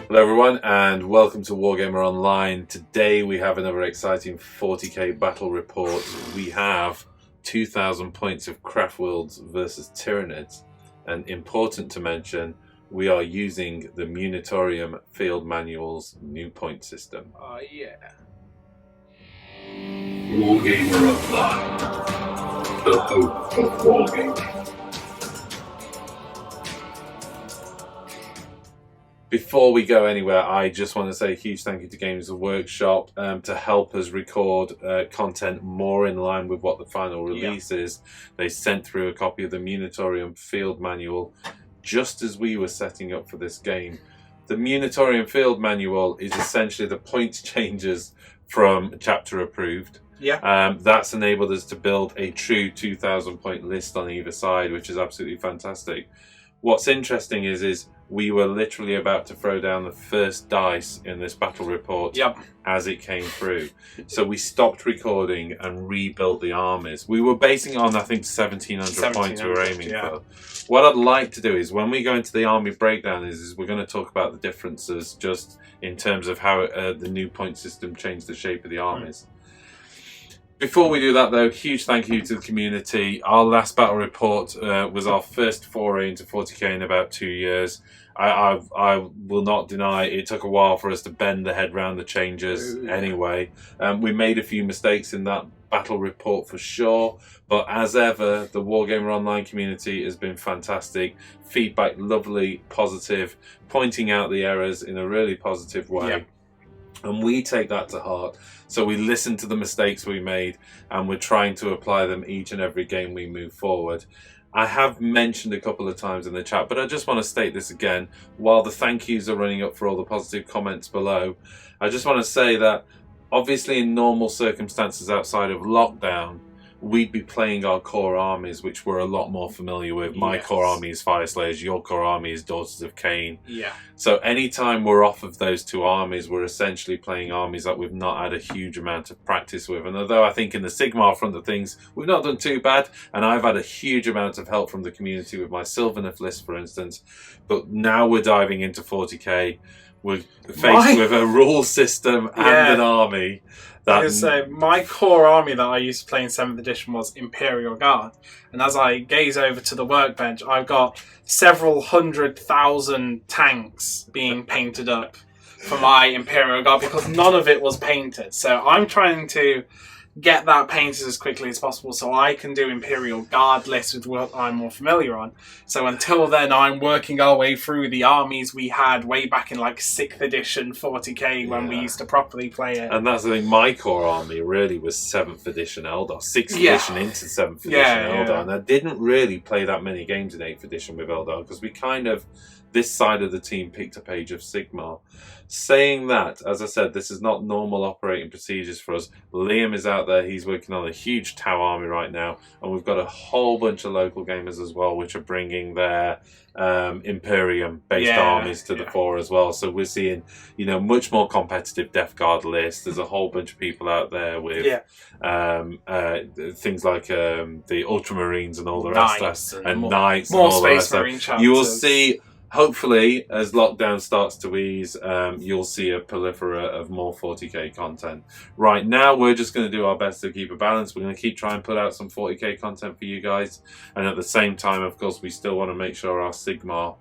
Hello everyone and welcome to Wargamer Online. Today we have another exciting 40k battle report. We have 2,000 points of Craftworlds versus Tyranids, and important to mention, we are using the Munitorium Field Manual's new point system. Oh yeah. Wargamer Online, the home of Wargaming. Before we go anywhere, I just want to say a huge thank you to Games Workshop to help us record content more in line with what the final release is. They sent through a copy of the Munitorium Field Manual just as we were setting up for this game. The Munitorium Field Manual is essentially the points changes from chapter approved. Yeah. That's enabled us to build a true 2,000 point list on either side, which is absolutely fantastic. What's interesting is we were literally about to throw down the first dice in this battle report as it came through. So we stopped recording and rebuilt the armies. We were basing it on, I think, 1,700 points we were aiming for. What I'd like to do is, when we go into the army breakdown, is we're going to talk about the differences just in terms of how the new point system changed the shape of the armies. Before we do that though, huge thank you to the community. Our last battle report was our first foray into 40k in about 2 years. I will not deny it took a while for us to bend the head round the changes anyway. We made a few mistakes in that battle report for sure, but as ever, the Wargamer Online community has been fantastic. Feedback lovely, positive, pointing out the errors in a really positive way. And we take that to heart. So we listen to the mistakes we made and we're trying to apply them each and every game we move forward. I have mentioned a couple of times in the chat, but I just want to state this again. While the thank yous are running up for all the positive comments below, I just want to say that obviously in normal circumstances outside of lockdown, we'd be playing our core armies, which we're a lot more familiar with. My core army is Fire Slayers, your core army is Daughters of Cain. So anytime we're off of those two armies, we're essentially playing armies that we've not had a huge amount of practice with. And although I think in the Sigmar front of things, we've not done too bad, and I've had a huge amount of help from the community with my Sylvaneth list, for instance, but now we're diving into 40k. We're faced with a rule system and an army. My core army that I used to play in 7th edition was Imperial Guard, and as I gaze over to the workbench, I've got several 100,000 tanks being painted up for my Imperial Guard because none of it was painted. So I'm trying to get that painted as quickly as possible so I can do Imperial Guard lists with what I'm more familiar on. So until then, I'm working our way through the armies we had way back in like 6th edition 40k when we used to properly play it. And that's the thing, my core army really was 7th edition Eldar, 6th edition into 7th edition Eldar. And I didn't really play that many games in 8th edition with Eldar because we kind of, this side of the team picked up Age of Sigmar. Saying that, as I said, this is not normal operating procedures for us. Liam is out there, he's working on a huge Tau army right now, and we've got a whole bunch of local gamers as well, which are bringing their Imperium-based armies to the fore as well. So we're seeing, you know, much more competitive Death Guard lists. There's a whole bunch of people out there with things like the Ultramarines and all the rest, and Knights, more and all Space the rest. Marine chapters. You will see. Hopefully, as lockdown starts to ease, you'll see a proliferate of more 40k content. Right now, we're just going to do our best to keep a balance. We're going to keep trying to put out some 40k content for you guys. And at the same time, of course, we still want to make sure our Sigmar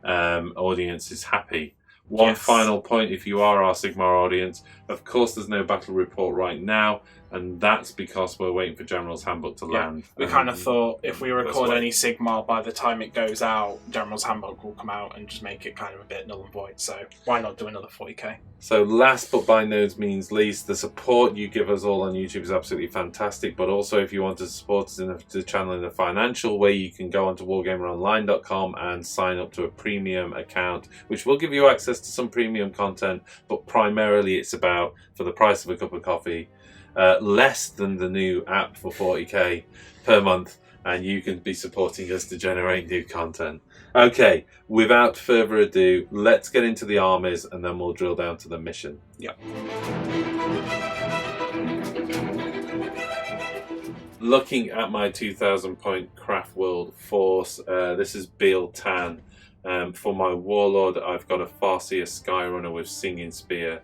audience is happy. One final point, if you are our Sigmar audience, of course there's no battle report right now, and that's because we're waiting for General's Handbook to land. We kind of thought if we record any Sigmar, by the time it goes out, General's Handbook will come out and just make it kind of a bit null and void, so why not do another 40k? So last but by no means least, the support you give us all on YouTube is absolutely fantastic, but also if you want to support us in the channel in a financial way, you can go onto wargameronline.com and sign up to a premium account, which will give you access to some premium content, but primarily it's about, for the price of a cup of coffee, less than the new app for 40k per month, and you can be supporting us to generate new content. Okay, without further ado, let's get into the armies and then we'll drill down to the mission. looking at my 2,000 point Craftworld force, this is Beal Tan. For my Warlord, I've got a Farseer Skyrunner with Singing Spear,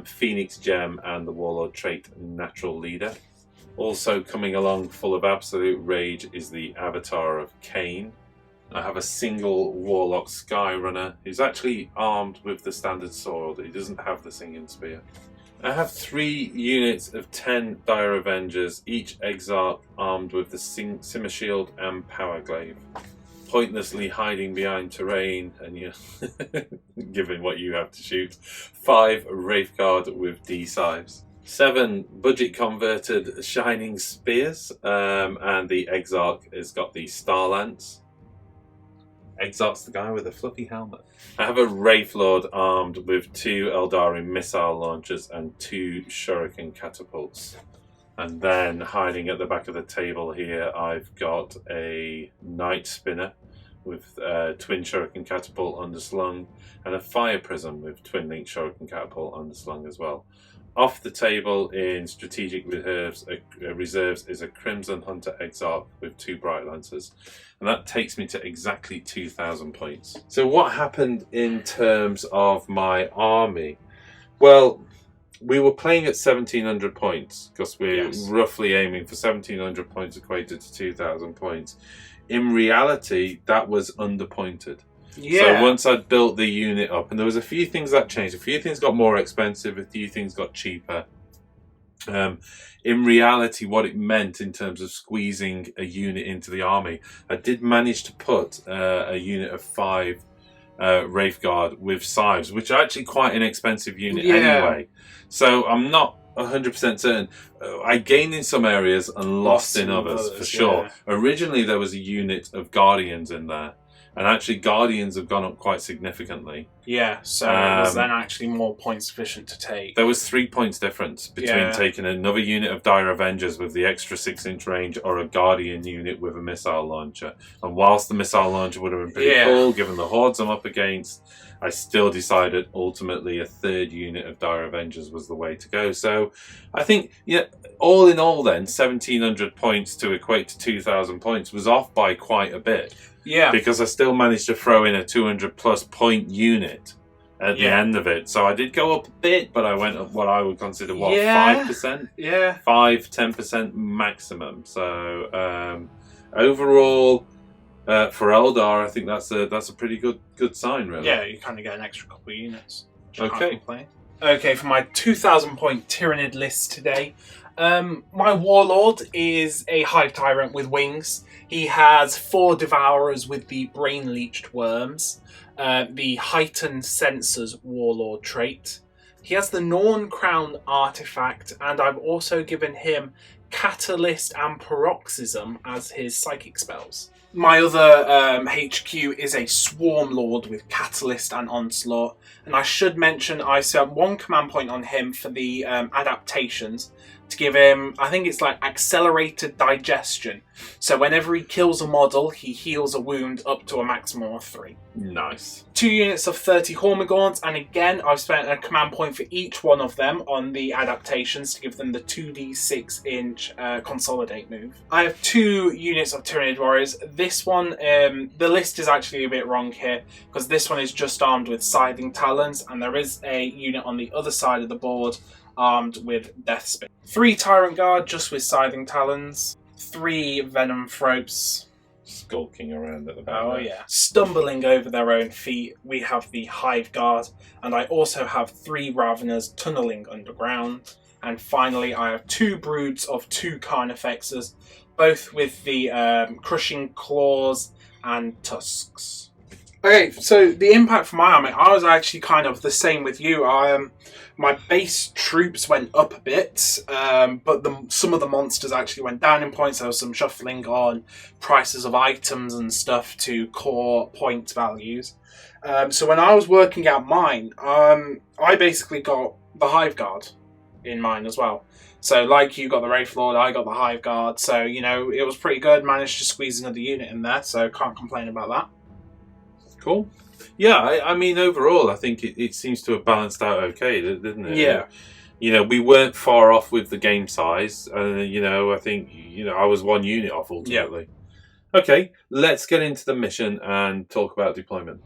Phoenix Gem, and the Warlord trait Natural Leader. Also coming along full of absolute rage is the Avatar of Cain. I have a single Warlock Skyrunner who's actually armed with the standard sword. He doesn't have the Singing Spear. I have 3 units of 10 Dire Avengers, each Exarch armed with the Simmer Shield and Power Glaive. Pointlessly hiding behind terrain and you given what you have to shoot. 5 Wraithguard with D-Sives. 7 budget converted Shining Spears, and the Exarch has got the Star Lance. Exarch's the guy with a fluffy helmet. I have a Wraithlord armed with 2 Eldari missile launchers and 2 Shuriken catapults. And then hiding at the back of the table here, I've got a Night Spinner with twin Shuriken catapult underslung and a Fire Prism with twin link Shuriken catapult underslung as well. Off the table in strategic reserves is a Crimson Hunter Exarch with 2 Bright Lancers. And that takes me to exactly 2,000 points. So what happened in terms of my army? Well, we were playing at 1,700 points because we're roughly aiming for 1,700 points equated to 2,000 points. In reality, that was underpointed. Yeah. So once I'd built the unit up, and there was a few things that changed. A few things got more expensive, a few things got cheaper. In reality, what it meant in terms of squeezing a unit into the army, I did manage to put a unit of 5 Wraithguard with Scythes, which are actually quite an expensive unit anyway. So I'm not 100% certain. I gained in some areas and lost in others, for sure. Yeah. Originally, there was a unit of Guardians in there. And actually, Guardians have gone up quite significantly. Yeah, so it was then actually more points efficient to take. There was 3 points difference between taking another unit of Dire Avengers with the extra 6-inch range or a Guardian unit with a missile launcher. And whilst the missile launcher would have been pretty cool, given the hordes I'm up against, I still decided ultimately a 3rd unit of Dire Avengers was the way to go. So I think, all in all then, 1,700 points to equate to 2,000 points was off by quite a bit. Yeah. Because I still managed to throw in a 200 plus point unit at the end of it. So I did go up a bit, but I went up what I would consider, 5%? Yeah. 5-10% maximum. So overall, for Eldar, I think that's a pretty good sign, really. Yeah, you kind of get an extra couple of units. Okay. Okay, for my 2,000 point Tyranid list today, my Warlord is a Hive Tyrant with wings. He has 4 Devourers with the Brain Leeched Worms, the Heightened Sensors Warlord trait. He has the Norn Crown artifact, and I've also given him Catalyst and Paroxysm as his psychic spells. My other HQ is a Swarm Lord with Catalyst and Onslaught, and I should mention I set 1 command point on him for the adaptations to give him, I think it's like accelerated digestion. So whenever he kills a model, he heals a wound up to a maximum of 3. Nice. 2 units of 30 Hormigauns, and again, I've spent a command point for each one of them on the adaptations to give them the 2d6-inch consolidate move. I have 2 units of Tyranid Warriors. This one, the list is actually a bit wrong here, because this one is just armed with Scything Talons, and there is a unit on the other side of the board armed with Deathspin. 3 Tyrant Guard just with Scything Talons. 3 Venom Thropes. Skulking around at the back. Oh yeah. Stumbling over their own feet, we have the Hive Guard, and I also have 3 Raveners tunneling underground. And finally, I have 2 broods of 2 Carnifexes, both with the Crushing Claws and Tusks. Okay, so the impact for my army, I was actually kind of the same with you. My base troops went up a bit, but some of the monsters actually went down in points. There was some shuffling on prices of items and stuff to core point values. So when I was working out mine, I basically got the Hive Guard in mine as well. So like you got the Wraithlord, I got the Hive Guard. So, it was pretty good. Managed to squeeze another unit in there, so can't complain about that. Cool. Yeah, I mean, overall, I think it seems to have balanced out okay, didn't it? Yeah. you know, we weren't far off with the game size. You know, I think, you know, I was 1 unit off ultimately. Yeah. Okay, let's get into the mission and talk about deployment.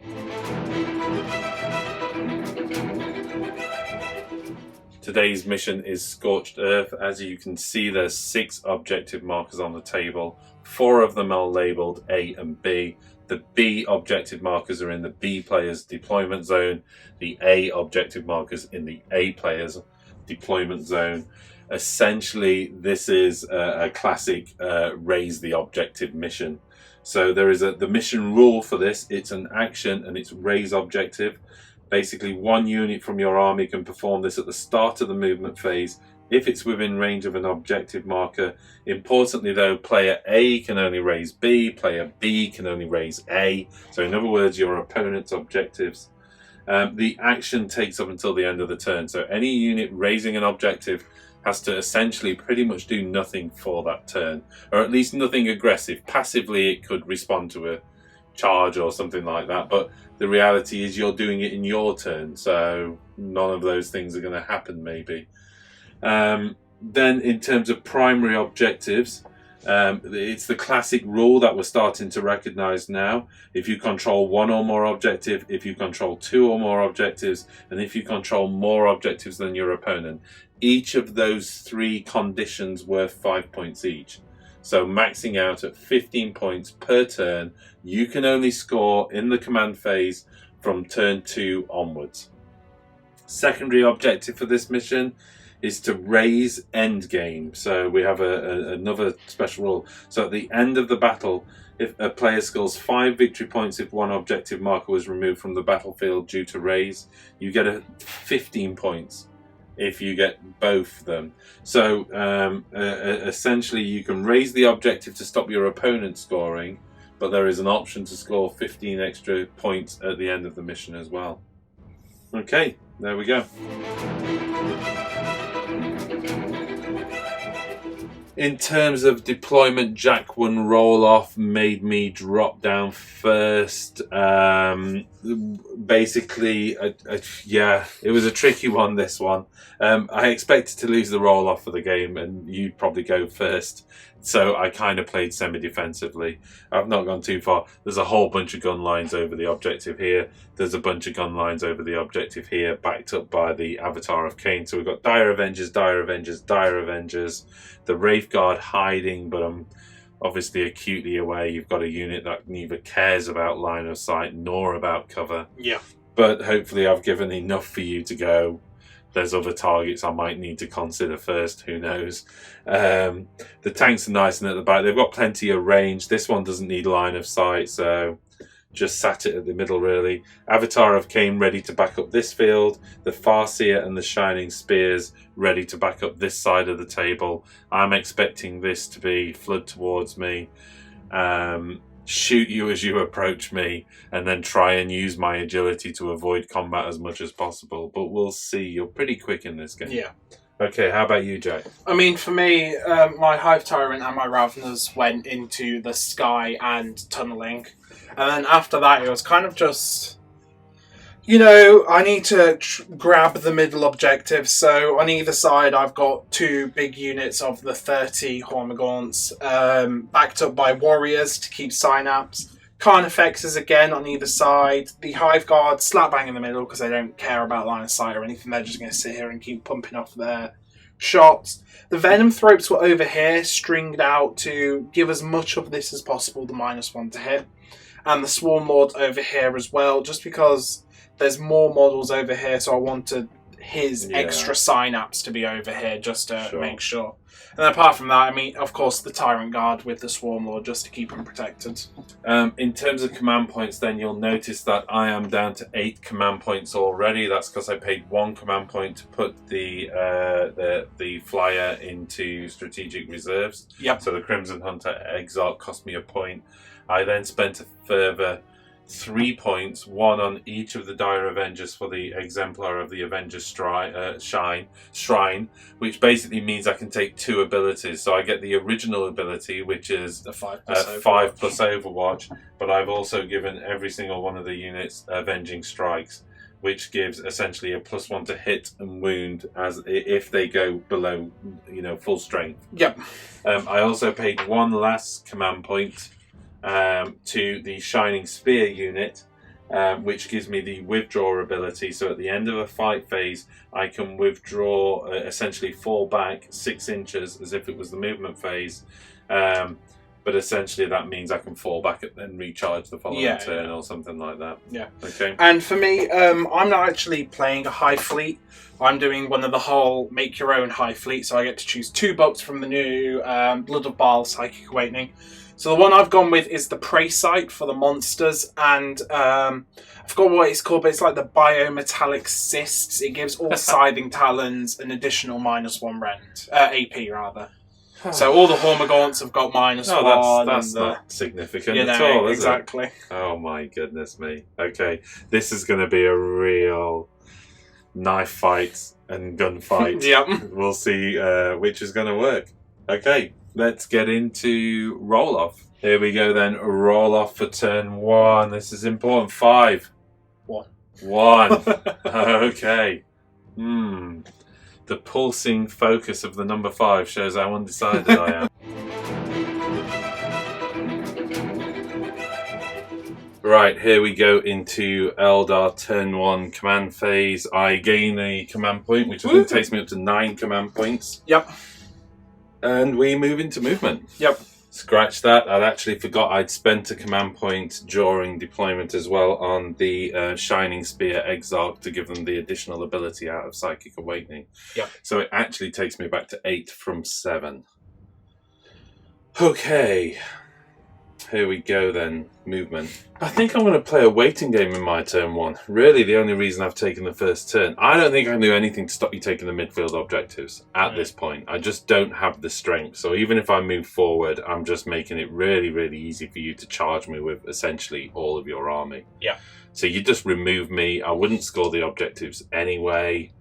Today's mission is Scorched Earth. As you can see, there's 6 objective markers on the table. 4 of them are labelled A and B. The B objective markers are in the B player's deployment zone. The A objective markers in the A player's deployment zone. Essentially, this is a classic raise the objective mission. So there is the mission rule for this. It's an action and it's raise objective. Basically, 1 unit from your army can perform this at the start of the movement phase if it's within range of an objective marker. Importantly though, player A can only raise B, player B can only raise A. So in other words, your opponent's objectives. The action takes up until the end of the turn. So any unit raising an objective has to essentially pretty much do nothing for that turn, or at least nothing aggressive. Passively, it could respond to a charge or something like that, but the reality is you're doing it in your turn, so none of those things are going to happen maybe. Then in terms of primary objectives, it's the classic rule that we're starting to recognize now. If you control 1 or more objective, if you control 2 or more objectives, and if you control more objectives than your opponent, each of those 3 conditions worth 5 points each. So maxing out at 15 points per turn. You can only score in the command phase from turn 2 onwards. Secondary objective for this mission is to raise endgame. So we have another special rule. So at the end of the battle, if a player scores 5 victory points if 1 objective marker was removed from the battlefield due to raise, you get 15 points if you get both of them. So essentially you can raise the objective to stop your opponent scoring, but there is an option to score 15 extra points at the end of the mission as well. Okay, there we go. In terms of deployment, Jack 1 roll off made me drop down first. Basically, yeah, it was a tricky one, this one. I expected to lose the roll off for the game and you'd probably go first. So I kind of played semi-defensively. I've not gone too far. There's a whole bunch of gun lines over the objective here. There's a bunch of gun lines over the objective here, backed up by the Avatar of Cain. So we've got Dire Avengers, Dire Avengers, Dire Avengers. The Wraith Guard hiding, but I'm obviously acutely aware. You've got a unit that neither cares about line of sight nor about cover. Yeah. But hopefully I've given enough for you to go, there's other targets I might need to consider first, who knows. The tanks are nice and at the back. They've got plenty of range. This one doesn't need line of sight, so just sat it at the middle really. Avatar of Cain ready to back up this field. The Farseer and the Shining Spears ready to back up this side of the table. I'm expecting this to be flood towards me, shoot you as you approach me, and then try and use my agility to avoid combat as much as possible. But we'll see. You're pretty quick in this game. Yeah. Okay, how about you, Jack? I mean, for me, my Hive Tyrant and my Raveners went into the sky and tunneling. And then after that, it was kind of just, you know, I need to grab the middle objective. So on either side, I've got 2 big units of the 30 Hormagaunts, backed up by warriors to keep synapse. Carnifexes again on either side. The Hive Guard slap bang in the middle because they don't care about line of sight or anything. They're just going to sit here and keep pumping off their shots. The Venom Thropes were over here, stringed out to give as much of this as possible, the -1 to hit. And the Swarm Lord over here as well, just because there's more models over here, so I wanted his extra synapse to be over here just to make sure. And then apart from that, I mean, of course, the Tyrant Guard with the Swarm Lord just to keep him protected. In terms of command points, then you'll notice that I am down to 8 command points already. That's because I paid 1 command point to put the flyer into strategic reserves. Yep. So the Crimson Hunter Exarch cost me a point. I then spent a further 3 points, 1 on each of the Dire Avengers for the Exemplar of the Avengers Shrine, which basically means I can take 2 abilities. So I get the original ability, which is the 5 plus Overwatch, but I've also given every single one of the units Avenging Strikes. which gives essentially a +1 to hit and wound as if they go below, full strength. Yep. I also paid one last command point to the Shining Spear unit, which gives me the withdraw ability. So at the end of a fight phase, I can withdraw, essentially fall back 6 inches as if it was the movement phase. But essentially that means I can fall back and recharge the following turn or something like that. Yeah. Okay. And for me, I'm not actually playing a Hive fleet. I'm doing one of the whole make your own Hive fleet. So I get to choose 2 books from the new Blood of Baal Psychic Awakening. So the one I've gone with is the Prey Site for the monsters, and I forgot what it's called, but it's like the Biometallic Cysts. It gives all Scything Talons an additional -1 rend, AP rather. So all the Hormagaunts have got -1. That's not significant at all, is exactly. it? Oh my goodness me. Okay, this is going to be a real knife fight and gunfight. Yep. We'll see which is going to work. Okay. Let's get into roll off. Here we go then. Roll off for turn 1. This is important. 5. 1. Okay. The pulsing focus of the number 5 shows how undecided I am. Right, here we go into Eldar turn 1 command phase. I gain a command point, which I think takes me up to 9 command points. Yep. And we move into movement. Yep. Scratch that. I'd actually forgot I'd spent a command point during deployment as well on the Shining Spear Exarch to give them the additional ability out of Psychic Awakening. Yep. So it actually takes me back to 8 from 7. Okay. Here we go then. Movement. I think I'm going to play a waiting game in my turn 1. Really, the only reason I've taken the first turn. I don't think I can do anything to stop you taking the midfield objectives at this point. I just don't have the strength. So even if I move forward, I'm just making it really, really easy for you to charge me with essentially all of your army. Yeah. So you just remove me. I wouldn't score the objectives anyway.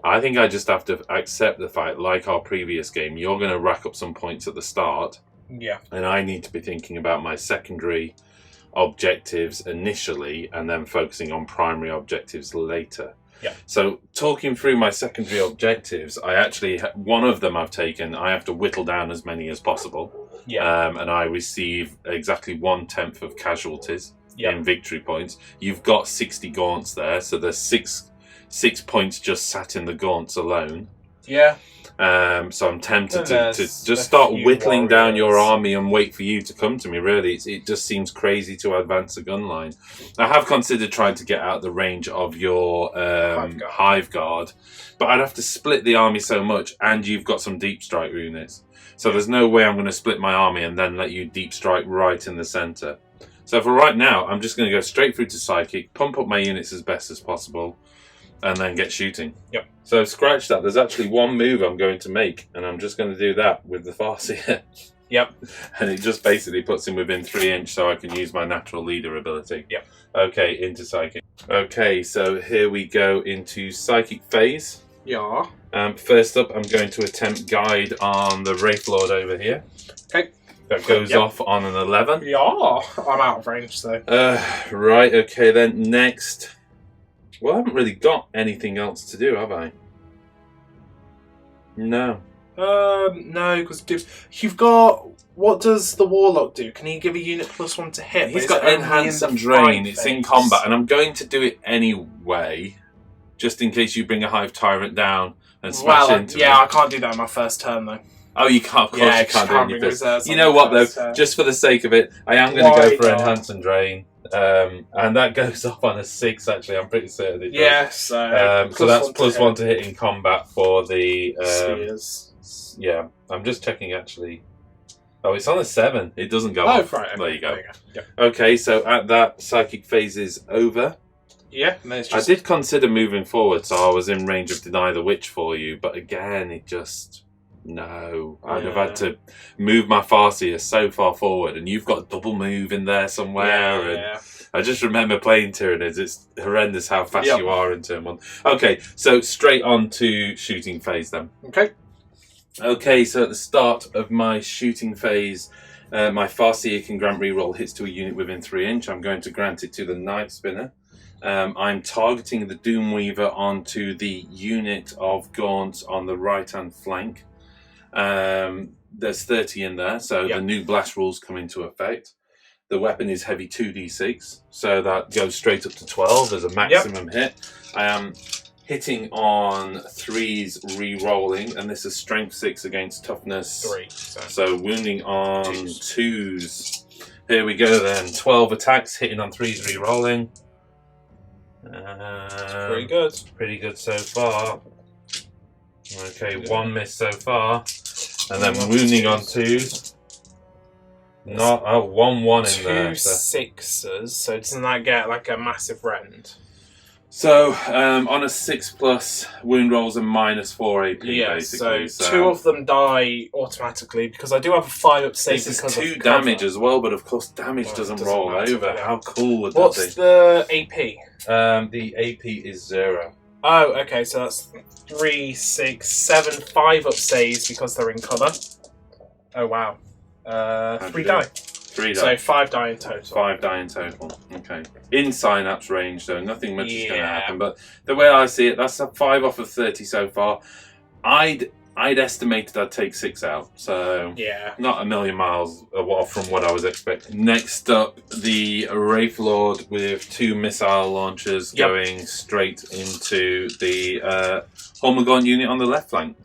I think I just have to accept the fact, like our previous game, you're going to rack up some points at the start. Yeah. And I need to be thinking about my secondary objectives initially and then focusing on primary objectives later. Yeah. So talking through my secondary objectives, I actually, one of them I've taken, I have to whittle down as many as possible. Yeah. And I receive exactly 1/10 of casualties Yeah. in victory points. You've got 60 gaunts there, so there's six points just sat in the gaunts alone. Yeah. So I'm tempted to just start whittling down your army and wait for you to come to me, really. It just seems crazy to advance a gun line. I have considered trying to get out the range of your Hive Guard, but I'd have to split the army so much, and you've got some deep strike units. So there's no way I'm going to split my army and then let you deep strike right in the centre. So for right now, I'm just going to go straight through to Psychic, pump up my units as best as possible, and then get shooting. Yep. So scratch that. There's actually one move I'm going to make, and I'm just going to do that with the Farseer. Yep. And it just basically puts him within 3 inch so I can use my natural leader ability. Yep. Okay, into Psychic. Okay, so here we go into Psychic phase. Yeah. First up, I'm going to attempt Guide on the Wraith Lord over here. Okay. That goes off on an 11. Yeah. I'm out of range, so. Right, okay then. Next. Well, I haven't really got anything else to do, have I? No. No, because you've got. What does the Warlock do? Can he give a unit +1 to hit? He's got Enhance and Drain. It's in combat, and I'm going to do it anyway, just in case you bring a Hive Tyrant down and smash into me. I can't do that in my first turn, though. Oh, you can't. Of course, you can't do it in your first. You know on what, the though? first Just for the sake of it, I am going to go for Enhance and Drain. And that goes off on a 6, actually. I'm pretty certain it does. Yes. So that's +1 to hit in combat for the... Spheres. Yeah, I'm just checking, actually. Oh, it's on a 7. It doesn't go off. Right. There you go. Yep. Okay, so at that, Psychic phase is over. Yeah, and then it's just... I did consider moving forward, so I was in range of Deny the Witch for you, but again, it just... No. I'd have had to move my Farseer so far forward, and you've got double move in there somewhere, and I just remember playing Tyranids. It's horrendous how fast you are in turn 1. Okay, so straight on to shooting phase then. Okay, so at the start of my shooting phase, my Farseer can grant reroll hits to a unit within 3 inch. I'm going to grant it to the Knight Spinner. I'm targeting the Doomweaver onto the unit of Gaunts on the right-hand flank. There's 30 in there, so the new blast rules come into effect. The weapon is heavy 2d6, so that goes straight up to 12 as a maximum hit. I am hitting on 3s, re-rolling, and this is strength 6 against toughness 3. So wounding on 2s. Here we go then. 12 attacks, hitting on 3s, re-rolling. Pretty good. Pretty good so far. Okay, 1 miss so far. And then wounding on 2s. Not 1-1 in there. 2 6s, so doesn't that get like a massive rend? So on a 6+ wound rolls a -4 AP basically. So 2 of them die automatically because I do have a 5-up save. This is 2 damage as well, but of course damage doesn't roll over. How cool would that be? What's the AP? The AP is 0. Oh, okay, so that's 3, 6, 7, 5-up saves because they're in cover. Oh wow. 3 die. 3 die. So 5 die in total. 5 die in total. Okay. In synapse range, though, nothing much is going to happen. But the way I see it, that's a 5 off of 30 so far. I'd estimated I'd take 6 out, so not a million miles from what I was expecting. Next up, the Wraith Lord with 2 missile launchers going straight into the Hormagaunt unit on the left flank.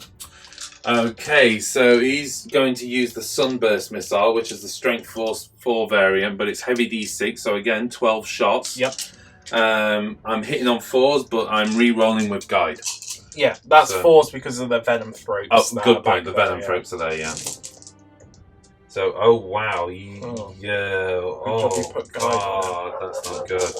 Okay, so he's going to use the Sunburst missile, which is the Strength 4 variant, but it's heavy D6, so again, 12 shots. I'm hitting on 4s, but I'm re-rolling with Guide. Yeah, that's 4s because of the Venom Throats. Oh, good point, the Venom Throats are there, So, oh wow, that's not good.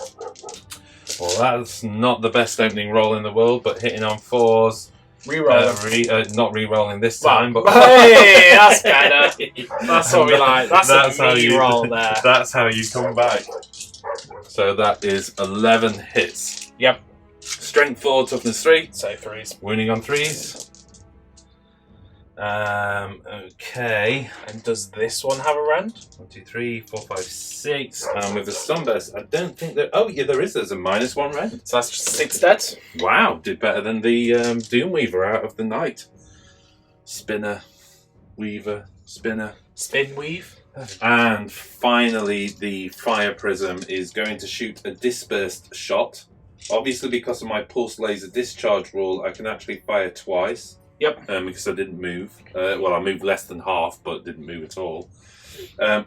Well, that's not the best opening roll in the world, but hitting on 4s. Rerolling. Not re-rolling this time, but hey, that's better. That's what we like. That's how you roll there. That's how you come back. So that is 11 hits. Yep. Strength 4, toughness 3. So 3s. Wounding on 3s. Okay. And does this one have a rend? 1, 2, 3, 4, 5, 6. And with the Sunburst, I don't think that. Oh, yeah, there is. There's a -1 rend. So that's just 6 dead. Wow, did better than the Doomweaver out of the night. Spinner, Weaver, Spinner. Spin weave. And finally, the Fire Prism is going to shoot a dispersed shot. Obviously, because of my pulse laser discharge rule, I can actually fire twice. Yep. Because I didn't move. Well, I moved less than half, but didn't move at all.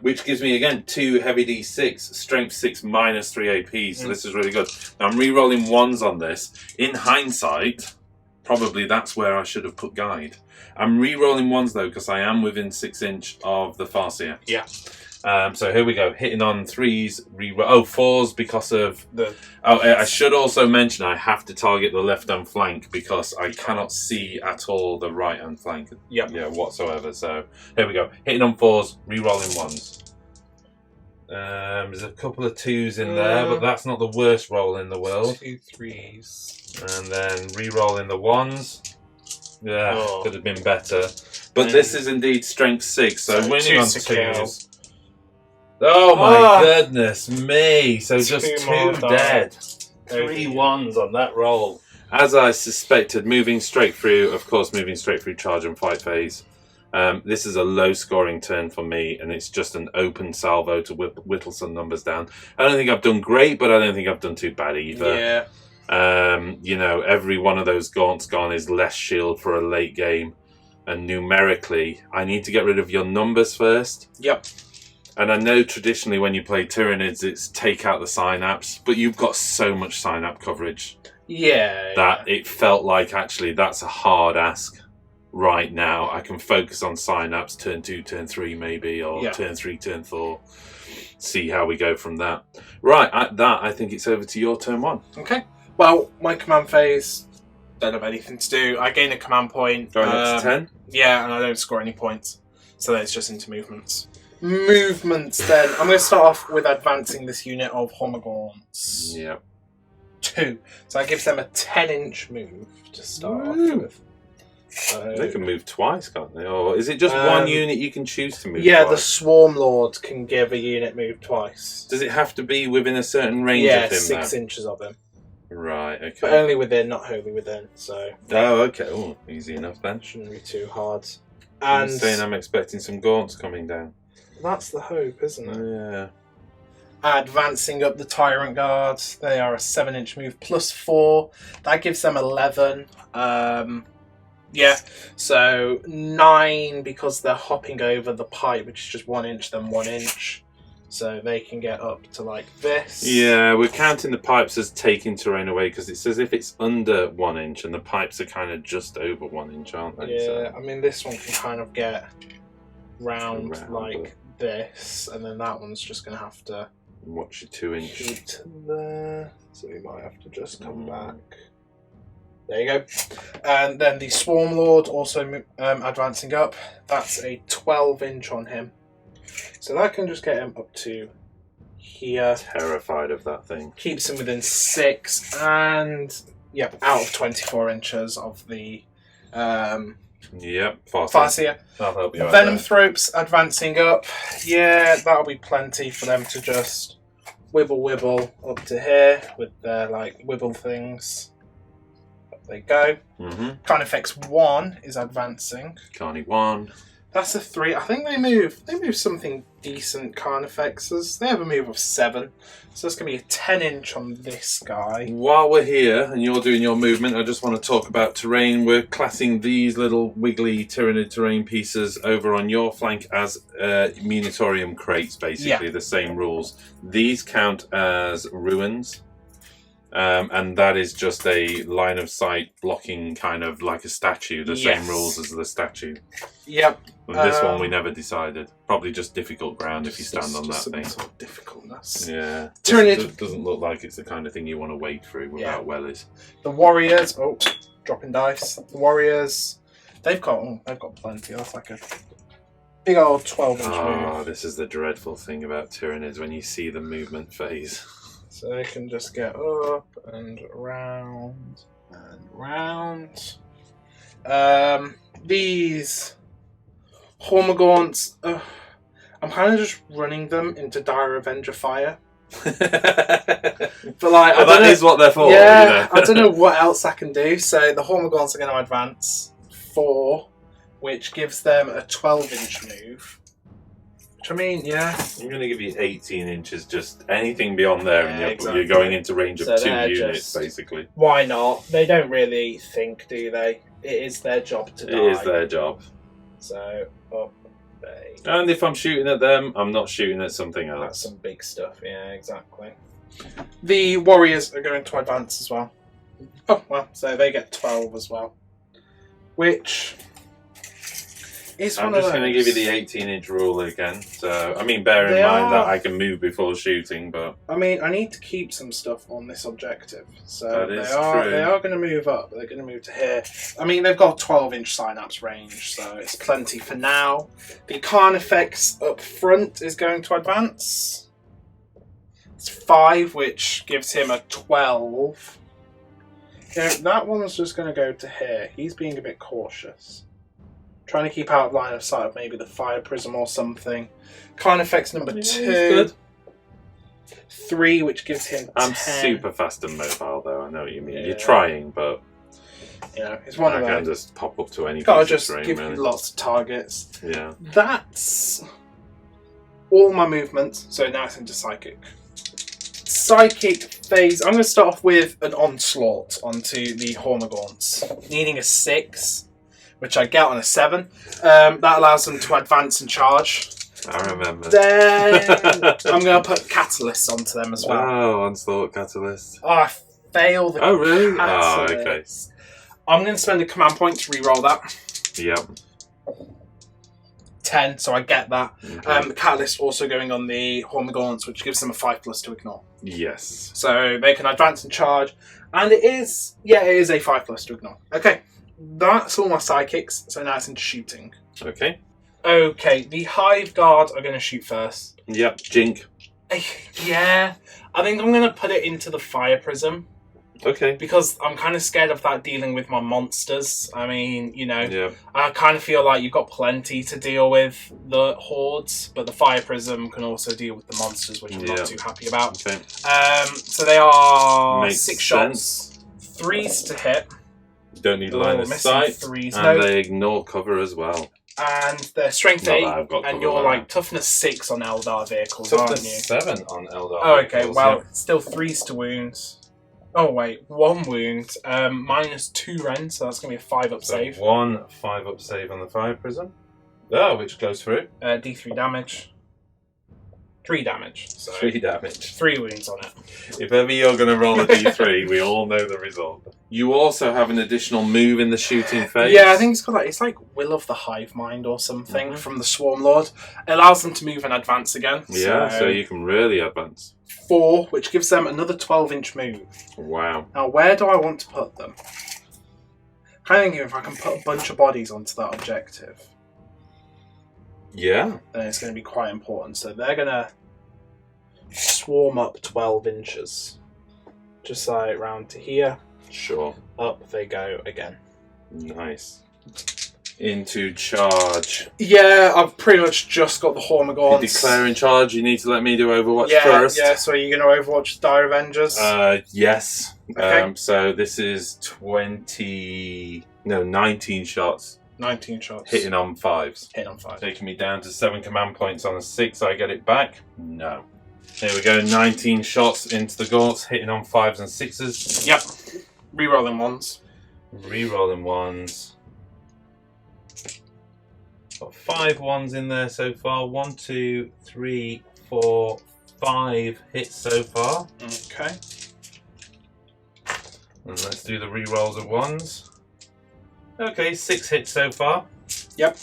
Which gives me, again, 2 heavy D6, strength 6, -3 AP. So this is really good. Now, I'm re-rolling 1s on this. In hindsight, probably that's where I should have put Guide. I'm re-rolling 1s, though, because I am within 6 inch of the Farseer. Yeah. So here we go, hitting on 3s, 4s because of the... Oh, I should also mention I have to target the left-hand flank because I cannot see at all the right-hand flank whatsoever. So here we go, hitting on 4s, re-rolling 1s. There's a couple of 2s in there, but that's not the worst roll in the world. 2 3s. And then re-rolling the 1s. Yeah, could have been better. But this is indeed strength 6, so winning on 2s. Oh my goodness me! So just 2 dead. 3 1s on that roll. As I suspected, moving straight through, of course, moving straight through charge and fight phase. This is a low scoring turn for me, and it's just an open salvo to whittle some numbers down. I don't think I've done great, but I don't think I've done too bad either. Yeah. Every one of those Gaunts gone is less shield for a late game. And numerically, I need to get rid of your numbers first. Yep. And I know traditionally when you play Tyranids, it's take out the synapse, but you've got so much synapse coverage. That it felt like actually that's a hard ask right now. I can focus on synapse turn 2, turn 3 maybe, or turn 3, turn 4. See how we go from that. Right, at that, I think it's over to your turn 1. Okay. Well, my command phase, don't have anything to do. I gain a command point. Going up to 10? Yeah, and I don't score any points. So then it's just into movements. Movements then. I'm going to start off with advancing this unit of Hormagaunts. Yeah. 2. So that gives them a 10-inch move to start off with. They can move twice, can't they? Or is it just one unit you can choose to move Yeah, twice? the Swarm Lord can give a unit move twice. Does it have to be within a certain range Yeah, of him? 6 inches of him. Right, okay. But only within, not wholly within, so... Oh, okay. Oh, easy enough then. Shouldn't be too hard. I'm And saying I'm expecting some gaunts coming down. that's the hope, isn't it? Yeah. Advancing up the Tyrant Guard. They are a 7-inch move plus 4. That gives them 11. Yeah, so 9 because they're hopping over the pipe, which is just 1 inch, then 1 inch. So they can get up to like this. Yeah, we're counting the pipes as taking terrain away because it's as if it's under 1 inch and the pipes are kind of just over 1 inch, aren't they? Yeah, So, I mean, this one can kind of get round Around like this, and then that one's just going to have to watch your 2 inch. shoot to there. So we might have to just come back. There you go. And then the Swarm Lord also advancing up. That's a 12-inch on him. So that can just get him up to here. Terrified of that thing. Keeps him within 6 and, yep, out of 24 inches of the Yep, Farseer. That'll help you out Venom there. Thropes advancing up. Yeah, that'll be plenty for them to just wibble up to here with their like wibble things. Up they go. Carnifex 1 is advancing. Carney 1. That's a 3. I think they move something decent, Carnifexes. They have a move of 7. So that's going to be a 10-inch on this guy. While we're here and you're doing your movement, I just want to talk about terrain. We're classing these little wiggly Tyranid terrain pieces over on your flank as Munitorium crates, basically, the same rules. These count as ruins. And that is just a line of sight blocking kind of like a statue, the same rules as the statue. Yep. With this one we never decided. Probably just difficult ground if you stand on that thing. Sort of difficultness. Yeah. Tyranid. Doesn't look like it's the kind of thing you want to wade through without wellies. The Warriors. Oh, dropping dice. The Warriors. They've got plenty. That's like a big old 12-inch move. Oh, this is the dreadful thing about Tyranids when you see the movement phase. So they can just get up and round and round. These Hormagaunts, I'm kind of just running them into Dire Avenger Fire. But like, that is what they're for. Yeah, You know? I don't know what else I can do. So the Hormagaunts are going to advance 4, which gives them a 12-inch move. Which I mean, yeah. I'm going to give you 18 inches, just anything beyond there, Yeah, and you're, exactly. you're going into range So of 2 they're units, just- basically. Why not? They don't really think, do they? It is their job to die. It is their job. So, up they. And if I'm shooting at them, I'm not shooting at something That's else. some big stuff, yeah, exactly. The Warriors are going to advance as well. Oh, well, so they get 12 as well. Which is I'm one of just those. going to give you the 18-inch rule again. So, I mean, bear in They mind that are- I can move before shooting, but I mean, I need to keep some stuff on this objective. So That is they are true. they are going to move up. They're going to move to here. I mean, they've got a 12-inch synapse range, so it's plenty for now. The Carnifex up front is going to advance. It's 5, which gives him a 12. Yeah, that one's just going to go to here. He's being a bit cautious. Trying to keep out of line of sight of maybe the fire prism or something. Carnifex number 2. good. 3, which gives him 10. I'm super fast and mobile, though. I know what you mean. Yeah. You're trying, but You know, it's one I of can those. just pop up to any Gotta piece of just terrain, give really. you lots of targets. Yeah. That's all my movements. So now it's into Psychic. Psychic phase. I'm going to start off with an onslaught onto the Hormagaunts. Needing a 6, which I get on a 7. That allows them to advance and charge. I remember. Then I'm going to put catalysts onto them as well. Oh, Onslaught Catalyst. Oh, I fail the Oh, really? Oh, okay. catalyst. I'm going to spend a command point to re-roll that. Yep. 10, so I get that. Okay. Catalyst also going on the Hormagaunts, which gives them a 5+ to ignore. Yes. So they can advance and charge. And it is a 5+ to ignore. Okay, that's all my psychics, so now it's into shooting. Okay. Okay, the Hive Guard are going to shoot first. Yep. Jink. Yeah, I think I'm going to put it into the Fire Prism. Okay. Because I'm kind of scared of that dealing with my monsters. I mean, you know, Yeah. I kind of feel like you've got plenty to deal with the hordes, but the Fire Prism can also deal with the monsters, which I'm not too happy about. Okay. So they are Makes 6 sense. shots, 3s to hit. You don't need line of missing sight. 3s. And No. they ignore cover as well. And they're strength Not 8, that I've got and cover you're like like that. toughness 6 on Eldar vehicles, aren't Toughness you? 7 on Eldar. Oh, okay. vehicles, Well, yeah. still 3s to wounds. Oh wait, 1 wound. Minus 2 rend, so that's gonna be a 5-up So save. 1 5-up save on the Fire Prism. Oh, which goes through. D3 damage. 3 damage. So 3 damage. 3 wounds on it. If ever you're going to roll a d3, we all know the result. You also have an additional move in the shooting phase. Yeah, I think it's got like it's like Will of the Hive Mind or something from the Swarm Lord. It allows them to move and advance again. Yeah, so you can really advance. 4, which gives them another 12-inch move. Wow. Now, where do I want to put them? Kind of thinking if I can put a bunch of bodies onto that objective, Yeah. then it's going to be quite important. So they're going to swarm up 12 inches. Just like round to here. Sure. Up they go again. Nice. Into charge. Yeah, I've pretty much just got the Hormagaunts. You declare in charge, you need to let me do Overwatch yeah, first. Yeah, so are you going to Overwatch Dire Avengers? Yes. Okay. So this is 19 shots. 19 shots. Hitting on 5s. Hitting on 5. Taking me down to 7 command points on a 6. I get it back? No. Here we go. 19 shots into the gaunts, hitting on 5s and 6s. Yep. Rerolling 1s. Rerolling 1s. Got 5 1s in there so far. 1, 2, 3, 4, 5 hits so far. Okay. And let's do the rerolls of 1s. Okay, 6 hits so far. Yep.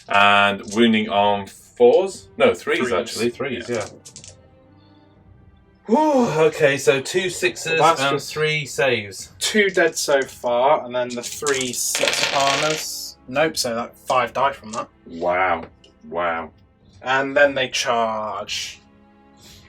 And wounding on 4s? No, 3s actually. 3s, yeah. Whew, okay, so 2 6s That's and just 3 saves. 2 dead so far, and then the 3 6 partners. Nope, so that 5 die from that. Wow. Wow. And then they charge.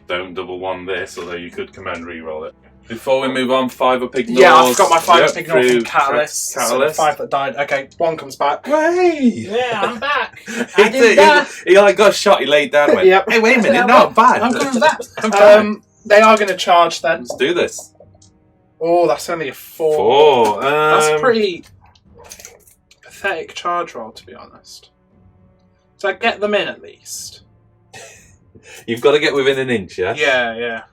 Don't double 1 this, although you could command reroll it. Before we move on, 5-up ignores. Yeah, I've got my 5-up ignore from Catalyst. So the 5 that died. Okay, 1 comes back. Hey! Yeah, I'm back. I did that. He like got shot, he laid down and went, Yep. hey, wait a minute, not bad. I'm coming back. I'm back. They are going to charge then. Let's do this. Oh, that's only a 4. 4. That's a pretty pathetic charge roll, to be honest. So I get them in at least. You've got to get within an inch, yeah? Yeah.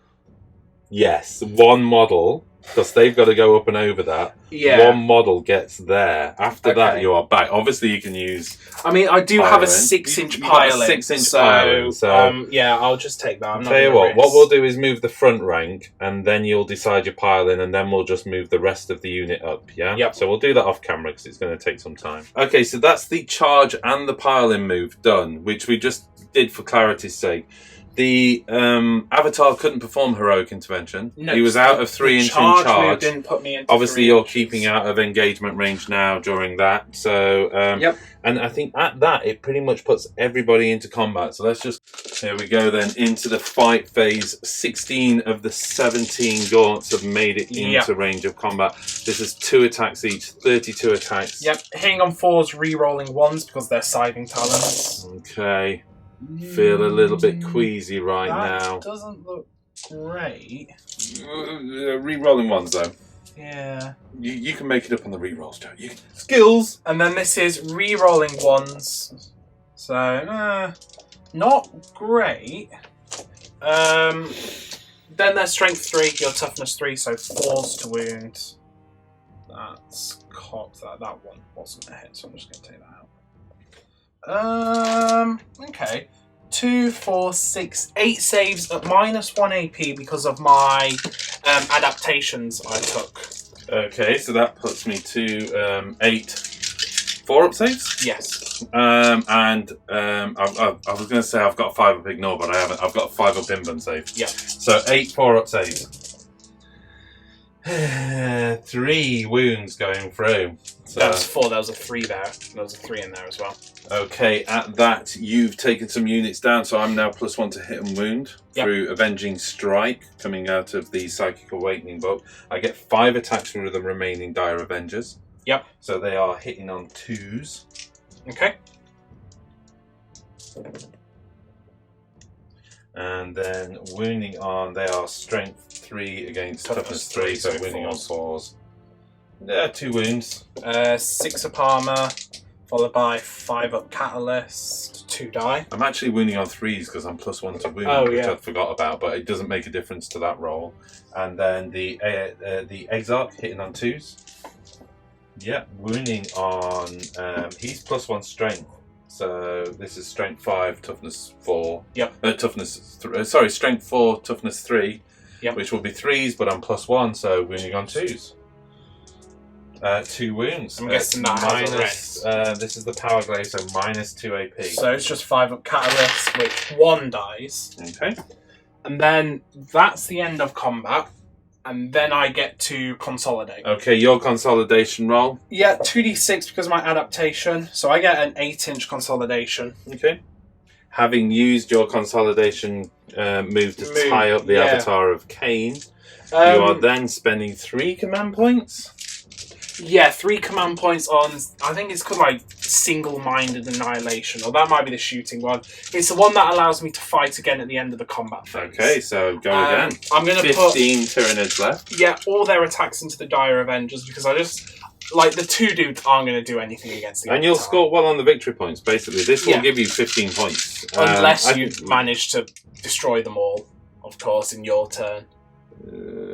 Yes, 1 model, because they've got to go up and over that. Yeah. 1 model gets there. After that, Okay. you are back. Obviously, you can use. I mean, I do have a Piling. 6-inch You've got a piling. 6-inch piling, so- yeah, I'll just take that. I'm not Tell you gonna what risk. we'll do is move the front rank, and then you'll decide your piling, and then we'll just move the rest of the unit up, yeah? Yep. So we'll do that off camera, because it's going to take some time. Okay, so that's the charge and the piling move done, which we just did for clarity's sake. The Avatar couldn't perform heroic intervention. No, he was out of 3-inch in charge. move didn't put me into Obviously, 3 you're inches. keeping out of engagement range now during that. So, Yep. And I think at that, it pretty much puts everybody into combat. So let's just, here we go then, into the fight phase. 16 of the 17 gaunts have made it into range of combat. This is 2 attacks each, 32 attacks. Yep, hitting on 4s, re-rolling 1s because they're scything talons. Okay. Feel a little bit queasy right now. That doesn't look great. Re-rolling 1s though. Yeah. You can make it up on the re-rolls, Joe. Skills! And then this is re-rolling 1s. So, not great. Then their strength 3, your toughness 3, so 4s to wound. That's cocked. That one wasn't a hit, so I'm just going to take that out. Okay. 2, 4, 6, 8 saves at -1 AP because of my adaptations I took. Okay, so that puts me to 8 4-up saves. Yes. I was going to say I've got 5-up ignore, but I haven't. I've got 5-up inbun save. Yeah. So 8 4-up saves. 3 wounds going through. So, that was 4. There was a 3 there. There was a 3 in there as well. okay, at that, you've taken some units down, so I'm now +1 to hit and wound through Avenging Strike, coming out of the Psychic Awakening book. I get 5 attacks from the remaining Dire Avengers. Yep. So they are hitting on 2s. Okay. And then wounding on, they are Strength 3 against Toughness 3, so wounding on 4s. 2 wounds. 6 up armor, followed by 5 up catalyst, 2 die. I'm actually wounding on 3s because I'm +1 to wound, which I forgot about, but it doesn't make a difference to that roll. And then the Exarch hitting on 2s. Yeah, wounding on, he's +1 strength. So this is Strength 5, Toughness 4. Yep. Strength 4, Toughness 3. Yep. Which will be 3s, but I'm +1, so wounding on 2s. 2 wounds. I'm guessing that has a rest. This is the Power Glaive, so -2 AP. So it's just 5 up catalyst, which 1 dies. Okay. And then that's the end of combat. And then I get to consolidate. Okay, your consolidation roll. Yeah, 2d6 because of my adaptation. So I get an 8-inch consolidation. Okay. Having used your consolidation move to tie up the avatar of Cain, you are then spending 3 command points. Yeah, 3 command points on, I think it's called like single-minded annihilation, or that might be the shooting one. It's the one that allows me to fight again at the end of the combat phase. Okay, so go again. I'm going to 15 Tyranids left. Yeah, all their attacks into the Dire Avengers, because I just, like, the 2 dudes aren't going to do anything against the And you'll score well on the victory points, basically. This will give you 15 points. Unless you manage to destroy them all, of course, in your turn.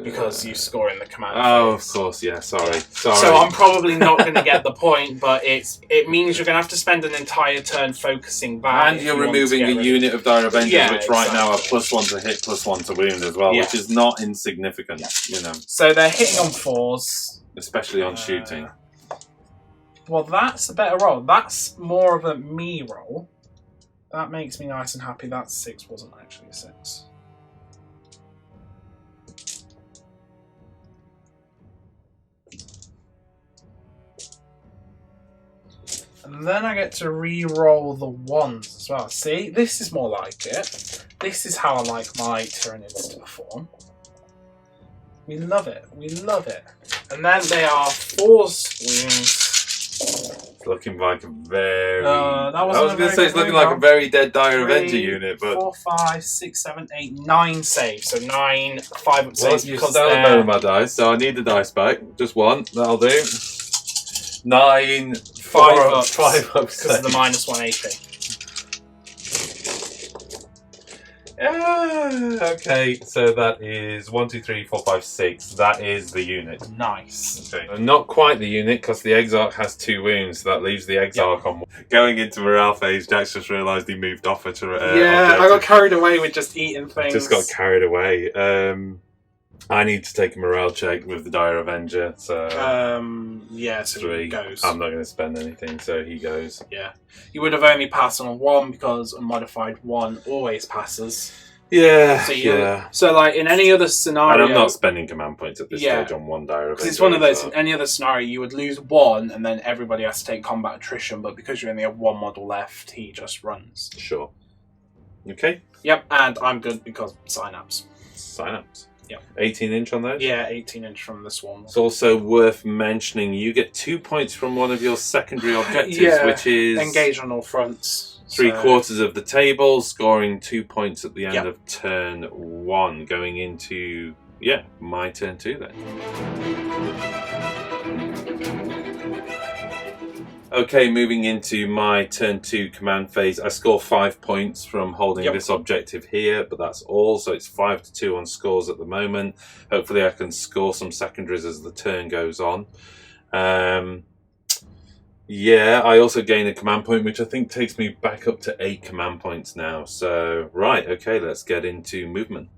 Because you score in the command phase. Of course, yeah, sorry. So I'm probably not going to get the point, but it means you're going to have to spend an entire turn focusing back. And you're removing a unit of Dire Avengers, which right now are +1 to hit, +1 to wound as well, which is not insignificant, you know. So they're hitting on 4s. Especially on shooting. Well, that's a better roll. That's more of a me roll. That makes me nice and happy. That 6 wasn't actually a 6. And then I get to re-roll the 1s as well. See, this is more like it. This is how I like my Tyranids to perform. We love it. We love it. And then they are 4s wounds. It's looking like a very... I was going to say it's looking like a very dead Dire Avenger unit, but... 4, 5, 6, 7, 8, 9 saves. So 9 5 up saves. You stole a bone of my dice, so I need the dice back. Just 1, that'll do. 9, 5 up, 5 up because of the -1 AP. Okay, so that is 1, 2, 3, 4, 5, 6. That is the unit. Nice. Okay. Not quite the unit, because the Exarch has 2 wounds, so that leaves the Exarch on. Going into morale phase, Jack's just realised he moved off it. I got carried away with just eating things. Just got carried away. I need to take a morale check with the Dire Avenger, so... so 3. he goes. I'm not going to spend anything, so he goes. Yeah. You would have only passed on a 1, because a modified 1 always passes. Yeah, So, like, in any other scenario... And I'm not spending command points at this stage on 1 Dire Avenger. Because it's one of those, in any other scenario, you would lose 1, and then everybody has to take combat attrition, but because you only have 1 model left, he just runs. Sure. Okay. Yep, and I'm good because synapse. Synapse. Yeah. 18-inch on those? Yeah, 18-inch from this one. It's also worth mentioning you get 2 points from one of your secondary objectives, which is... Engage on all fronts. 3/4 of the table, scoring 2 points at the end of turn 1, going into, my turn 2 then. Okay, moving into my turn 2 command phase. I score 5 points from holding this objective here, but that's all. So it's 5-2 on scores at the moment. Hopefully I can score some secondaries as the turn goes on. I also gain a command point, which I think takes me back up to 8 command points now. So, right, okay, let's get into movement.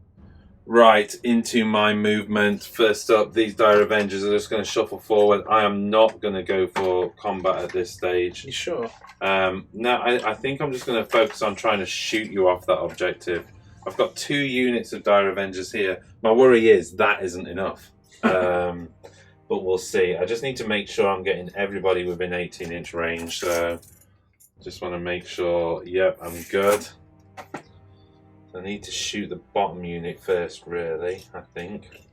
Right, into my movement. First up, these Dire Avengers are just going to shuffle forward. I am not going to go for combat at this stage. You sure? No, I think I'm just going to focus on trying to shoot you off that objective. I've got 2 units of Dire Avengers here. My worry is that isn't enough. But but we'll see. I just need to make sure I'm getting everybody within 18-inch range, so just want to make sure, yep, I'm good. I need to shoot the bottom unit first, really, I think,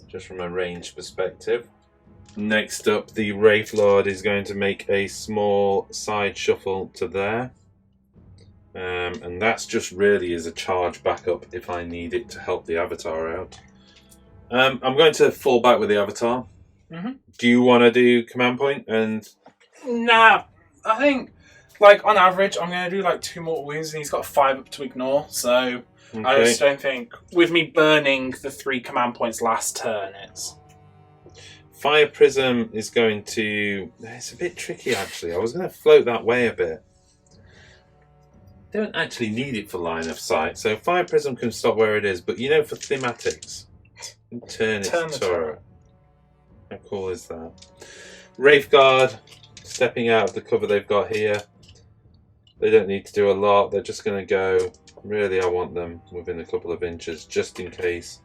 just from a range perspective. Next up, the Wraith Lord is going to make a small side shuffle to there. And that's just really as a charge backup if I need it to help the Avatar out. I'm going to fall back with the Avatar. Do you want to do command point? And nah, I think, like, on average, I'm going to do, like, 2 mortal wounds, and he's got 5 up to ignore, so okay. I just don't think, with me burning the 3 command points last turn, it's... Fire Prism is going to... It's a bit tricky, actually. I was going to float that way a bit. Don't actually need it for line of sight, so Fire Prism can stop where it is, but you know, for thematics, turn its turret. How cool is that? Wraith Guard, stepping out of the cover they've got here. They don't need to do a lot, they're just going to go, really I want them within a couple of inches, just in case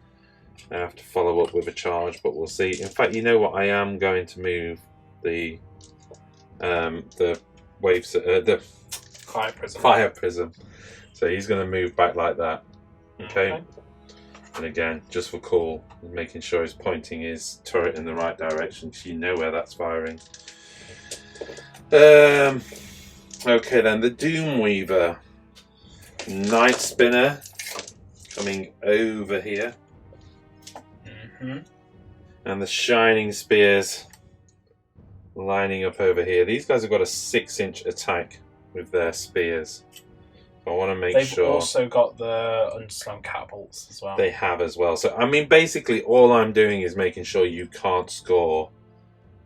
I have to follow up with a charge, but we'll see. In fact, you know what, I am going to move the waves, the Fire Prism. So he's going to move back like that. Okay. And again, just for cool, making sure he's pointing his turret in the right direction, so you know where that's firing. Okay then, the Doomweaver. Night Spinner coming over here. And the Shining Spears lining up over here. These guys have got a 6-inch attack with their spears. I want to make sure. They've also got the Underslung catapults as well. They have as well. So, I mean, basically, all I'm doing is making sure you can't score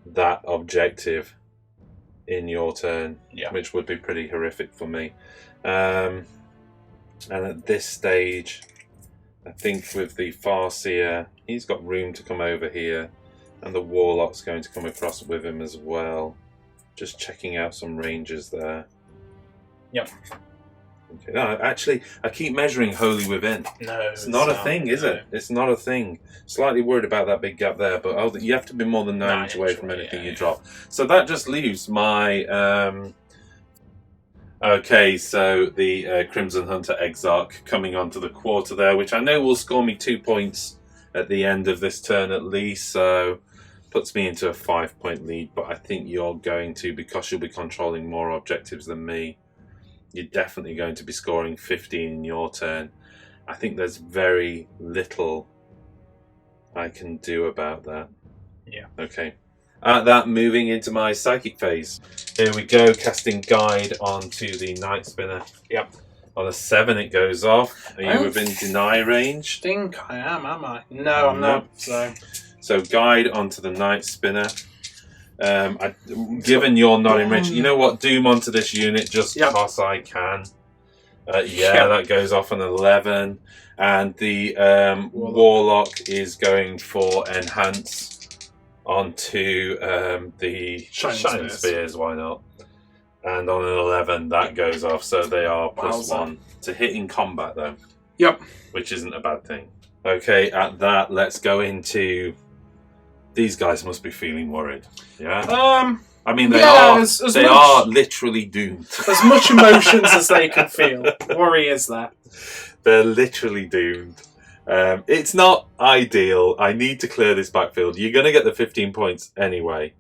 that objective in your turn, which would be pretty horrific for me. And at this stage, I think with the Farseer, he's got room to come over here, and the Warlock's going to come across with him as well. Just checking out some ranges there. Yep. Okay. No, actually, I keep measuring Holy Within. No, it's not a thing, is it? It's not a thing. Slightly worried about that big gap there, but you have to be more than 9 inches away from anything you drop. So that just leaves my... Okay, so the Crimson Hunter Exarch coming onto the quarter there, which I know will score me 2 points at the end of this turn at least, so puts me into a 5-point lead, but I think you're going to, because you'll be controlling more objectives than me, you're definitely going to be scoring 15 in your turn. I think there's very little I can do about that. Yeah. Okay. At that, moving into my Psychic phase. Here we go, casting Guide onto the Night Spinner. Yep. On a 7 it goes off. Are you within deny range? I think I am I? No, I'm not. So Guide onto the Night Spinner. Given you're not in range, you know what? Doom onto this unit just because I can. That goes off an 11. And the Warlock is going for Enhance onto the Shining Spears. Why not? And on an 11, that goes off. So they are +1 to hit in combat, though. Yep. Which isn't a bad thing. Okay, at that, let's go into... These guys must be feeling worried. Yeah? I mean, they are literally doomed. As much emotions as they can feel. Worry is there. They're literally doomed. It's not ideal. I need to clear this backfield. You're going to get the 15 points anyway.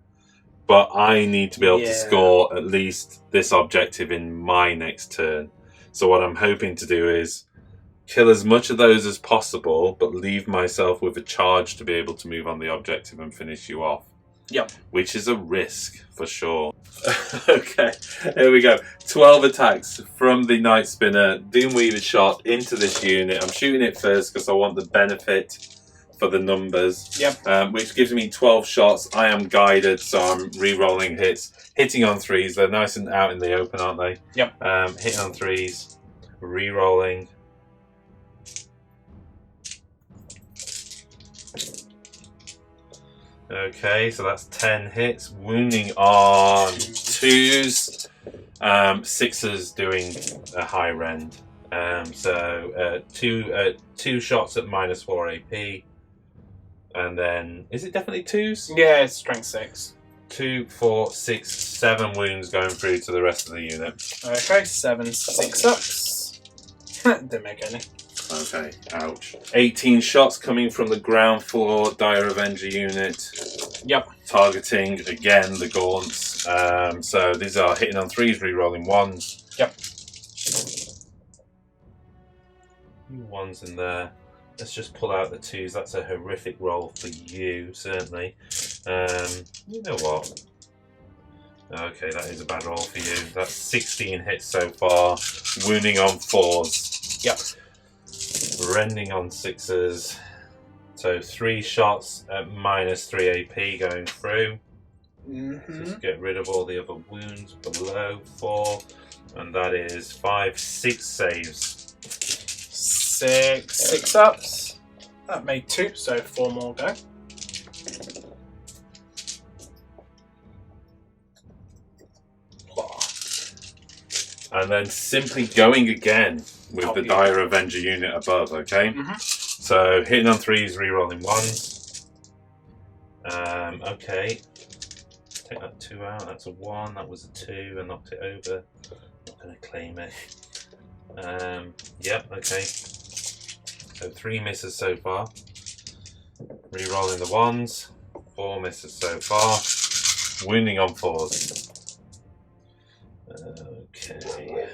But I need to be able to score at least this objective in my next turn. So what I'm hoping to do is kill as much of those as possible, but leave myself with a charge to be able to move on the objective and finish you off. Yep. Which is a risk, for sure. Okay, here we go. 12 attacks from the Night Spinner. Doomweaver shot into this unit. I'm shooting it first because I want the benefit for the numbers. Yep. Which gives me 12 shots. I am guided, so I'm re-rolling hits. Hitting on 3s. They're nice and out in the open, aren't they? Yep. Hitting on 3s. Re-rolling. Okay, so that's 10 hits. Wounding on 2s. 6s doing a high rend. So two shots at -4 AP. And then, is it definitely 2s? Yeah, it's strength 6. 2, 4, 6, 7 wounds going through to the rest of the unit. Okay, 7 6-ups. Didn't make any. Okay, ouch. 18 shots coming from the ground floor Dire Avenger unit. Yep. Targeting, again, the gaunts. So these are hitting on 3s, re-rolling 1s. Yep. 1s in there. Let's just pull out the 2s. That's a horrific roll for you, certainly. You know what? Okay, that is a bad roll for you. That's 16 hits so far. Wounding on 4s. Yep. Rending on 6s. So 3 shots at -3 AP going through. Just get rid of all the other wounds below. 4. And that is 5, 6 saves. 6 6-ups. That made 2, so 4 more go. And then simply going again with the Dire Avenger unit above, okay? So hitting on 3s, re-rolling 1s. Okay. Take that 2 out, that's a 1, that was a 2, I knocked it over. Not going to claim it. Yep, okay. So 3 misses so far. Re-rolling the 1s. 4 misses so far. Wounding on 4s. Okay.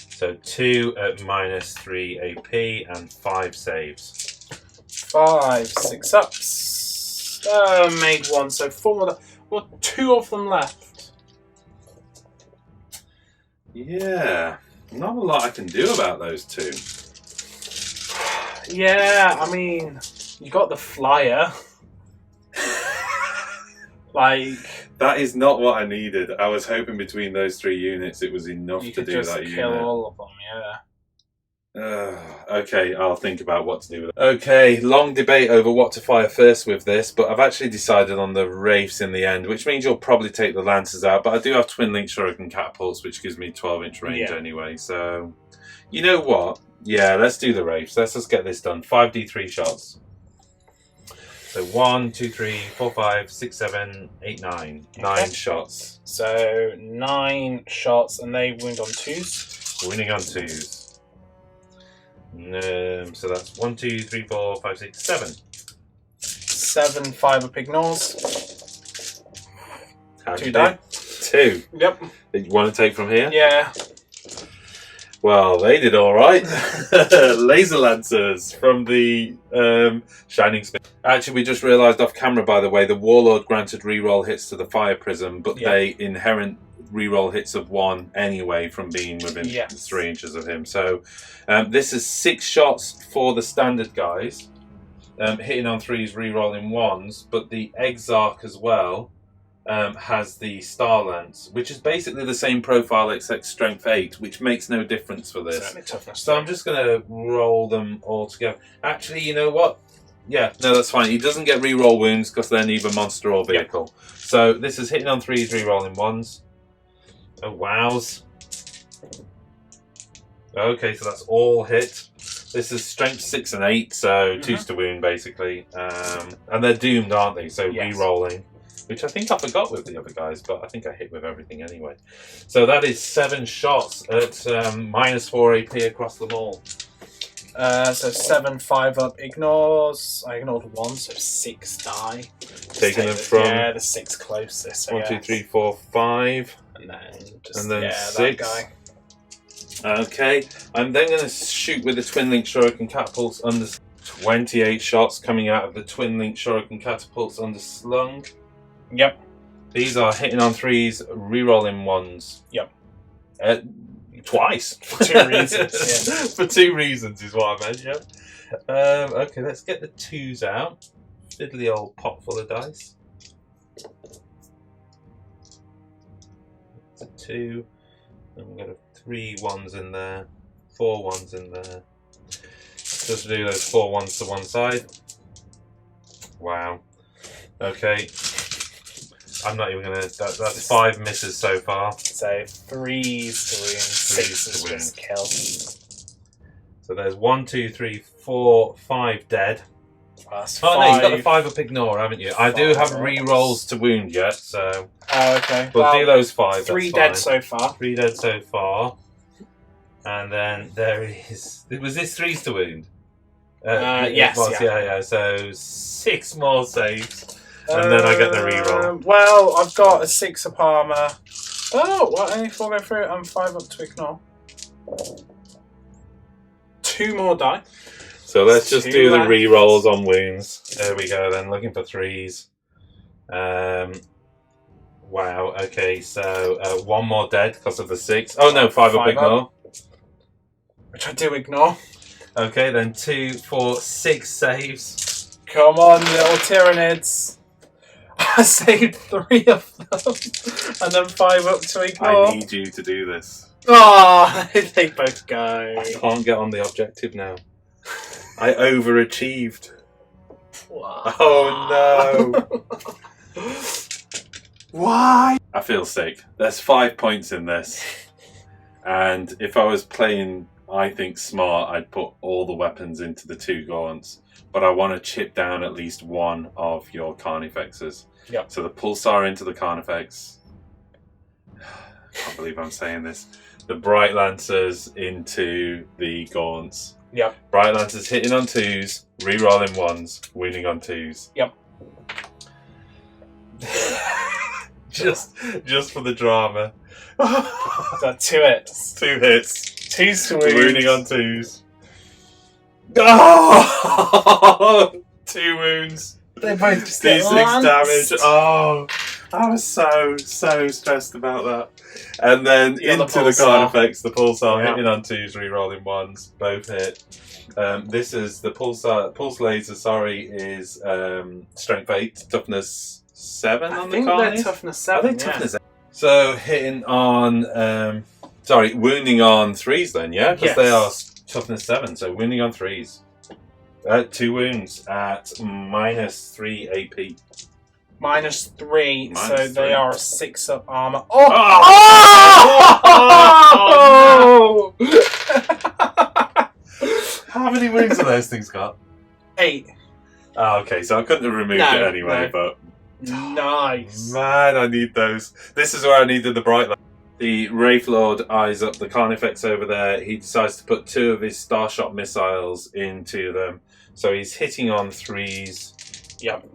So 2 at -3 AP and 5 saves. 5 6-ups. Made 1, so 4 more. Well, 2 of them left. Yeah, not a lot I can do about those 2. Yeah, I mean, you got the flyer. Like, that is not what I needed. I was hoping between those 3 units it was enough to do that unit. You could just kill all of them, yeah. Okay, I'll think about what to do with it. Okay, long debate over what to fire first with this, but I've actually decided on the Wraiths in the end, which means you'll probably take the Lancers out, but I do have Twin Link Shuriken Catapults, which gives me 12-inch range anyway, so... You know what? Yeah, let's do the Wraiths. Let's just get this done. 5d3 shots. So 1, 2, 3, 4, 5, 6, 7, 8, 9. 9 shots. So 9 shots, and they wound on 2s. Wounding on 2s. So that's 1, 2, 3, 4, 5, 6, 7. 7 5-up ignores. 2 die. 2. Yep. You want to take from here? Yeah. Well, they did all right. Laser Lancers from the Shining Smith. Actually, we just realised off camera, by the way, the Warlord granted reroll hits to the Fire Prism, but they inherent reroll hits of 1 anyway from being within 3 inches of him. So this is 6 shots for the standard guys, hitting on 3s, rerolling 1s, but the Exarch as well has the Star Lance, which is basically the same profile except strength 8, which makes no difference for this. So I'm just going to roll them all together. Actually, you know what? Yeah, no, that's fine. He doesn't get reroll wounds because they're neither monster or vehicle. So this is hitting on 3s, rerolling 1s. Oh, wows. Okay, so that's all hit. This is strength 6 and 8, so 2s to wound, basically. And they're doomed, aren't they? So re-rolling, which I think I forgot with the other guys, but I think I hit with everything anyway. So that is 7 shots at -4 AP across them all. So 7 5-up ignores. I ignored 1, so 6 die. Taking them from... Yeah, the 6 closest. 1, 2, 3, 4, 5. And then just, and then 6. that guy. Okay, I'm then going to shoot with the Twin Link Shuriken Catapults under 28 shots coming out of the Twin Link Shuriken Catapults under slung. Yep. These are hitting on 3s, re-rolling 1s. Yep. Twice. For 2 reasons. Yeah. For 2 reasons is what I meant, yep. Okay, let's get the 2s out. Fiddly old pot full of dice. It's a 2. And we've got 3 1s in there, 4 1s in there. Just do those 4 1s to one side. Wow. Okay. I'm not even gonna. That's 5 misses so far. So 3s to wound, 6 to just kill. So there's 1, 2, 3, 4, 5 dead. That's Oh no, you've got the 5. 5 up ignore, haven't you? I do have 5. re-rolls to wound yet, so Oh, okay. we'll Well, do those 5. 3 that's dead fine. so far. 3 dead so far. And then there is... Was this 3s to wound? Yes, yeah. So 6 more saves. And then I get the re-roll. Well, I've got a 6 up armour. Oh, what? Only 4 go through? I'm 5 up to ignore. 2 more die. So let's just 2 do the left. re-rolls on wounds. There we go then, looking for 3s. Wow, okay, so 1 more dead because of the 6. Oh no, 5 up 5 ignore. Which I do ignore. Okay, then 2, 4, 6 saves. Come on, little Tyranids. I saved 3 of them. And then 5 up to ignore. I need you to do this. Oh, they both go. I can't get on the objective now. I overachieved. Oh no. Why? I feel sick. There's 5 points in this. And if I was playing, I think, smart, I'd put all the weapons into the 2 gaunts. But I want to chip down at least 1 of your Carnifexes. Yep. So the Pulsar into the Carnifex. I can't believe I'm saying this. The Bright Lancers into the gaunts. Yep. Bright Lancers hitting on 2s, re-rolling 1s, wounding on 2s. Yep. just for the drama. Got 2 hits. 2 hits. 2 swings. Wounding on 2s. Oh! 2 wounds. They both just D6 get damage. Oh, I was so stressed about that. And then Yeah, the into the Pulsar. Carnifex, the Pulsar Yeah. hitting on 2s, re-rolling 1s, both hit. This is the Pulse Laser, is Strength 8, Toughness 7 I on the think Carnies? they're toughness Are 7. they Toughness 8? So hitting on, wounding on 3s then, yeah? Because Yes. they are Toughness 7, so wounding on 3s. 2 wounds at -3 AP. -3, so -3. they are a 6 up armor. Oh! How many wounds have those things got? 8. Oh, okay, so I couldn't have removed No, it anyway, but Nice. man, I need those. This is where I needed the bright light. The Wraith Lord eyes up the Carnifex over there. He decides to put 2 of his Starshot missiles into them. So he's hitting on 3s. Yep.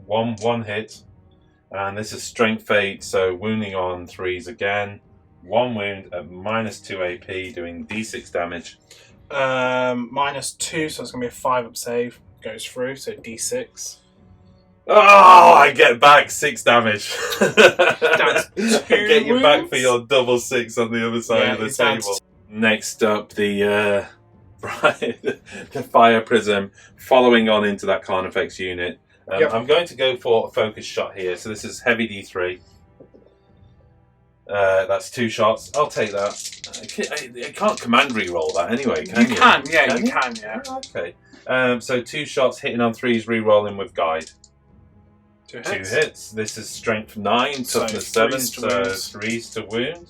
One hit. And this is Strength 8, so wounding on 3s again. 1 wound at -2 AP, doing D6 damage. -2, so it's going to be a 5 up save. Goes through, so D6. Oh, I get back 6 damage. That's I get you back wounds. for your double 6 on the other side Yeah, of the it's down table. Next up, the Fire Prism following on into that Carnifex unit. Yep. I'm going to go for a focus shot here. So this is heavy D3. That's 2 shots. I'll take that. I can't command reroll that anyway, can you? You can, yeah, Can you you? can, yeah. Okay. So 2 shots hitting on 3s, rerolling with guide. 2 2 hits. hits. This is strength 9, So toughness 7, 3s to so wounds. 3s to wound.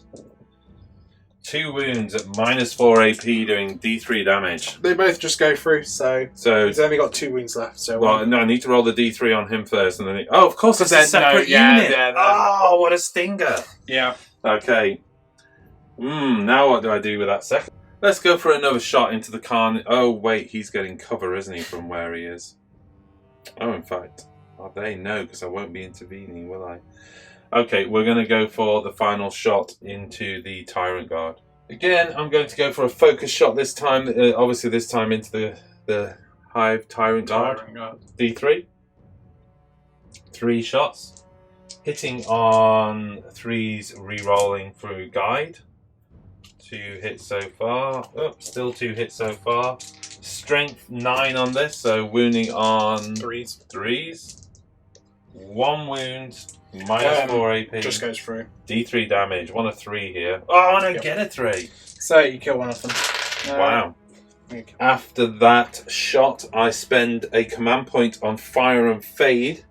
2 wounds at -4 AP, doing D3 damage. They both just go through, so So, he's only got 2 wounds left. So well, no, I need to roll the D3 on him first, and then. Oh, of course, it's a Then- no, separate yeah, unit. yeah, then- Oh, what a stinger! yeah. Okay. Now what do I do with that second? Let's go for another shot into the Carn. Oh, wait, he's getting cover, isn't he, from where he is? Oh, in fact, are they? No, because I won't be intervening, will I? Okay, we're going to go for the final shot into the Tyrant Guard. Again, I'm going to go for a focus shot this time. Obviously, this time into the Hive Tyrant Guard. D3. 3 shots. Hitting on 3s, re-rolling through guide. 2 hits so far. Oh, still 2 hits so far. Strength 9 on this, so wounding on 3s. 1 wound, -4 AP. Just goes through. D3 damage, 1 of 3 here. Oh, and I get a 3. So you kill one of them. Wow. Okay. After that shot, I spend a command point on Fire and Fade,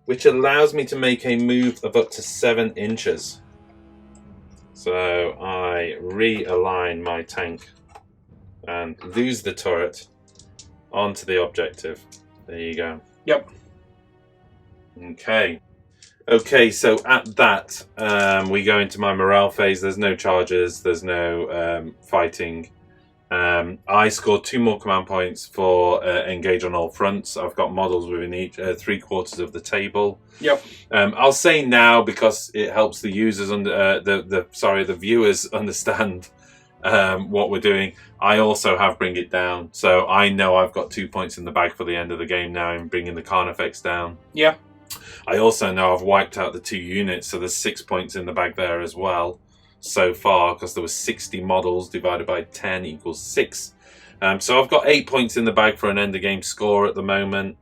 which allows me to make a move of up to 7 inches. So I realign my tank and lose the turret onto the objective. There you go. Yep. Okay. Okay, so at that, we go into my morale phase. There's no charges, there's no fighting. I scored 2 more command points for engage on all fronts. I've got models within each 3/4 of the table. Yep. I'll say now because it helps the users the viewers understand what we're doing. I also have bring it down, so I know I've got 2 points in the bag for the end of the game now in bringing the Carnifex down. Yeah. I also know I've wiped out the 2 units, so there's 6 points in the bag there as well so far, because there was 60 models divided by 10 equals 6. So I've got 8 points in the bag for an end of game score at the moment.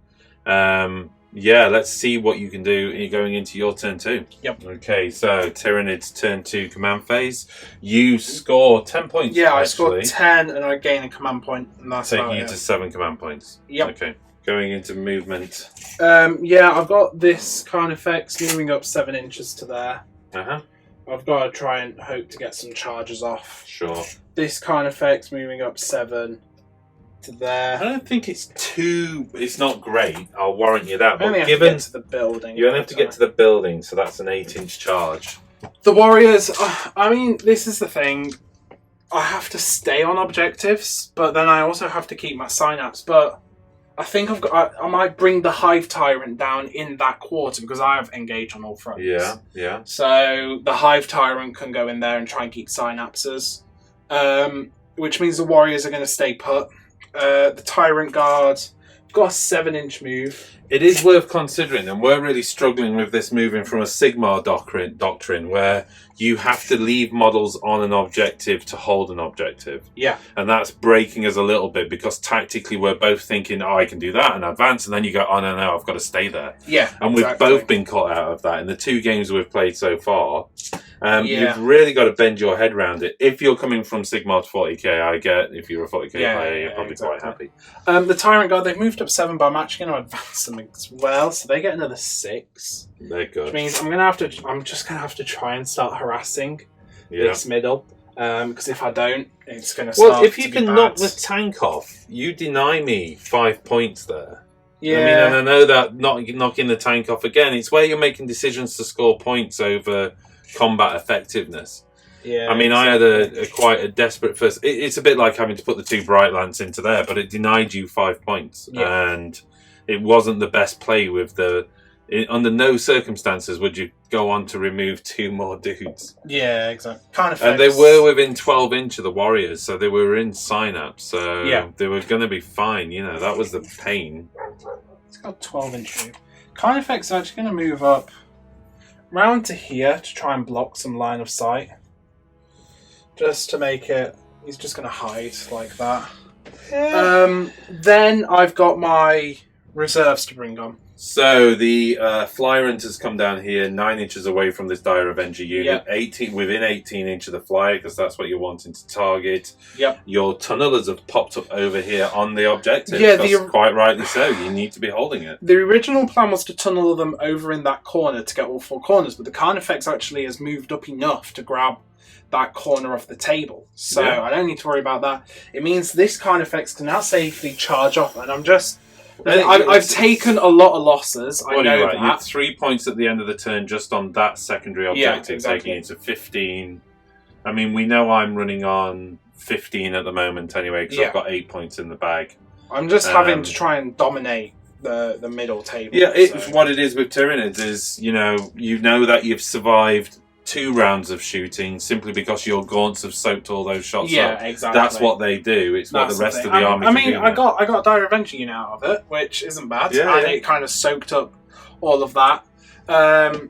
Yeah, let's see what you can do going into your turn 2. Yep. Okay, so Tyranids turn 2 command phase. You score 10 points. Yeah, actually. I scored 10 and I gain a command point, and that's Taking about you it. to 7 command points. Yep. Okay, going into movement. Yeah, I've got this Carnifex moving up 7 inches to there. Uh-huh. I've got to try and hope to get some charges off. Sure. This Carnifex moving up 7 to I there. don't think it's too... It's not great, I'll warrant you that. I only But have to given... get to the building. You only have to get to the building, so that's an 8-inch charge. The Warriors, I mean, this is the thing. I have to stay on objectives, but then I also have to keep my synapse. But I think I might bring the Hive Tyrant down in that quarter because I have engaged on all fronts. Yeah, yeah. So the Hive Tyrant can go in there and try and keep synapses, which means the Warriors are going to stay put. The Tyrant Guard got a 7-inch move. It is worth considering, and we're really struggling with this moving from a Sigmar doctrine where you have to leave models on an objective to hold an objective. Yeah. And that's breaking us a little bit because tactically we're both thinking, oh, I can do that and advance, and then you go, oh, no, I've got to stay there. Yeah, And we've both been caught out of that in the 2 games we've played so far. Yeah. You've really got to bend your head around it. If you're coming from Sigmar to 40k, I get. If you're a 40k player, you're probably quite happy. The Tyrant Guard, they've moved up 7, but I'm actually going to advance them as well, so they get another 6. They're good. Which means I'm just going to have to try and start harassing Yeah. this middle, because if I don't, it's going to start. Well, if you to can be knock bad. the tank off, you deny me 5 points there. Yeah. I mean, and I know that knocking the tank off again, it's where you're making decisions to score points over combat effectiveness. Yeah. I mean, I had quite a desperate first. It's a bit like having to put the 2 Bright Lance into there, but it denied you 5 points, and it wasn't the best play with the. Under no circumstances would you go on to remove 2 more dudes. Yeah, exactly. Kind of. And they were within 12 inch of the Warriors, so they were in synapse, so they were going to be fine. You know, that was the pain. It's got 12-inch move. Carnifex is actually going to move up round to here to try and block some line of sight. Just to make it... He's just going to hide like that. Then I've got my reserves to bring on. So the Flyrant has come down here 9 inches away from this Dire Avenger unit, 18 within 18 inch of the flyer, because that's what you're wanting to target. Yep. Your tunnelers have popped up over here on the objective. Yeah, quite rightly so. You need to be holding it. The original plan was to tunnel them over in that corner to get all 4 corners, but the Carnifex actually has moved up enough to grab that corner off the table. So I don't need to worry about that. It means this Carnifex can now safely charge off, and I'm just... I've taken a lot of losses. I know that. You have 3 points at the end of the turn just on that secondary objective, taking you to 15. I mean, we know I'm running on 15 at the moment anyway, because I've got 8 points in the bag. I'm just having to try and dominate the middle table. Yeah, it's what it is with Tyranids is, you know that you've survived 2 rounds of shooting simply because your gaunts have soaked all those shots up. Yeah, exactly. That's what they do. It's what the rest of the army I do. got a Dire Avenger unit out of it, which isn't bad. Yeah, It kind of soaked up all of that.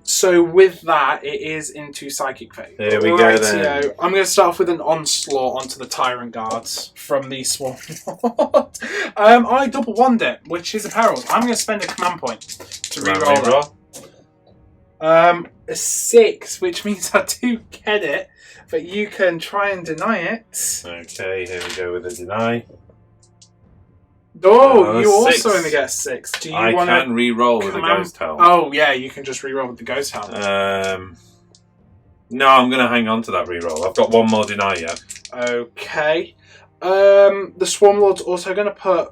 So with that, it is into Psychic Phase. There we go then. I'm going to start off with an onslaught onto the Tyrant Guards from the Swarm Lord. I double wand it, which is a peril. I'm going to spend a command point to reroll it. A 6, which means I do get it, but you can try and deny it. Okay, here we go with a deny. Oh, you 6. also only get a 6. Do you I want can re-roll with a Ghost Helm. Oh, yeah, you can just re-roll with the Ghost Helm. No, I'm going to hang on to that re-roll. I've got 1 more deny yet. Okay. The Swarm Lord's also going to put...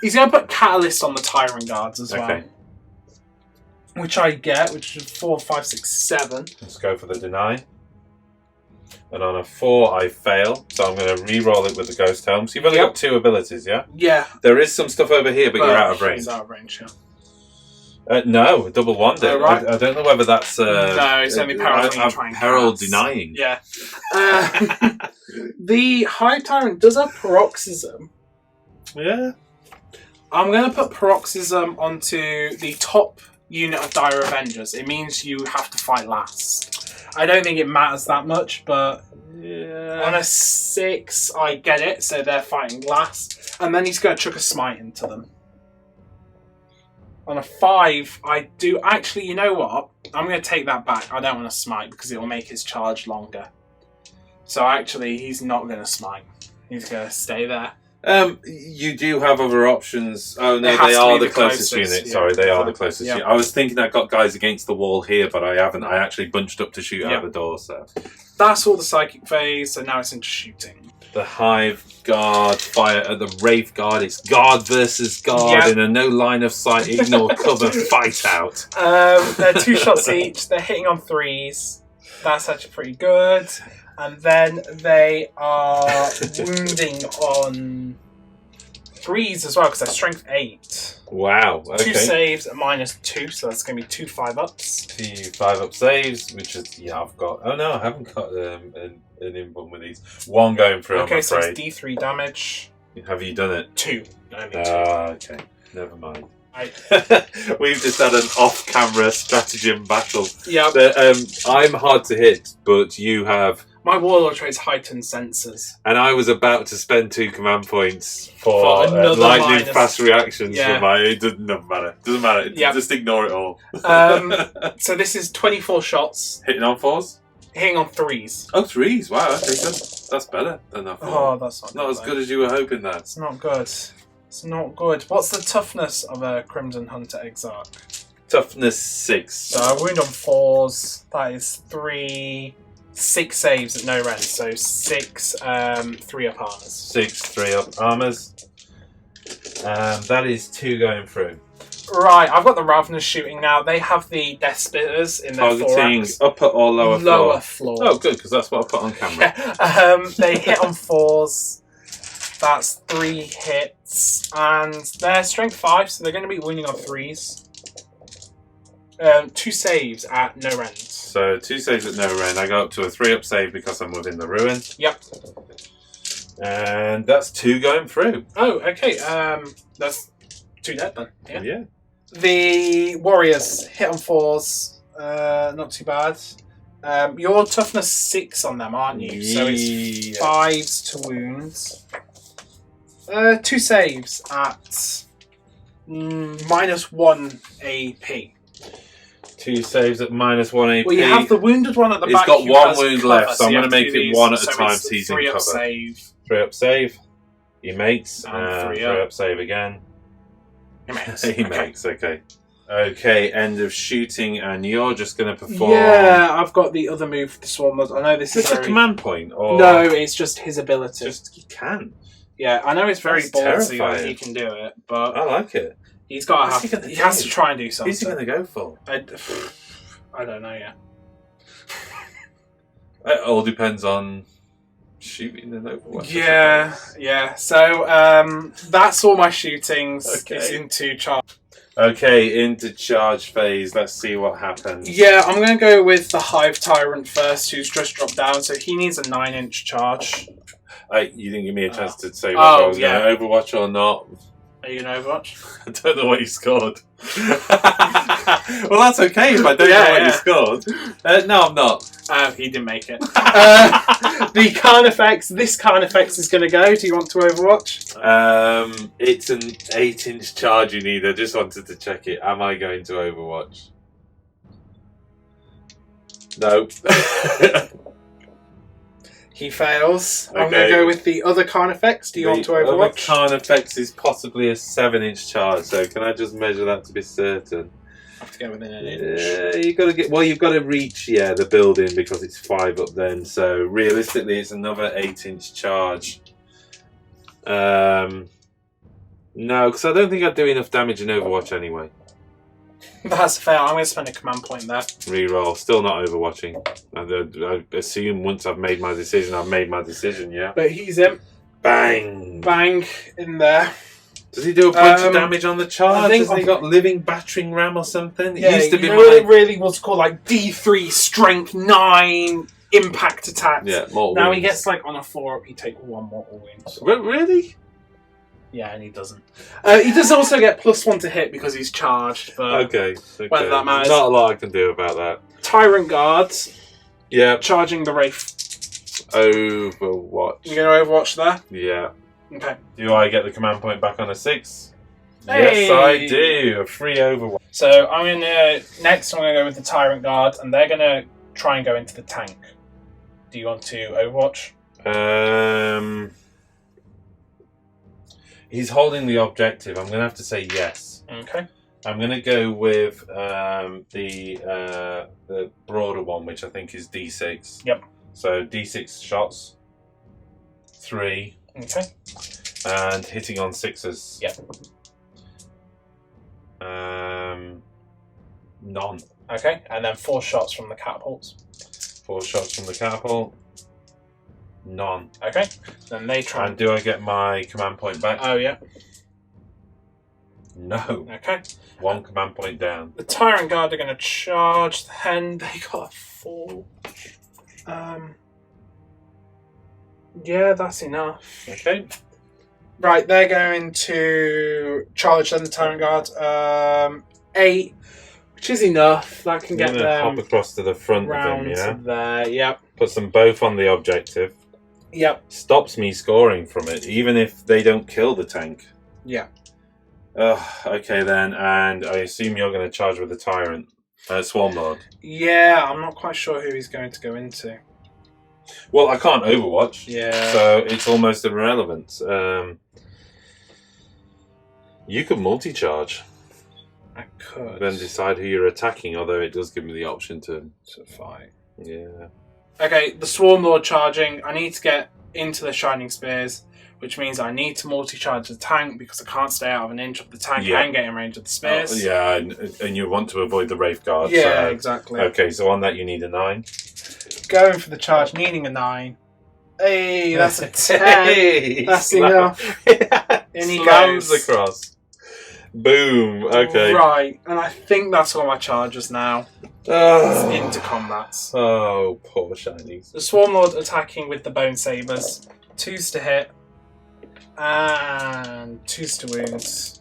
He's going to put Catalyst on the Tyrant Guards as well. Okay. Which I get, which is 4, 5, 6, 7. Let's go for the deny. And on a 4, I fail. So I'm going to re-roll it with the Ghost Helm. So you've only got 2 abilities, yeah? Yeah. There is some stuff over here, but you're out of range. He's out of range, yeah. No, double one did. Oh, right. I don't know whether that's... no, it's only Peril when you try and Peril cast. denying. Yeah. The Hive Tyrant does have Paroxysm. Yeah. I'm going to put Paroxysm onto the top unit of Dire Avengers. It means you have to fight last. I don't think it matters that much, but on a 6, I get it. So they're fighting last. And then he's going to chuck a smite into them. On a 5, I do... Actually, you know what? I'm going to take that back. I don't want to smite because it will make his charge longer. So actually, he's not going to smite. He's going to stay there. You do have other options. Oh no, It they has to are be the closest unit. yeah, Sorry, they are the closest yeah. unit. I was thinking I've got guys against the wall here, but I haven't. I actually bunched up to shoot out the door. So that's all the psychic phase. So now it's into shooting. The Hive Guard fire at the Wraith Guard. It's guard versus guard in a no line of sight, ignore cover fight out. They're 2 shots each. They're hitting on 3s. That's actually pretty good. And then they are wounding on 3s as well because they're strength 8. Wow. Okay. 2 saves at -2, so that's going to be 2 5-ups. 2 5-up saves, which is I've got. Oh no, I haven't got an in-one with these. 1 going through. Okay, I'm so afraid. it's D3 damage. Have you done it? 2. Only 2. Okay. Never mind. I- We've just had an off-camera stratagem battle. Yeah. I'm hard to hit, but you have... My Warlord traits heightened sensors. And I was about to spend 2 command points for another lightning minus. fast reactions. Yeah. For my, it doesn't matter. Doesn't matter. Yeah. Just ignore it all. So this is 24 shots. Hitting on 4s? Hitting on 3s. Oh, 3s. Wow, okay, good. That's better than that 4. Oh, that's not Not good. as good as you were hoping that. It's not good. It's not good. What's the toughness of a Crimson Hunter Exarch? Toughness 6. So I wound on 4s. That is 6 saves at no rend. So 6 3-up armors. 6 3-up armors. That is 2 going through. Right, I've got the Ravenous shooting now. They have the Death Spitters in their Targeting thorax. upper or lower floor? Lower floor. Oh, good, because that's what I put on camera. Yeah. They hit on 4s. That's 3 hits. And they're strength 5, so they're going to be wounding on 3s. 2 saves at no rend. So 2 saves at no rend. I go up to a 3-up save because I'm within the ruin. Yep. And that's 2 going through. Oh, okay. That's 2 dead then. Yeah. The Warriors hit on 4s. Not too bad. You're toughness 6 on them, aren't you? So it's 5s to wounds. 2 saves at -1 AP. 2 saves at -1 AP. Well, you have the wounded one at the back. He's got who 1 has wound cover, left, so I'm you going to have make do it these. 1 at a So time it's so he's in 3-up cover. save. 3-up save. He makes. And 3-up save again. He makes. He makes, okay. Okay, end of shooting, and you're just going to perform... Yeah, I've got the other move, the Swarm. I know this Is is this a very... command point? Or No, it's just his ability. Just, you can. Yeah, I know it's very That's ballsy that terrifying. he can do it, but I like it. he's got to What's have... he gonna He has do? to try and do something. Who's he going to go for? I don't know yet. It all depends on shooting and Overwatch. Yeah. So that's all my shootings. Okay. It's into charge. Okay, into charge phase. Let's see what happens. Yeah, I'm going to go with the Hive Tyrant first, who's just dropped down. So he needs a 9-inch charge. You didn't give me a chance to say whether I was yeah. going to Overwatch or not. Are you going to Overwatch? I don't know what you scored. Well, that's okay if I don't know what you scored. No, I'm not. He didn't make it. The Carnifex. This Carnifex is going to go. Do you want to Overwatch? It's an 8-inch charge you need. I just wanted to check it. Am I going to Overwatch? No. He fails. I'm Okay. going to go with the other Carnifex. Do you want to Overwatch? The Carnifex is possibly a 7-inch charge, so can I just measure that to be certain? I have to go within an inch. You got to get. Well, you've got to reach the building because it's 5 up then. So realistically, it's another 8-inch charge. No, because I don't think I'd do enough damage in Overwatch anyway. That's fair. I'm going to spend a command point there. Reroll. Still not Overwatching. I assume once I've made my decision, I've made my decision, yeah? But he's in. Bang! Bang in there. Does he do a bunch of damage on the charge? Hasn't he got living battering ram or something? Yeah, it used to be it really was called like D3 Strength 9 Impact Attacks. Yeah, mortal now wounds. he gets like on a 4-up, he take 1 mortal wounds. Really? Yeah, and he doesn't. He does also get +1 to hit because he's charged, but Okay. whether that matters. Not a lot I can do about that. Tyrant guards Yeah. charging the Wraith. Overwatch. You going to Overwatch there? Yeah. Okay. Do I get the command point back on a 6? Hey! Yes, I do. A free Overwatch. So I'm gonna go with the Tyrant Guard, and they're gonna try and go into the tank. Do you want to Overwatch? He's holding the objective. I'm going to have to say yes. Okay. I'm going to go with the broader one, which I think is D6. Yep. So D6 shots. 3. Okay. And hitting on 6s. Yep. None. Okay, and then 4 shots from the catapults. 4 shots from the catapult. None. Okay. Then they try. And do I get my command point back? Oh yeah. No. Okay. 1 command point down. The Tyrant Guard are going to charge. Then they got a 4. Yeah, that's enough. Okay. Right, they're going to charge then the Tyrant Guard. 8, which is enough. That can I'm get gonna hop them across to the front of round them, yeah? to there. Yep. Puts them both on the objective. Yep. Stops me scoring from it, even if they don't kill the tank. Yeah. Okay then, and I assume you're going to charge with the Tyrant. Swarm Lord. Yeah, I'm not quite sure who he's going to go into. Well, I can't Overwatch. Yeah. So it's almost irrelevant. You could multi-charge. I could. Then decide who you're attacking, although it does give me the option to fight. Yeah. Okay, the Swarm Lord charging. I need to get into the Shining Spears, which means I need to multi-charge the tank because I can't stay out of an inch of the tank and get in range of the spears. Yeah, and you want to avoid the Wraith Guard. Yeah, so. exactly. Okay, so on that you need a 9. Going for the charge, needing a 9. Hey, that's a 10. Hey, that's enough. And he slams across. Boom. Okay. Right, and I think that's all my charges now. Oh. Into combats. Oh, poor shinies. The Swarm Lord attacking with the Bone Sabers. 2s to hit. And 2s to wounds.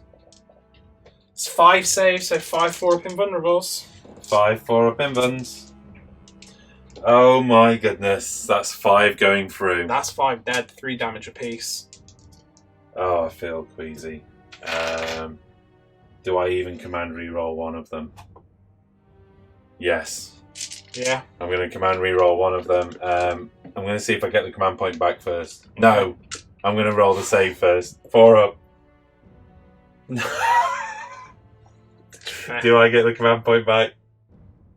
It's 5 saves, so 5 4-up invulnerables. 5 4-up invuns. Oh my goodness, that's 5 going through. That's 5 dead, 3 damage apiece. Oh, I feel queasy. Do I even command reroll one of them? Yes. Yeah. I'm going to command reroll one of them. I'm going to see if I get the command point back first. No. I'm going to roll the save first. 4 up. Do I get the command point back?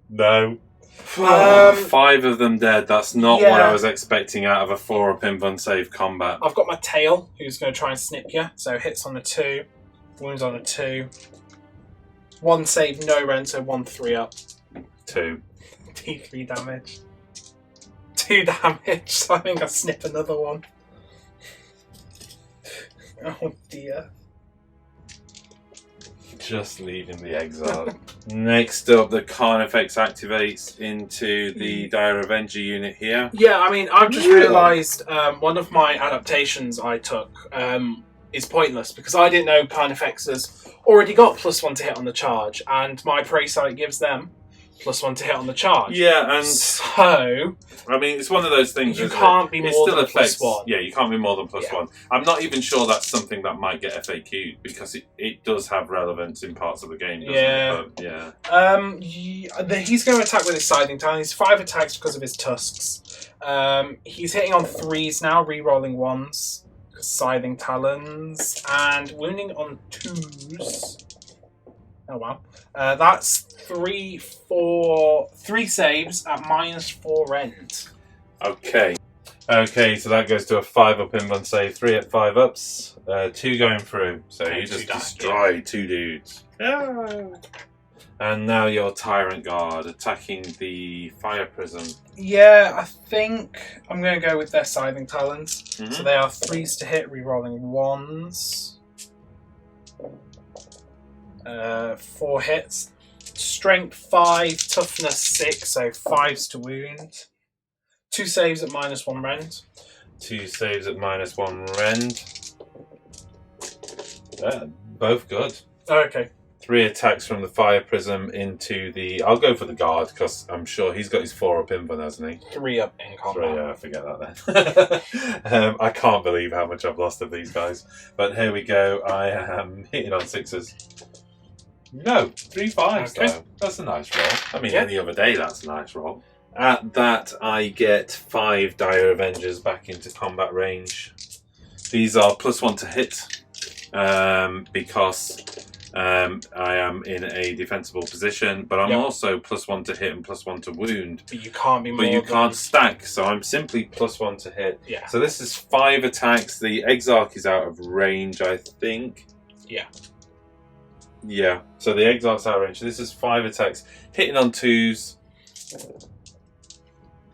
No. 5 of them dead. That's not what I was expecting out of a 4-up invuln save combat. I've got my tail, who's going to try and snip you. So hits on a 2, wounds on a 2. 1 save, no rend, so 1 3-up. 2. D3 damage. 2 damage, so I think I'll snip another one. Oh dear. Just leaving the exile. Next up, the Carnifex activates into the Dire Avenger unit here. Yeah, I mean, I've just realised one of my adaptations I took is pointless because I didn't know Carnifexes already got +1 to hit on the charge, and my prey sight gives them +1 to hit on the charge. Yeah, and so I mean, it's one of those things. You can't be more than affects, +1. Yeah, you can't be more than +1. I'm not even sure that's something that might get FAQ'd because it does have relevance in parts of the game. Doesn't it? But, yeah. He's going to attack with his Scything Talon. He's 5 attacks because of his tusks. He's hitting on 3s now, re-rolling 1s. Scything Talons and wounding on 2s. Oh wow. That's 3 saves at -4 rend. Okay. Okay, so that goes to a 5-up invuln save, 3 at 5 ups, 2 going through. So Okay, you just 2 die, destroy 2 dudes. Yeah. And now your Tyrant Guard attacking the Fire Prism. Yeah, I think I'm going to go with their Scything Talons. Mhm. So they are 3s to hit, rerolling 1s. 4 hits. Strength 5, toughness 6, so 5s to wound. 2 saves at -1 rend. 2 saves at -1 rend. Both good. Oh, okay. 3 attacks from the Fire Prism into the... I'll go for the Guard, because I'm sure he's got his 4-up invuln, hasn't he? 3 up in combat. 3, yeah, forget that then. I can't believe how much I've lost of these guys. But here we go. I am hitting on 6s. No, 3 5s Okay. though. That's a nice roll. I mean, Yeah. any other day that's a nice roll. At that, I get 5 Dire Avengers back into combat range. These are +1 to hit, because I am in a defensible position, but I'm also +1 to hit and +1 to wound. But you can't be more But you than... can't stack, so I'm simply +1 to hit. Yeah. So this is 5 attacks. The Exarch is out of range, I think. Yeah. Yeah, so the Exarch's out of range. This is 5 attacks. Hitting on 2s.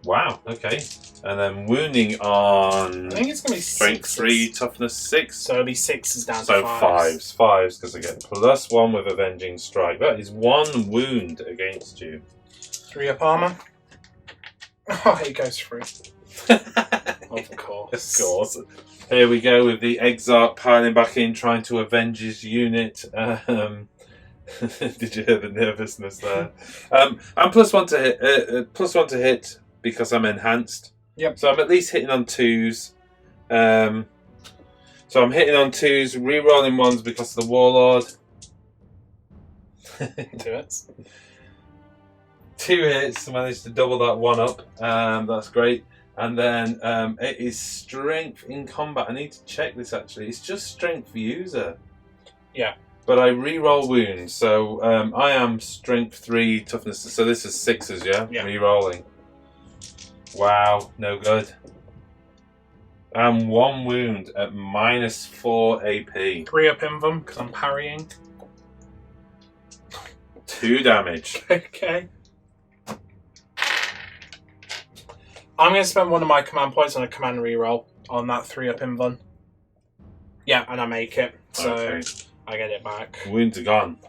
Wow, okay. And then wounding on... I think it's going to be Strength 6s. 3, toughness 6. So it'll be 6s down So to 5s. 5s, because I get +1 with Avenging Strike. That is 1 wound against you. 3 up armor. Oh, it goes through. Of course. Of course. Here we go with the Exarch piling back in, trying to avenge his unit. Did you hear the nervousness there? I'm +1 to hit. +1 to hit because I'm enhanced. Yep. So I'm at least hitting on 2s. So I'm hitting on 2s, re-rolling 1s because of the Warlord. 2 hits. 2 hits, managed to double that 1 up. That's great. And then it is strength in combat. I need to check this actually. It's just strength for user. Yeah. But I re-roll wounds, so I am strength 3, toughness. So this is 6s, yeah? Yeah. Re-rolling. Wow, no good. And 1 wound at -4 AP. 3 up invuln because I'm parrying. 2 damage. Okay. I'm going to spend one of my command points on a command reroll on that 3 up invuln. Yeah, and I make it. So Okay. I get it back. Wounds are gone.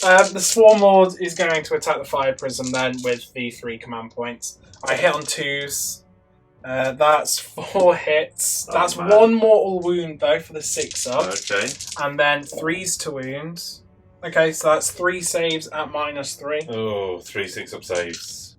The Swarm Lord is going to attack the Fire Prism then with the 3 command points. I hit on 2s. That's 4 hits. Oh, That's man. 1 mortal wound though for the 6 up. Okay. And then 3s to wound. Okay, so that's 3 saves at -3. Oh, 3 6-up saves.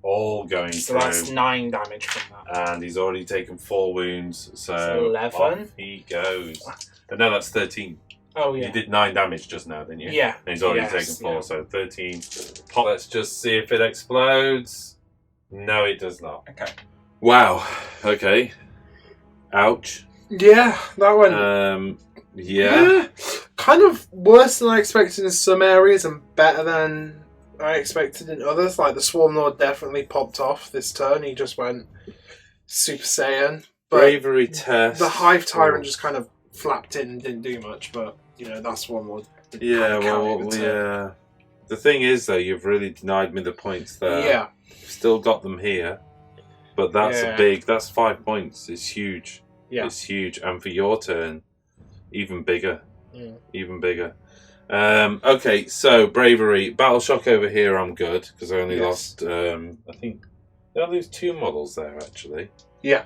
All going So through. that's 9 damage from that. And he's already taken 4 wounds, so 11. off he goes. But no, that's 13. Oh yeah. You did 9 damage just now, didn't you? Yeah. And he's already Yes, taken 4, yeah. so 13. Pop. Let's just see if it explodes. No, it does not. Okay. Wow. Okay. Ouch. Yeah, that went Yeah. kind of worse than I expected in some areas and better than I expected in others. Like the Swarm Lord definitely popped off this turn. He just went Super Saiyan. But Bravery test. the Hive Tyrant just kind of flapped in and didn't do much. But, you know, that Swarm Lord did Yeah, kind of carry well, the turn. yeah. The thing is, though, you've really denied me the points there. Yeah. Still got them here. But that's Yeah. that's 5 points. It's huge. Yeah. It's huge. And for your turn, even bigger. Mm. Even bigger. Okay, so bravery. Battle shock over here, I'm good because I only Yes. lost, I think, did I lose 2 models there actually? Yeah.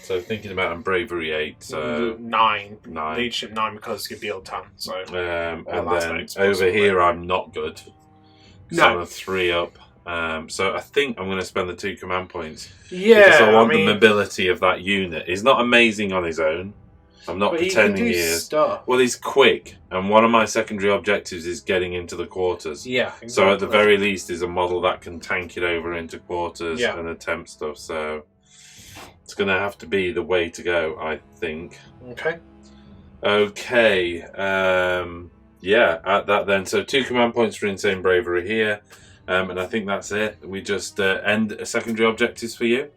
So thinking about I'm bravery 8, so 9. 9. Leadership 9 because you're build 10. So And that's then very expensive, over here, right? I'm not good. No. So I'm a 3 up. So I think I'm going to spend the 2 command points. Yeah. Because I want mean, the mobility of that unit. He's not amazing on his own. I'm not but he can pretending do he is. stuff. Well, he's quick, and one of my secondary objectives is getting into the quarters. Yeah. So at the exactly. very least, is a model that can tank it over into quarters Yeah. and attempt stuff. So it's going to have to be the way to go, I think. Okay. Okay. Yeah, at that then. So 2 command points for Insane Bravery here. And I think that's it. We just end secondary objectives for you.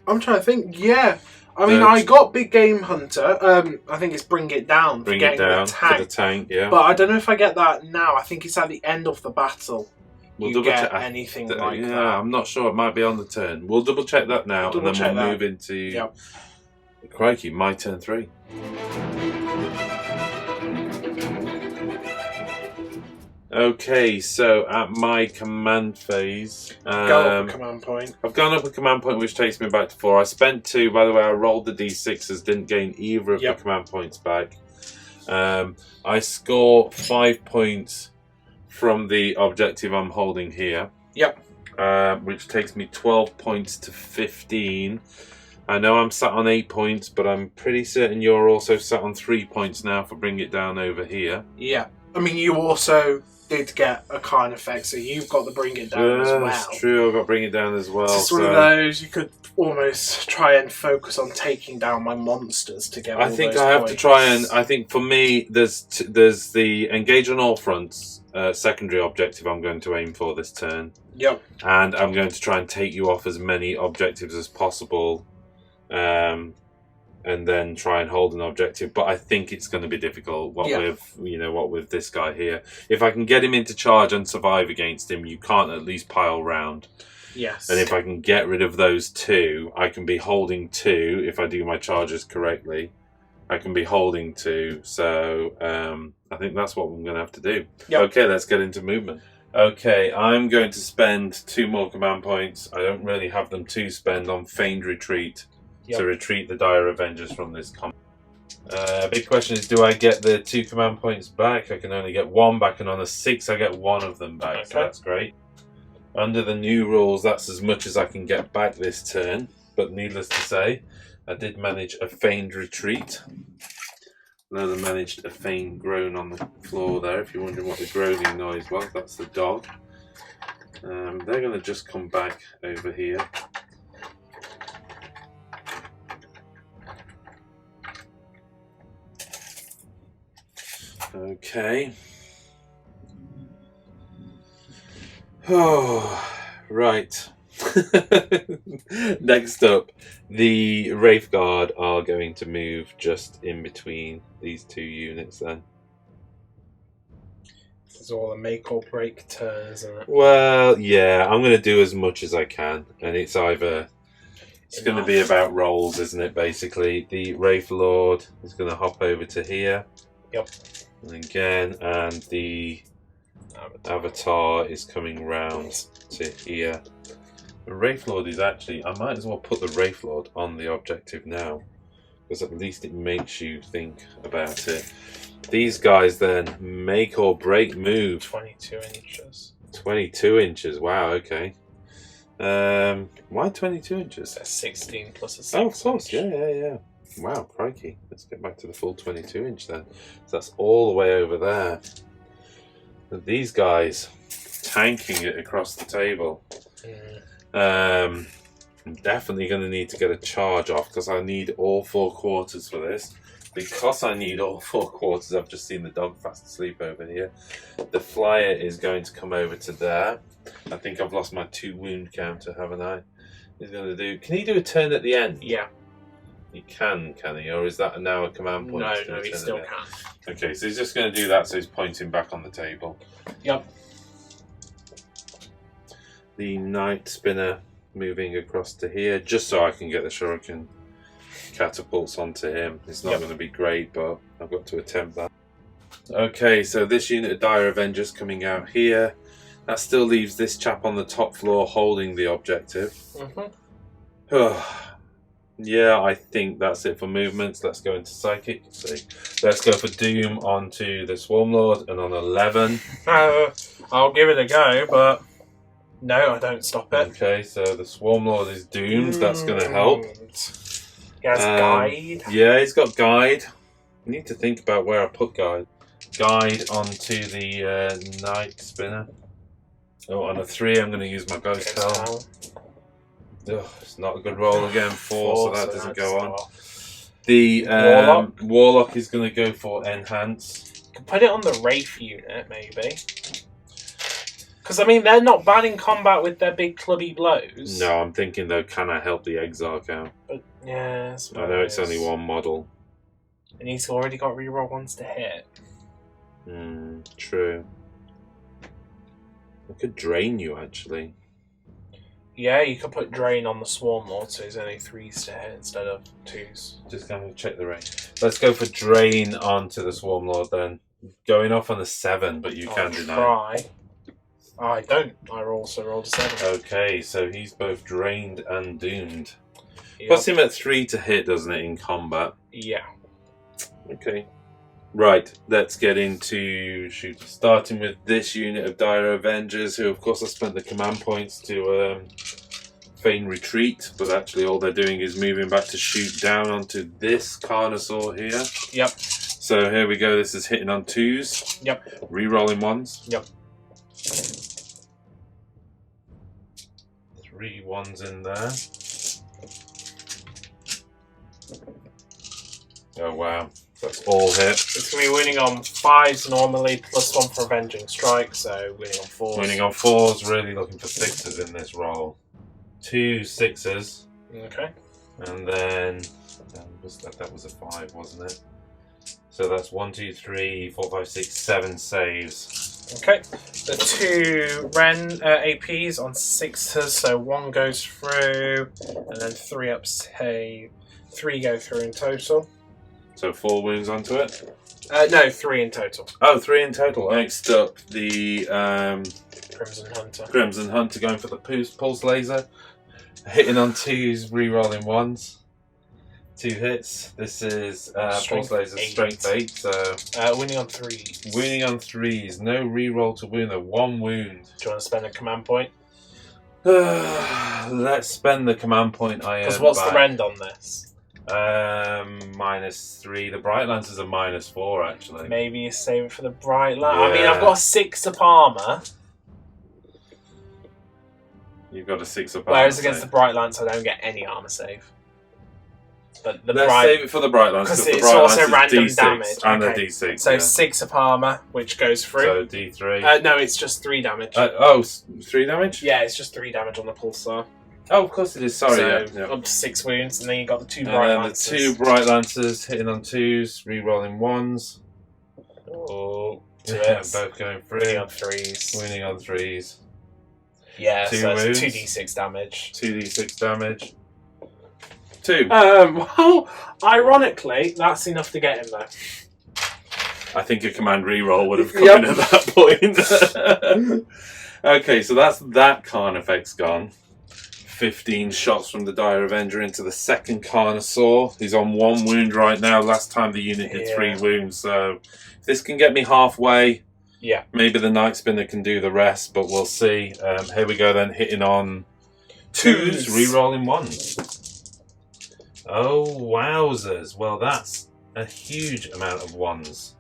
I'm trying to think. Yeah, I mean, I got Big Game Hunter. I think it's Bring It Down. Bring it down for the tank. Yeah, but I don't know if I get that now. I think it's at the end of the battle. We'll you get anything like that. Yeah, I'm not sure. It might be on the turn. We'll double check that now, and then we'll move into. Yep. Crikey, my turn 3. Okay, so at my command phase, Go up a command point. I've gone up a command point, which takes me back to 4. I spent 2. By the way, I rolled the d6s, didn't gain either of the command points back. I score 5 points from the objective I'm holding here. Yep. Which takes me 12 points to 15. I know I'm sat on 8 points, but I'm pretty certain you're also sat on 3 points now for Bring It Down over here. Yeah. I mean, you also did get a kind effect, so you've got the Bring It Down as well. That's true, I've got Bring It Down as well. It's just one of those, you could almost try and focus on taking down my monsters to get all those I have points. to try and... I think for me, there's the Engage on All Fronts secondary objective I'm going to aim for this turn. Yep. And I'm going to try and take you off as many objectives as possible. And then try and hold an objective, but I think it's going to be difficult. What with this guy here, if I can get him into charge and survive against him, you can't at least pile round. Yes. And if I can get rid of those 2, I can be holding 2 if I do my charges correctly. I can be holding 2, so I think that's what I'm going to have to do. Yep. Okay, let's get into movement. Okay, I'm going to spend 2 more command points. I don't really have them to spend on Feigned Retreat. To retreat the Dire Avengers from this combat. Big question is, do I get the 2 command points back? I can only get 1 back, and on a 6 I get 1 of them back, so that's great. Under the new rules, that's as much as I can get back this turn, but needless to say, I did manage a Feigned Retreat. Another managed a Feigned Groan on the floor there, if you're wondering what the groaning noise was, that's the dog. They're going to just come back over here. Okay. Oh, right. Next up, the Wraith Guard are going to move just in between these 2 units then. It's all a make or break turn, isn't it? Well, yeah, I'm going to do as much as I can, and it's either... It's going to be about rolls, isn't it, basically? The Wraith Lord is going to hop over to here. Yep. And again, and the Avatar is coming round to here. The Wraith Lord is actually... I might as well put the Wraith Lord on the objective now, because at least it makes you think about it. These guys then, make or break move. 22 inches. 22 inches, wow, okay. Why 22 inches? That's 16 plus a 6. Oh, of course, yeah. Wow, crikey. Let's get back to the full 22 inch then. So that's all the way over there. And these guys tanking it across the table. I'm definitely going to need to get a charge off because I need all 4 quarters for this. Because I need all 4 quarters, I've just seen the dog fast asleep over here. The flyer is going to come over to there. I think I've lost my 2 wound counter, haven't I? He's going to do... Can he do a turn at the end? Yeah. He can he? Or is that now a command point? No, he still can. Okay, so he's just going to do that, so he's pointing back on the table. Yep. The Night Spinner moving across to here, just so I can get the Shuriken catapults onto him. It's not going to be great, but I've got to attempt that. Okay, so this unit of Dire Avengers coming out here. That still leaves this chap on the top floor holding the objective. Yeah, I think that's it for movements. Let's go into Psychic. So let's go for Doom onto the Swarm Lord, and on 11. I'll give it a go, but no, I don't stop it. Okay, so the Swarm Lord is doomed. That's going to help. He has Guide. Yeah, he's got Guide. I need to think about where I put Guide. Guide onto the Night Spinner. Oh, on a 3, I'm going to use my Ghost Helm. Ugh, it's not a good roll again. 4, so that doesn't go on. The Warlock is going to go for Enhance. You can put it on the Wraith unit, maybe. Because, I mean, they're not bad in combat with their big clubby blows. No, I'm thinking though, can I help the Exarch out? But, yeah, I know it's only one model. And he's already got reroll ones to hit. True. I could drain you, actually. Yeah, you could put Drain on the Swarm Lord, so he's only 3s to hit instead of 2s. Just going to check the range. Let's go for Drain onto the Swarm Lord then. Going off on the 7, but you can deny. Try. I don't. I also rolled a 7. Okay, so he's both drained and doomed. Yep. Puts him at 3 to hit, doesn't it, in combat? Yeah. Okay. Right, let's get into shooting. Starting with this unit of Dire Avengers, who of course I spent the command points to feign retreat, but actually all they're doing is moving back to shoot down onto this Carnosaur here. Yep. So here we go, this is hitting on 2s. Yep. Rerolling 1s. Yep. 3 1s in there. Oh wow, that's all hit. It's going to be winning on 5s normally, plus 1 for Avenging Strike, so winning on 4s. Winning on 4s, really looking for 6s in this roll. 2 6s. Okay. And then that was a 5, wasn't it? So that's 1, 2, 3, 4, 5, 6, 7 saves. Okay. The 2 Ren APs on 6s, so 1 goes through, and then 3 up save. 3 go through in total. So 4 wounds onto it? No, 3 in total. Oh, 3 in total. Next up, the Crimson Hunter. Crimson Hunter going for the pulse laser. Hitting on 2s, rerolling 1s. 2 hits. This is pulse laser strength 8. So winning on 3s. Winning on 3s. No reroll to wound. 1 wound. Do you want to spend a command point? Let's spend the command point I earned. Because what's the rend on this? -3. The Bright Lancers are -4 actually. Maybe you save it for the Bright Lance. Yeah. I mean, I've got a 6 up armor. You've got a 6 up armor. Whereas against the Bright Lance, I don't get any armor save. But the Let's save it for the Bright Lance because the it's Bright also Lance is random D6 damage and okay. a D6. So yeah. 6 up armor, which goes through. So D3. No, it's just 3 damage. 3 damage? Yeah, it's just 3 damage on the pulsar. Oh, of course it is. Sorry. So yeah. up to 6 wounds, and then you got the 2 And Bright then Lancers. the 2 Bright Lancers hitting on 2s, rerolling 1s. Oh, Yeah, both going through. winning on 3s. Winning on 3s. Yeah, 2 so wounds. it's 2d6 damage. 2d6 damage. 2. Well, ironically, that's enough to get him though. I think a command reroll would have come in at that point. Okay, so that's that Carnifex gone. 15 shots from the Dire Avenger into the second Carnosaur. He's on 1 wound right now. Last time the unit did 3 wounds, so if this can get me halfway, yeah, maybe the Night Spinner can do the rest, but we'll see. Here we go then, hitting on 2s, rerolling 1s. Oh, wowzers. Well, that's a huge amount of 1s.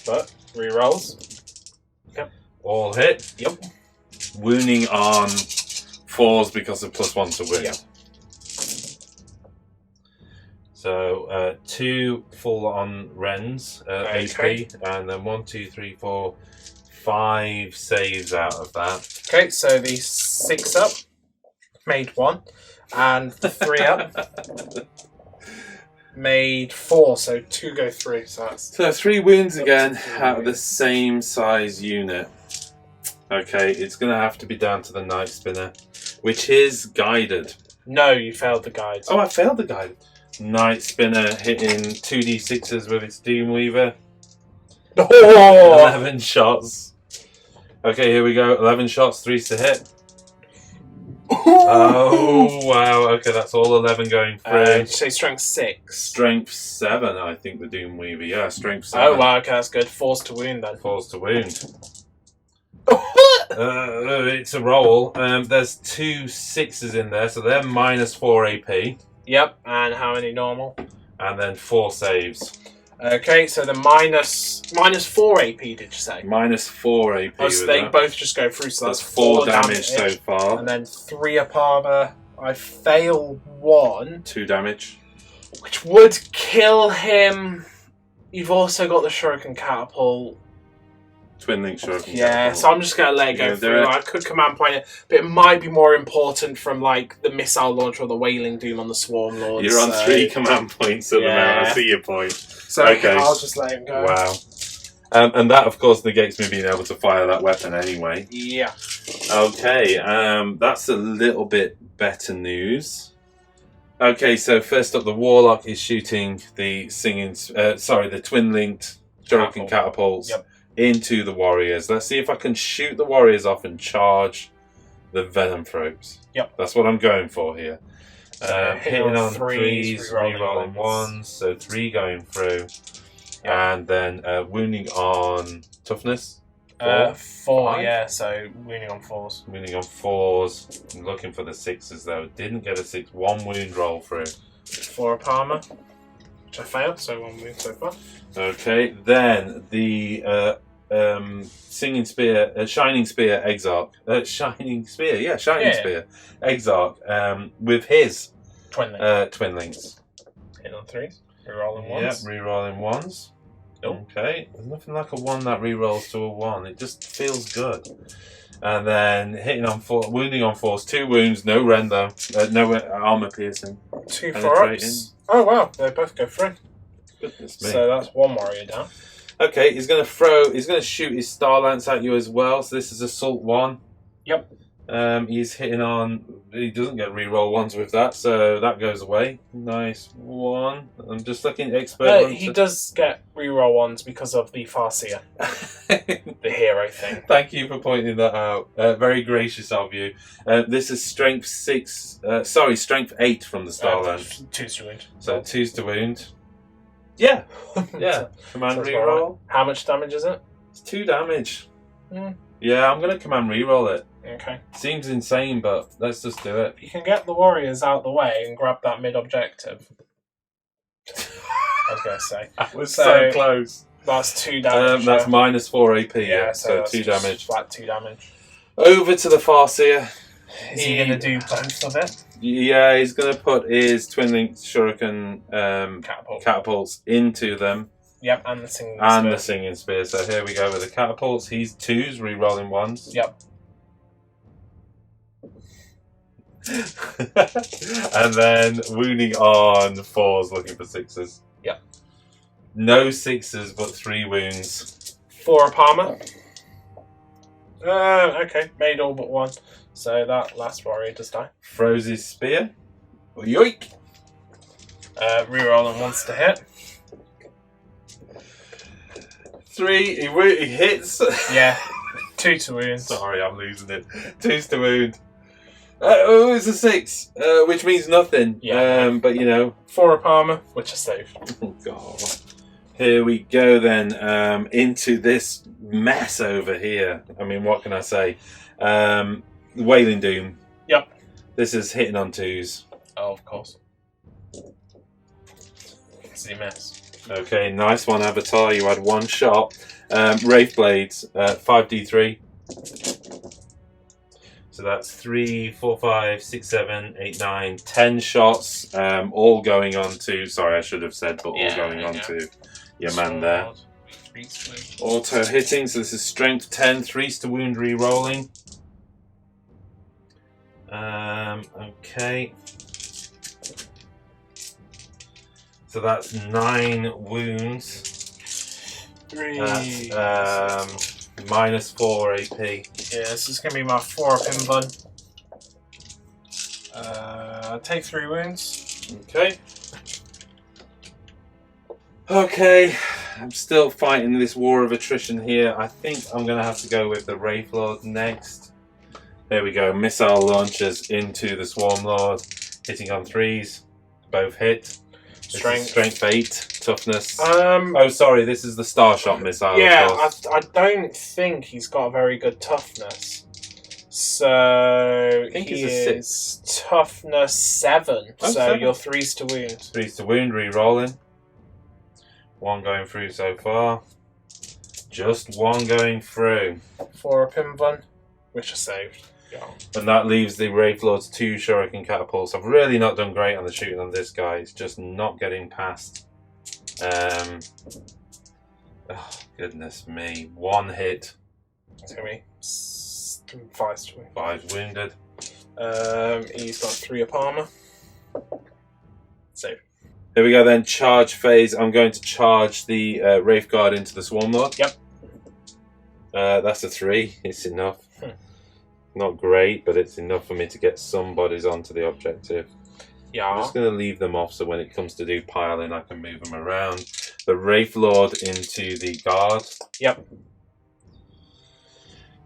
but rerolls. Yep. All hit. Yep. Wounding on 4s because of +1 to wound. Yep. So 2 full on Rens Okay. AP, and then 1, 2, 3, 4, 5 saves out of that. Okay, so the 6 up made 1, and the 3 up made 4, so 2 go through. So that's So 3 wounds Up again to 3 out of the wounds. same size unit. Okay, it's going to have to be down to the Night Spinner, which is guided. no, you failed the guide. Oh, I failed the guide. Night Spinner hitting 2d6s with its Doomweaver. Oh! 11 shots. Okay, here we go. 11 shots, 3s to hit. Oh, wow. Okay, that's all 11 going through. Did you say strength 6? Strength 7, I think, the Doomweaver. Yeah, strength 7. Oh, wow, okay, that's good. 4s to wound then. 4s to wound. It's a roll. There's 2 6s in there, so they're -4 AP. Yep, and how many normal? And then 4 saves. Okay, so the -4 AP, did you say? -4 AP. Oh, so with they that. both just go through, so That's that's 4 damage so far. And then 3 up armor. I fail 1, 2 damage. which would kill him. You've also got the Shuriken Catapult. Twin Link Shuriken Yeah, Catapult. so I'm just going to let it go Yeah, do through. it. I could command point it, but it might be more important from like the missile launcher or the Wailing Doom on the Swarm Lords. You're on so... 3 command points at the moment. I Yeah. see your point. So Okay. I'll just let him go. Wow. And that, of course, negates me being able to fire that weapon anyway. Yeah. Okay, that's a little bit better news. Okay, so first up, the Warlock is shooting the the twin-linked Shuriken catapults into the warriors. Let's see if I can shoot the warriors off and charge the Venomthropes. Yep. That's what I'm going for here. So hitting on threes, re-rolling ones, so 3 going through. Yep. And then wounding on toughness. 4, Five? yeah, so wounding on 4s. Wounding on 4s. I'm looking for the 6s though. Didn't get a 6. 1 wound roll through. 4 up armour, which I failed, so 1 wound so far. Okay, then the Singing Spear, Shining Spear Exarch. Shining Spear, yeah, Shining Spear Exarch with his Twin Link. twin links. Hit on 3s, re-rolling 1s. Yep, re-rolling 1s. Okay, there's nothing like a 1 that re-rolls to a 1. It just feels good. And then hitting on 4, wounding on 4s, 2 wounds, no rend though, no armor piercing. 2 penetrating. 4-ups. Oh wow, they both go through. Goodness me. So that's 1 warrior down. Okay, he's going to shoot his Star Lance at you as well. So this is Assault 1. Yep. He's hitting on. He doesn't get reroll 1s with that, so that goes away. Nice 1. I'm just looking at expert. He does get reroll 1s because of the Farseer, the hero thing. Thank you for pointing that out. Very gracious of you. This is Strength 8 from the Star Lance. 2's to wound. So 2's to wound. Yeah. Yeah. Command Sounds reroll. right. How much damage is it? It's 2 damage. Mm. Yeah, I'm going to command reroll it. Okay. Seems insane, but let's just do it. You can get the warriors out the way and grab that mid-objective. I was going to say. That was so close. That's 2 damage. That's minus 4 AP, yeah, so so 2 damage. Flat 2 damage. Over to the Farseer. Is he going to do both of it? Yeah, he's going to put his Twin Linked Shuriken catapults into them. Yep, and the Singing and Spear. the Singing Spear. So here we go with the catapults. He's 2s, re-rolling 1s. Yep. And then wounding on 4s, looking for 6s. Yep. No 6s, but 3 wounds. 4 up armour. Okay, made all but 1. So that last warrior does die. Throws his spear. Yoink! Rerolling 1s to hit. 3, he hits. Yeah, 2 to wound. Sorry, I'm losing it. 2's to wound. It's a 6, which means nothing. Yeah. But you know. 4 up armour, which is saved. Oh god. Here we go then, into this mess over here. I mean, what can I say? Wailing Doom. Yep. This is hitting on 2s. Oh, of course. See miss. Okay, nice one, Avatar. You had 1 shot. Wraith Blades, 5d3. So that's 3, 4, 5, 6, 7, 8, 9, 10 shots. All going on to. Sorry, I should have said, but all going on to your man there. Auto hitting. So this is Strength 10, 3's to wound, re-rolling. Okay. So that's 9 wounds. 3. That's minus 4 AP. Yeah, this is going to be my 4 up in bun. Take 3 wounds. Okay. Okay. I'm still fighting this war of attrition here. I think I'm going to have to go with the Wraith Lord next. There we go. Missile launchers into the Swarm Lord. Hitting on 3s. Both hit. Strength 8. Toughness. Oh, sorry. This is the Starshot missile. Yeah, I don't think he's got a very good toughness. So I think he he's a is toughness 7. Oh, so 7. you're 3's to wound. 3's to wound. Re-rolling. 1 going through so far. Just 1 going through. 4 up in bun, which are saved. Yeah. And that leaves the Wraith Lord's 2 Shuriken catapults. I've really not done great on the shooting on this guy. He's just not getting past Oh, goodness me. 1 hit. It's going to be 5 to me. 5 wounded. He's got 3 up armor. Save. Here we go then, charge phase. I'm going to charge the Wraith Guard into the Swarm Lord. Yep. That's a 3. It's enough. Not great, but it's enough for me to get some bodies onto the objective. Yeah. I'm just going to leave them off so when it comes to do piling, I can move them around. The Wraith Lord into the Guard. Yep.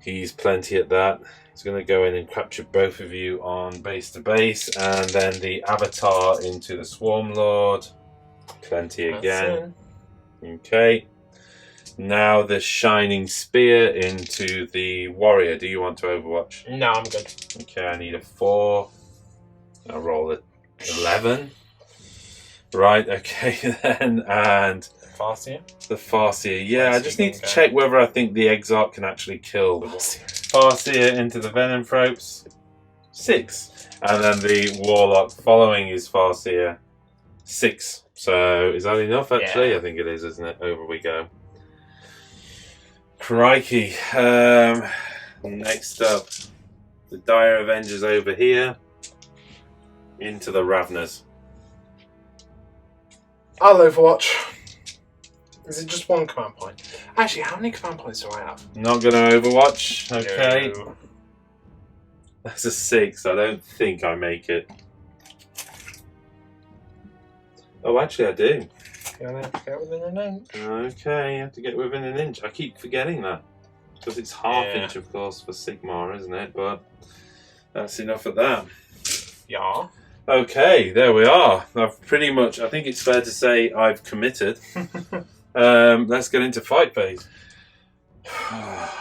He's plenty at that. He's going to go in and capture both of you on base to base, and then the Avatar into the Swarm Lord. Plenty again. Okay. Now the Shining Spear into the Warrior. Do you want to Overwatch? No, I'm good. Okay, I need a 4. I'll roll it 11. Right, okay then, and Farseer. the Farseer. Yeah, I just need to check whether I think the Exarch can actually kill the Farseer into the Venom Thropes. 6. And then the Warlock following his Farseer. 6. So, is that enough actually? Yeah. I think it is, isn't it? Over we go. Crikey. Next up, the Dire Avengers over here. Into the Ravners. I'll Overwatch. Is it just 1 command point? Actually, how many command points do I have? Not going to Overwatch. Okay. No. That's a 6. I don't think I make it. Oh, actually I do. You have to get within an inch. Okay, you have to get within an inch. I keep forgetting that. Because it's half Yeah. inch, of course, for Sigmar, isn't it? But that's enough of that. Yeah. Okay, there we are. I've pretty much, I think it's fair to say I've committed. Let's get into fight phase.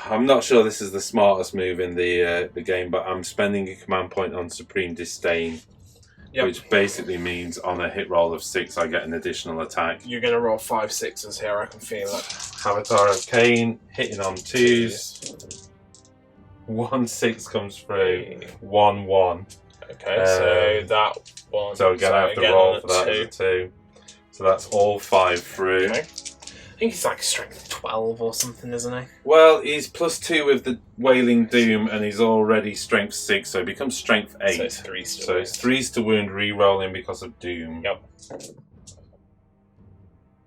I'm not sure this is the smartest move in the game, but I'm spending a command point on Supreme Disdain, which basically means on a hit roll of 6 I get an additional attack. You're going to roll 5 6s here, I can feel it. Avatar of Cain, hitting on 2s. 1 6 comes through, 1 1. Okay, so that one. So again, I have to roll for that as a 2. So that's all 5 through. Okay. I think he's like strength 12 or something, isn't he? Well, he's +2 with the Wailing Doom, and he's already strength 6, so he becomes strength 8. So it's 3 still. So it's 3s to wound, re-rolling because of Doom. Yep.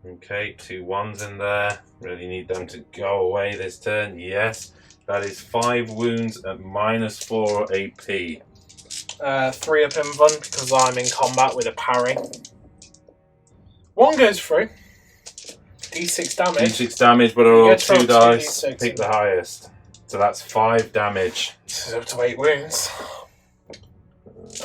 Okay, 2 1s in there. Really need them to go away this turn. Yes. That is 5 wounds at -4 AP. 3 up in one because I'm in combat with a parry. 1 goes through. D6 damage. D6 damage, but I You roll get to roll 2 two dice, D6. pick the highest. So that's 5 damage. So up to 8 wounds.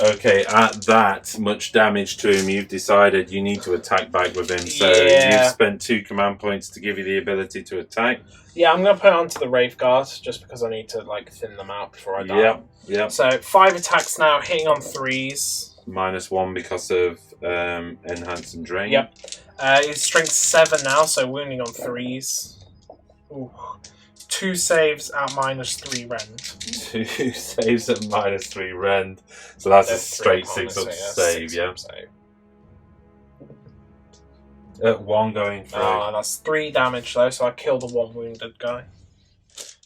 Okay, at that much damage to him, you've decided you need to attack back with him. So Yeah. you've spent 2 command points to give you the ability to attack. Yeah, I'm going to put it onto the Wraith Guard just because I need to like thin them out before I die. Yep. So 5 attacks now, hitting on 3s. -1 because of enhance and drain. Yep. His strength 7 now, so wounding on 3s. Ooh. 2 saves at -3 rend. 2 saves at -3 rend. So that's a They're straight 3 6 up opponents, save, 6 yeah. up save. 1 going through. That's 3 damage though, so I killed the 1 wounded guy.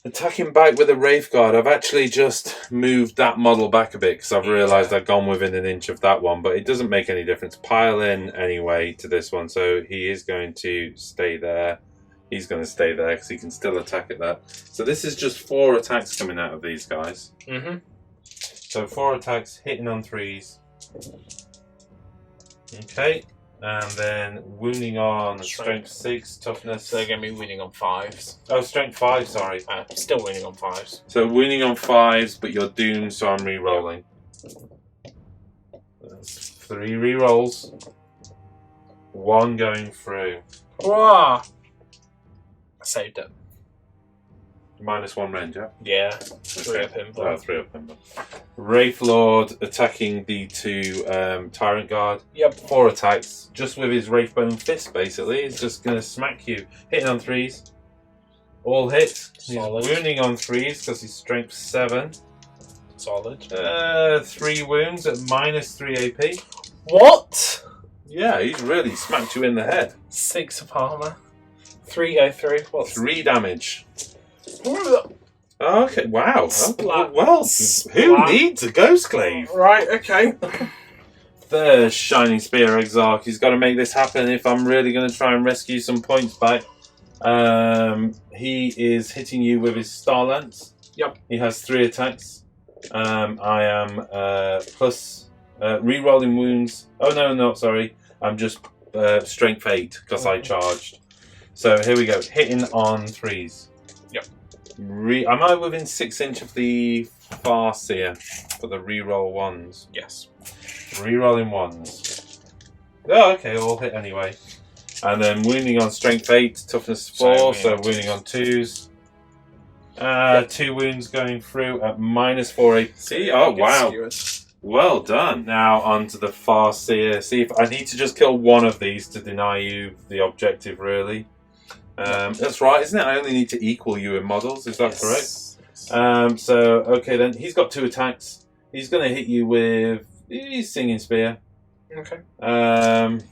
Attacking back with a Wraith Guard, I've actually just moved that model back a bit because I've realised I've gone within an inch of that one, but it doesn't make any difference. Pile in anyway to this one, so he is going to stay there. He's going to stay there because he can still attack at that. So this is just 4 attacks coming out of these guys. Mm-hmm. So 4 attacks, hitting on 3s. Okay. And then wounding on strength 6, toughness. So they're going to be wounding on 5s. Oh, strength 5, sorry. Still wounding on 5s. So wounding on 5s, but you're doomed, so I'm re-rolling. That's 3 re-rolls. 1 going through. Whoa! I saved it. -1 range, yeah? Yeah. 3 up in Oh, 3 up in. Wraith Lord attacking the 2 Tyrant Guard. Yep. 4 attacks, just with his Wraithbone Fist, basically. He's just going to smack you. Hitting on 3s. All hits. Solid. He's wounding on 3s because he's strength 7. Solid. 3 wounds at -3 AP. What? Yeah, he's really smacked you in the head. 6 of armor. 3 go through. What's 3 damage. Right, Okay, wow. Splat. Well, who Splat. needs a Ghost Glaive? okay. The Shining Spear Exarch. He's got to make this happen if I'm really going to try and rescue some points back. He is hitting you with his Star Lance. Yep. He has 3 attacks. I am plus re-rolling wounds. Oh, no, sorry. I'm just strength 8 because I charged. So here we go. Hitting on 3s. Yep. Am I within 6 inch of the Farseer for the re-roll ones? Yes. Re-rolling ones. Oh, okay, all hit anyway. And then wounding on strength 8, toughness 4, so wounding on 2s. 2 wounds going through at -4 AP. Oh, wow. Well done. Now onto the Farseer. See if I need to just kill one of these to deny you the objective, really. That's right, isn't it? I only need to equal you in models, is that correct? So, okay then, he's got 2 attacks. He's going to hit you with his Singing Spear. Okay. There's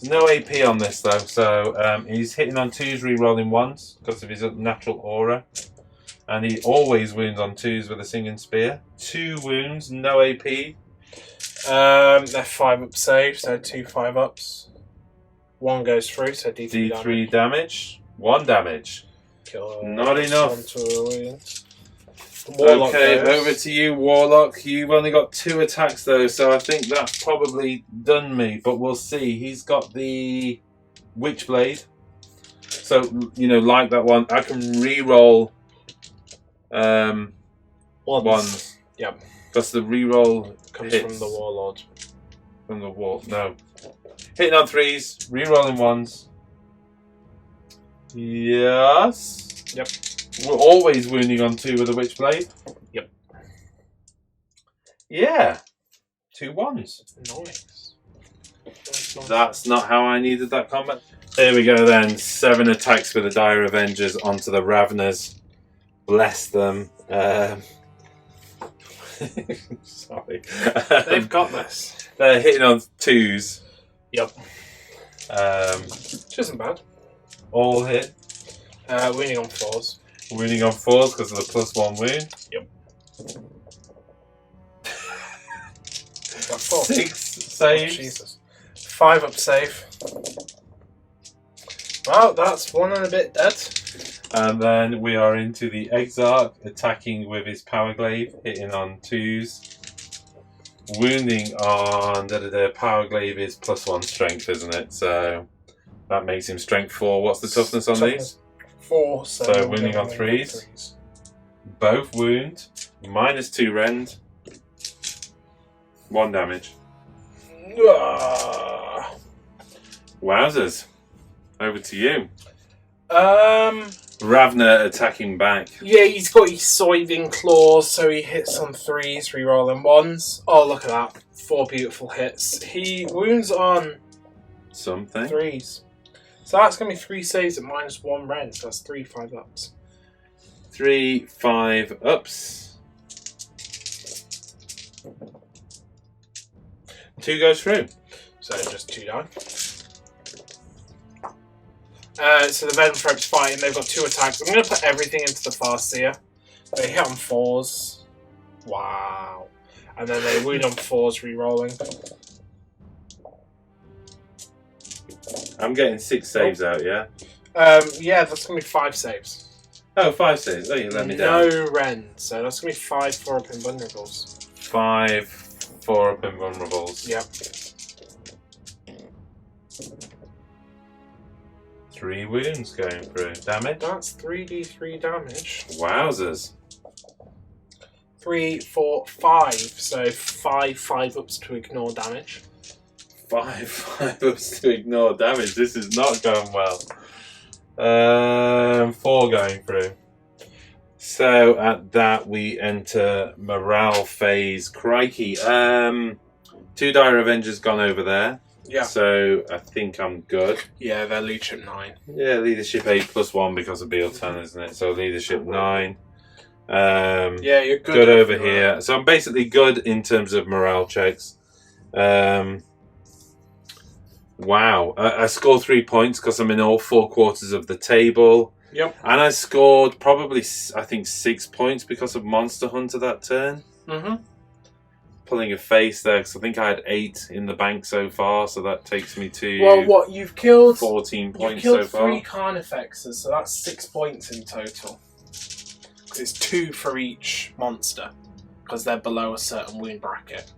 no AP on this though, so he's hitting on 2s, re-rolling 1s because of his natural aura. And he always wounds on 2s with a Singing Spear. 2 wounds, no AP. They're 5 up save, so 2 5-ups. 1 goes through, so D3 damage. 1 damage. Kill Not enough. Warlock Okay, goes. over to you, Warlock. You've only got 2 attacks though, so I think that's probably done me, but we'll see. He's got the Witchblade. So, you know, like that one, I can re-roll ones. Yep. Because the re-roll Comes hits from the Warlord. from the wall. No. Hitting on 3s, re-rolling 1s. Yes. Yep. We're always wounding on 2 with a Witchblade. Yep. Yeah. 2 1s. Nice. That's not how I needed that combat. There we go then. 7 attacks with the Dire Avengers onto the Raveners. Bless them. Sorry. They've got this. They're hitting on 2s. Yep. Which isn't bad. All hit. Winning on 4s. Wounding on 4s because of the +1 wound. Yep. That's 4. 6 saves. Jesus. 5 up save. Well, that's 1 and a bit dead. And then we are into the Exarch attacking with his Power Glaive, hitting on 2s. Wounding on Power Glaive is +1 strength, isn't it? So that makes him strength 4. What's the toughness on these? 4. So wounding on 3s. Both wound. -2 rend. 1 damage. Wowzers. Over to you. Ravner attacking back. Yeah, he's got his Soiving Claws, so he hits on 3s, re-rolling 1s. Oh, look at that. 4 beautiful hits. He wounds on Something. 3s. So that's going to be 3 saves at -1 rend, so that's 3 5-ups. 3 5-ups. 2 goes through. So just 2 die. So the Batrep's fighting, they've got 2 attacks. I'm going to put everything into the Farseer. They hit on 4s. Wow. And then they wound on 4s, re-rolling. I'm getting 6 saves out, yeah? Yeah, that's going to be 5 saves. Oh, 5 saves. Oh, you let me down. No rend, so that's going to be 5 4-up invulnerables. 5 4-up invulnerables. Yep. 3 wounds going through. Damage? That's 3d3 damage. Wowzers. 3 4 5, so 5 5-ups to ignore damage. 5 5-ups to ignore damage. This is not going well. 4 going through. So at that we enter morale phase. Crikey. 2 Dire Avengers gone over there. Yeah. So I think I'm good. Yeah, they're leadership 9. Yeah, leadership 8 +1 because of Bealton, isn't it? So leadership 9. Yeah, you're good. Good over here. So I'm basically good in terms of morale checks. Wow. I scored 3 points because I'm in all 4 quarters of the table. Yep. And I scored probably, I think, 6 points because of Monster Hunter that turn. Mm-hmm. Pulling a face there because I think I had 8 in the bank so far, so that takes me to Well, what you've killed? 14 points You've so killed far. 3 Carnifexes, so that's 6 points in total. Because it's 2 for each monster, because they're below a certain wound bracket.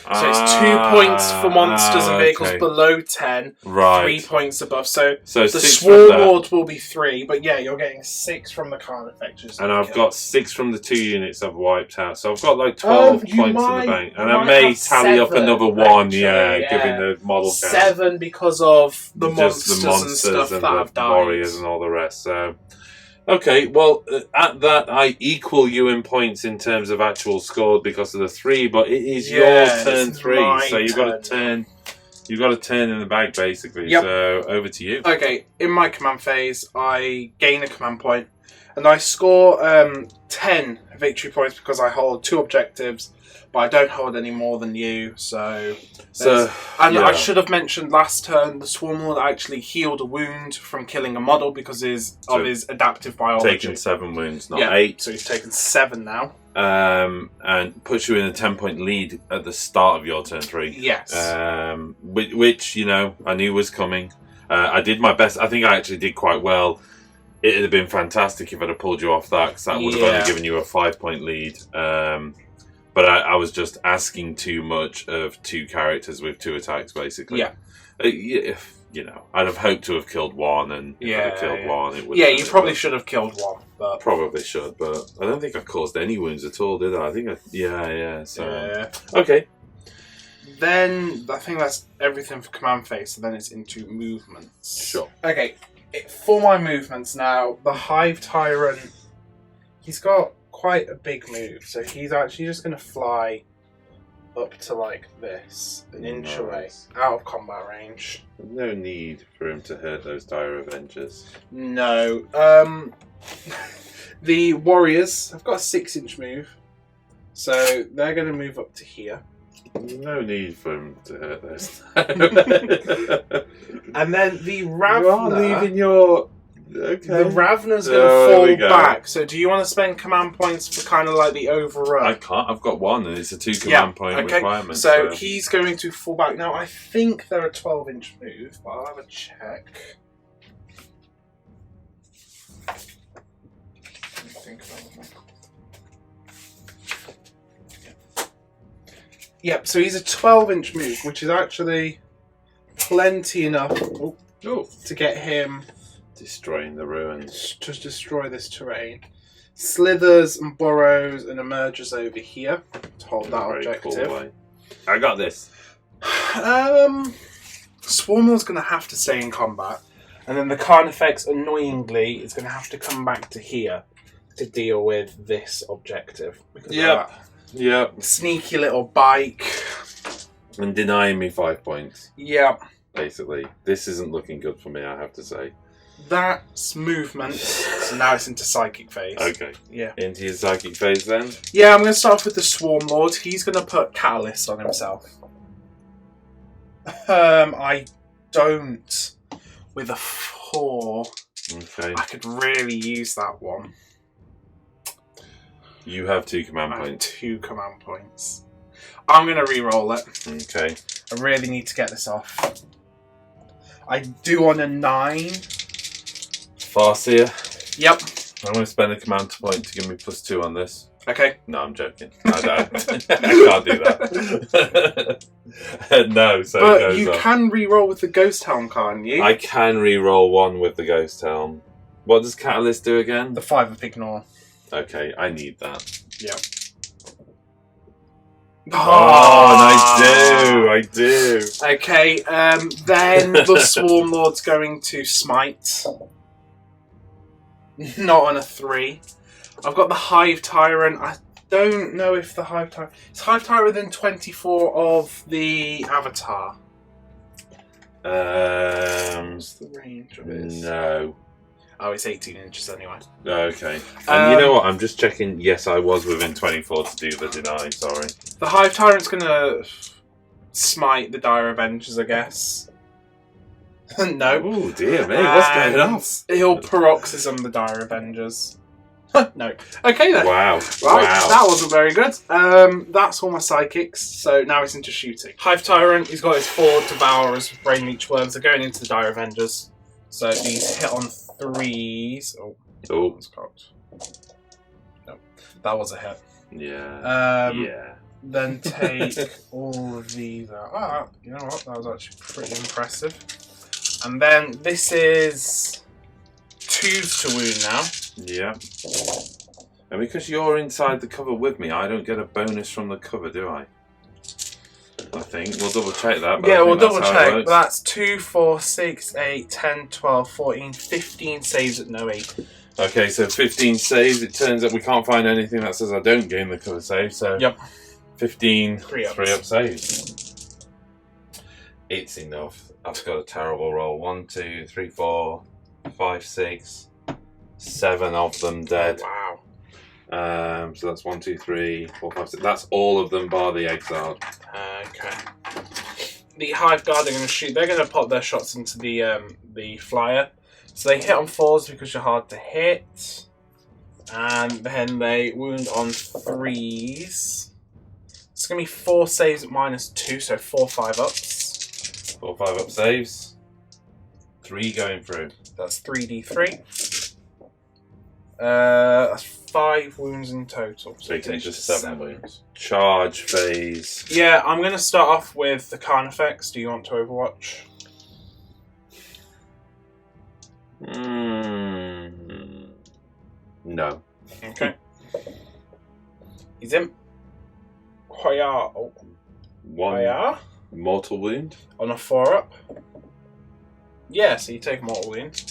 So it's 2 points for monsters and vehicles below 10, Right. 3 points above. So So the 6 Swarm from that. Lord will be 3, but yeah, you're getting 6 from the Carnifexes. And I've got 6 from the 2 units I've wiped out. So I've got like 12 points in the bank. And I may tally up another 1, actually, given the model count. 7 because of the Just monsters and stuff and that the have died. warriors and all the rest. So, okay, well, at that, I equal you in points in terms of actual score because of the 3, but it is your turn it's 3, my so you've got a turn. turn. You've got a turn in the bag, basically. Yep. So over to you. Okay, in my command phase, I gain a command point, and I score 10 victory points because I hold 2 objectives, but I don't hold any more than you, so... And yeah. I should have mentioned last turn, the Swarm Lord actually healed a wound from killing a model because of his adaptive biology. Taken 7 wounds, not 8. So he's taken 7 now. And puts you in a 10-point lead at the start of your turn 3. Yes. Which, I knew was coming. I did my best. I think I actually did quite well. It'd have been fantastic if I'd have pulled you off that, because that would have only given you a 5-point lead. But I was just asking too much of 2 characters with 2 attacks, basically. Yeah. I'd have hoped to have killed 1, and if I'd have killed 1, it would. Yeah, you probably should have killed 1, but probably should, but I don't think I caused any wounds at all, did I? I think So yeah. Okay. Then I think that's everything for command phase. So then it's into movements. Sure. Okay, for my movements now, the Hive Tyrant, he's got quite a big move, so he's actually just going to fly up to like this, an inch away, out of combat range. No need for him to hurt those dire Avengers. No. The Warriors have got a 6-inch move, so they're going to move up to here. No need for him to hurt those. And then the You are Ravner. leaving your. Okay. The Ravner's going there we to go. fall back. So do you want to spend command points for kind of like the overrun? I can't. I've got 1, and it's a 2 command point requirement. So he's going to fall back. Now, I think they're a 12-inch move, but I'll have a check. Yep, so he's a 12-inch move, which is actually plenty enough to get him destroying the ruins. to destroy this terrain. Slithers and burrows and emerges over here to hold that Very objective. cool way. I got this. Swarmlord's going to have to stay in combat, and then the Carnifex, annoyingly, is going to have to come back to here to deal with this objective. Yep. Sneaky little bike. And denying me 5 points. Yep. Basically, this isn't looking good for me, I have to say. That's movement. So now it's into psychic phase. Okay. Yeah. Into your psychic phase then. Yeah, I'm going to start off with the Swarm Lord. He's going to put Catalyst on himself. I don't. With a 4, Okay. I could really use that one. You have 2 command I have points. 2 command points. I'm going to re-roll it. Okay. I really need to get this off. I do on a 9. Farseer. Yep. I'm going to spend a command point to give me +2 on this. Okay. No, I'm joking. I can't do that. No, so it But goes you off. can re-roll with the Ghost Helm, can't you? I can re-roll 1 with the Ghost Helm. What does Catalyst do again? The 5 of Ignore. Okay, I need that. Yep. Oh, and I do. Okay, then the Swarm Lord's going to smite. Not on a 3. I've got the Hive Tyrant. I don't know if the Hive Tyrant... Is Hive Tyrant within 24 of the Avatar? What's the range of it? No. Oh, it's 18 inches anyway. Okay. And you know what? I'm just checking. Yes, I was within 24 to do the deny. Sorry. The Hive Tyrant's going to smite the Dire Avengers, I guess. No. Oh dear me, what's going on? He'll paroxysm the Dire Avengers. No. Okay then. Wow. Right, Wow. that wasn't very good. That's all my psychics, so now it's into shooting. Hive Tyrant, he's got his 4 Devourers with Brain Leech Worms. They're going into the Dire Avengers. So these hit on 3s. Oh, that's cocked. No, that was a hit. Yeah. Then take all of these out. Ah, you know what? That was actually pretty impressive. And then this is 2s to wound now. Yeah. And because you're inside the cover with me, I don't get a bonus from the cover, do I? I think. We'll double check that. But Yeah, I we'll think double that's how it check. works. That's 2, 4, 6, 8, 10, 12, 14, 15 saves at no 8. Okay, so 15 saves. It turns out we can't find anything that says I don't gain the cover save, so Yep. 15 3 3 up saves. It's enough. I've got a terrible roll. 1, 2, 3, 4, 5, 6, 7 of them dead. Wow. So that's 1, 2, 3, 4, 5, 6. That's all of them bar the exile. Okay. The Hive Guard are going to shoot. They're going to pop their shots into the flyer. So they hit on 4s because you're hard to hit. And then they wound on 3s. It's going to be 4 saves at -2, so 4 5-ups. 4, 5 up saves. 3 going through. That's 3d3. That's 5 wounds in total. So you it take takes just you 7 wounds. Charge phase. Yeah, I'm going to start off with the Carnifex. Do you want to Overwatch? No. Okay. He's in. Hoya. Oh, 1 Hoya. mortal wound. On a 4-up. Yeah, so you take a mortal wound.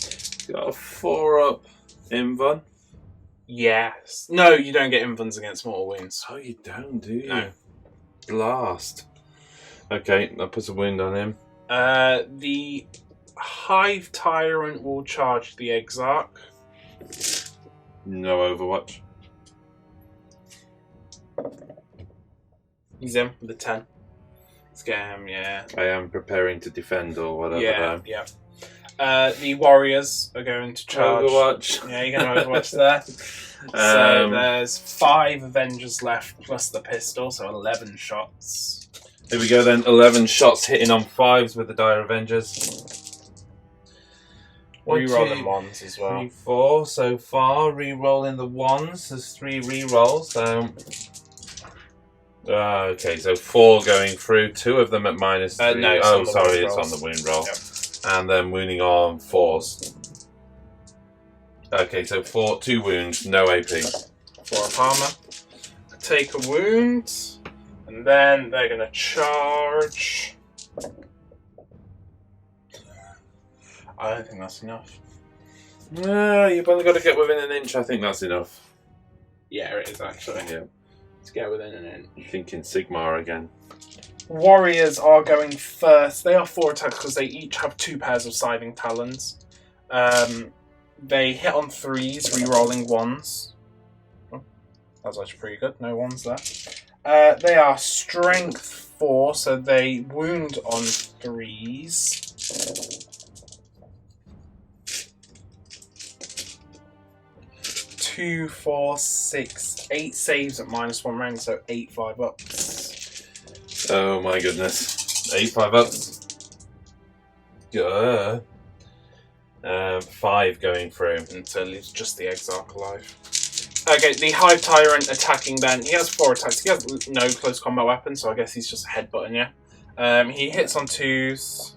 Got a 4 up invuln. Yes. No, you don't get invuns against mortal wounds. Oh, you don't, do you? No. Blast. Okay, that puts a wound on him. The Hive Tyrant will charge the Exarch. No Overwatch. He's in with a 10. Scam, yeah. I am preparing to defend or whatever. Yeah, yeah. The Warriors are going to charge. Overwatch. Yeah, you're going to Overwatch there. So there's 5 Avengers left plus the pistol, so 11 shots. Here we go then. 11 shots hitting on 5s with the Dire Avengers. Reroll them 1s as well. 3, 4 so far. Rerolling the 1s. There's 3 rerolls. So. Okay, so 4 going through. 2 of them at -3. No, it's oh, on the sorry, wound it's rolls. on the wound roll. Yep. And then wounding on 4s. Okay, so 2 wounds, no AP. 4 up armor. Take a wound. And then they're going to charge. I don't think that's enough. No, you've only got to get within an inch. I think that's enough. Yeah, it is actually. Yeah. Let's get within an inch. Thinking Sigmar again. Warriors are going first. They are 4 attacks because they each have 2 pairs of Scything Talons. They hit on 3s, re-rolling 1s. Oh, that was actually pretty good. No 1s there. They are strength 4, so they wound on 3s. 2, 4, 6, 8 saves at -1 rank, so 8 5-ups. Oh my goodness. 8 5-ups. Yeah. 5 going through. Until it's just the Exarch alive. Okay, the Hive Tyrant attacking then. He has 4 attacks. He has no close combat weapon, so I guess he's just headbutting you. He hits on 2s.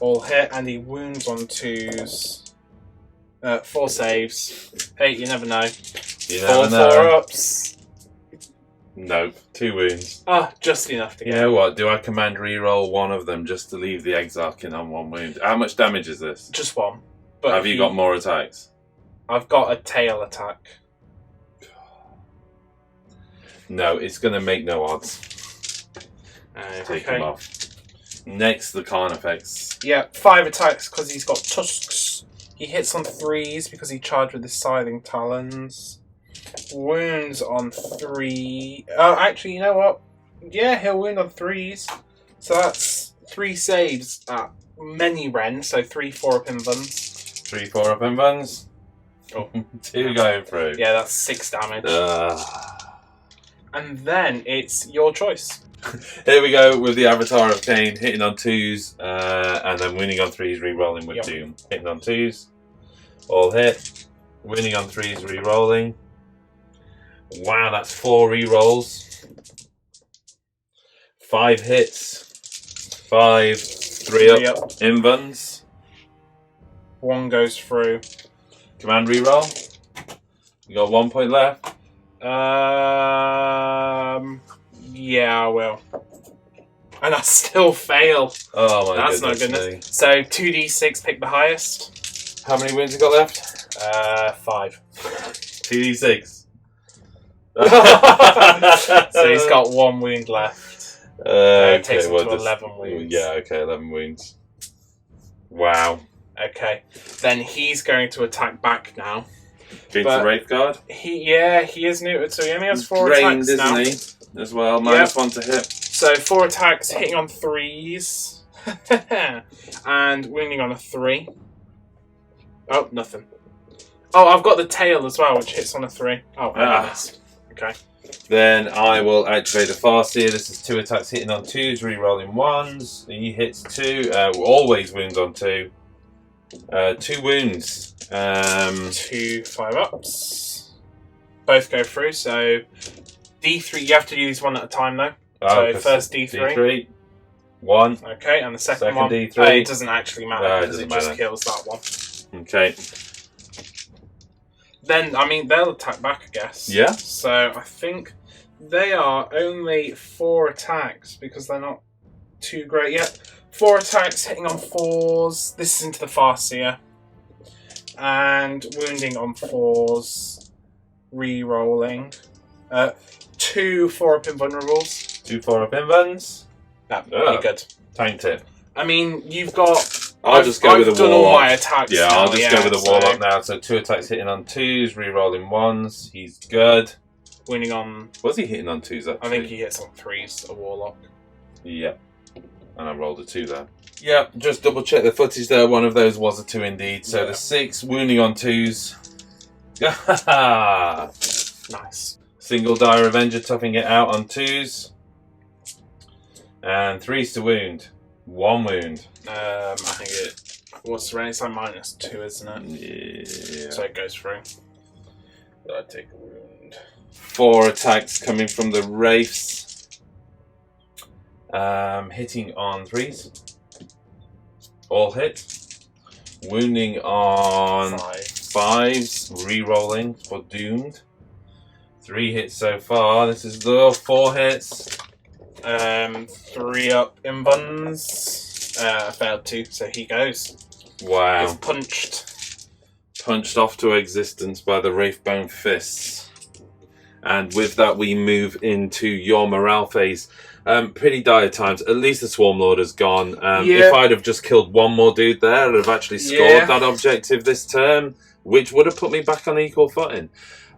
All hit, and he wounds on 2s. 4 saves. Hey, you never know. You never know. 4-ups. Nope. 2 wounds. Ah, just enough to You get. know what? Do I command reroll one of them just to leave the Exarch in on 1 wound? How much damage is this? Just 1. But Have you got more attacks? I've got a tail attack. No, it's going to make no odds. Take him off. Next, the Carnifex. Yeah, 5 attacks because he's got tusks. He hits on 3s because he charged with his Scything Talons. Wounds on 3. Oh, actually, you know what? Yeah, he'll wound on 3s. So that's 3 saves at many Ren, so 3 4-up invulns. 3 4-up invulns. Oh. 2 going through. Yeah, that's 6 damage. And then it's your choice. Here we go with the Avatar of Cain, hitting on 2s, and then winning on 3s, re-rolling with Doom. Hitting on 2s, all hit. Winning on 3s, re-rolling. Wow, that's 4 re-rolls. 5 hits. 5 3-up invulns. 1 goes through. Command re-roll. You got 1 point left. Yeah, I will. And I still fail. Oh my That's goodness. not goodness. So 2d6, pick the highest. How many wounds you got left? 5. 2d6. So he's got 1 wound left. It takes him to 11 wounds. Yeah, okay, 11 wounds. Wow. Okay. Then he's going to attack back now. Against the Wraith Guard. He is neutered, so he only has 4 attacks now. Isn't he? As well, -1 to hit. So 4 attacks, hitting on 3s. And wounding on a 3. Oh, nothing. Oh, I've got the tail as well, which hits on a 3. Oh, I missed. Okay. Then I will activate the Farseer. This is 2 attacks hitting on 2s, re-rolling 1s. He hits 2, always wounds on 2. 2 wounds. 2 5-ups. Both go through, so D3, you have to use one at a time though. So first D3. D3. 1. Okay, and the second one. D3. It doesn't actually matter because it just kills that one. Okay. Then, I mean, they'll attack back, I guess. Yeah. So I think they are only 4 attacks because they're not too great yet. 4 attacks hitting on 4s. This is into the Farseer. And wounding on 4s. Re-rolling. 2 4-up invulnerables. 2 4-up invulns. That's pretty good. Tanked it. I mean, you've got... I'll just go with the done Warlock. all my attacks Yeah, now, I'll just go with the Warlock now. So 2 attacks hitting on 2s, re-rolling 1s. He's good. Winning on... Was he hitting on 2s actually? I think he hits on 3s, a Warlock. Yep. And I rolled a 2 there. Yep, just double check the footage there. One of those was a 2 indeed. So the 6, wounding on 2s. Nice. Single die Revenger, toughing it out on 2s. And 3s to wound. 1 wound. I think it... What's the range? It's like -2, isn't it? Yeah. So it goes through. I take a wound. 4 attacks coming from the Wraiths. Hitting on 3s. All hit. Wounding on 5s. Re-rolling for doomed. 3 hits so far. This is the 4 hits. 3-up invulns. Failed 2, so he goes. Wow. He's punched. Punched off to existence by the Wraithbone Fists. And with that, we move into your morale phase. Pretty dire times. At least the Swarm Lord has gone. If I'd have just killed one more dude there, I'd have actually scored that objective this turn, which would have put me back on equal footing.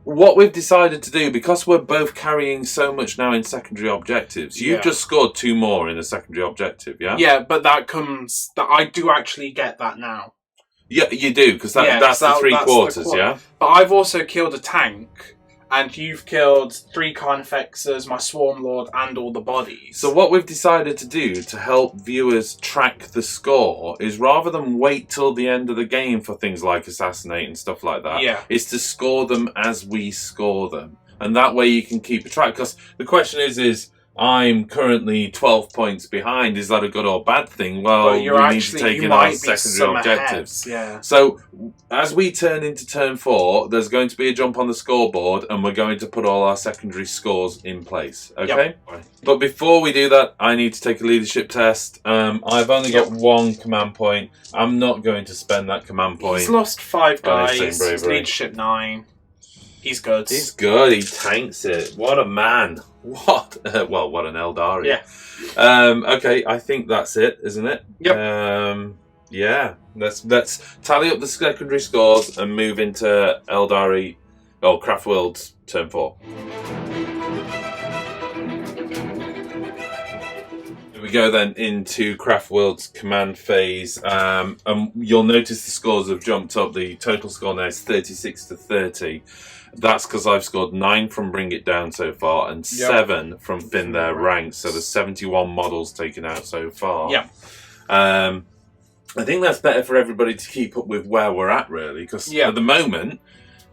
What we've decided to do, because we're both carrying so much now in secondary objectives, you've just scored 2 more in a secondary objective, yeah? Yeah, but that comes... I do actually get that now. Yeah, you do, because that's the 3 quarters, yeah? But I've also killed a tank, and you've killed 3 Carnifexers, my Swarm Lord, and all the bodies. So what we've decided to do to help viewers track the score is, rather than wait till the end of the game for things like Assassinate and stuff like that, is to score them as we score them. And that way you can keep a track. Because the question is I'm currently 12 points behind. Is that a good or bad thing? Well, we need to take in our secondary objectives. So as we turn into turn 4, there's going to be a jump on the scoreboard, and we're going to put all our secondary scores in place. Okay? Yep. But before we do that, I need to take a leadership test. I've only got 1 command point. I'm not going to spend that command point. He's lost 5 guys. He's leadership 9. He's good. He's good. He tanks it. What a man. What? Well, what an Eldari. Yeah. Okay, I think that's it, isn't it? Yep. Yeah. Let's tally up the secondary scores and move into Eldari, Craftworlds turn 4. we go then into Craftworlds command phase. You'll notice the scores have jumped up. The total score now is 36 to 30. That's because I've scored 9 from Bring It Down so far and 7 from Thin Their Ranks. So there's 71 models taken out so far. Yeah. I think that's better for everybody to keep up with where we're at, really, because at the moment,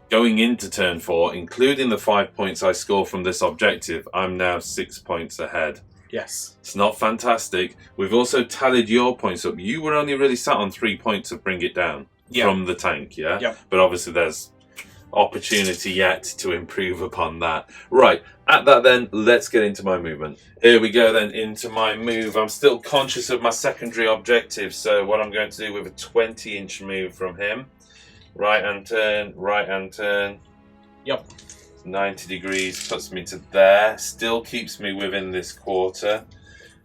going into turn 4, including the 5 points I score from this objective, I'm now 6 points ahead. Yes. It's not fantastic. We've also tallied your points up. You were only really sat on 3 points of Bring It Down from the tank, But obviously there's opportunity yet to improve upon that. Right, at that then, let's get into my movement. Here we go then, into my move. I'm still conscious of my secondary objective, so what I'm going to do with a 20-inch move from him. Right hand turn. Yep. 90 degrees, puts me to there. Still keeps me within this quarter.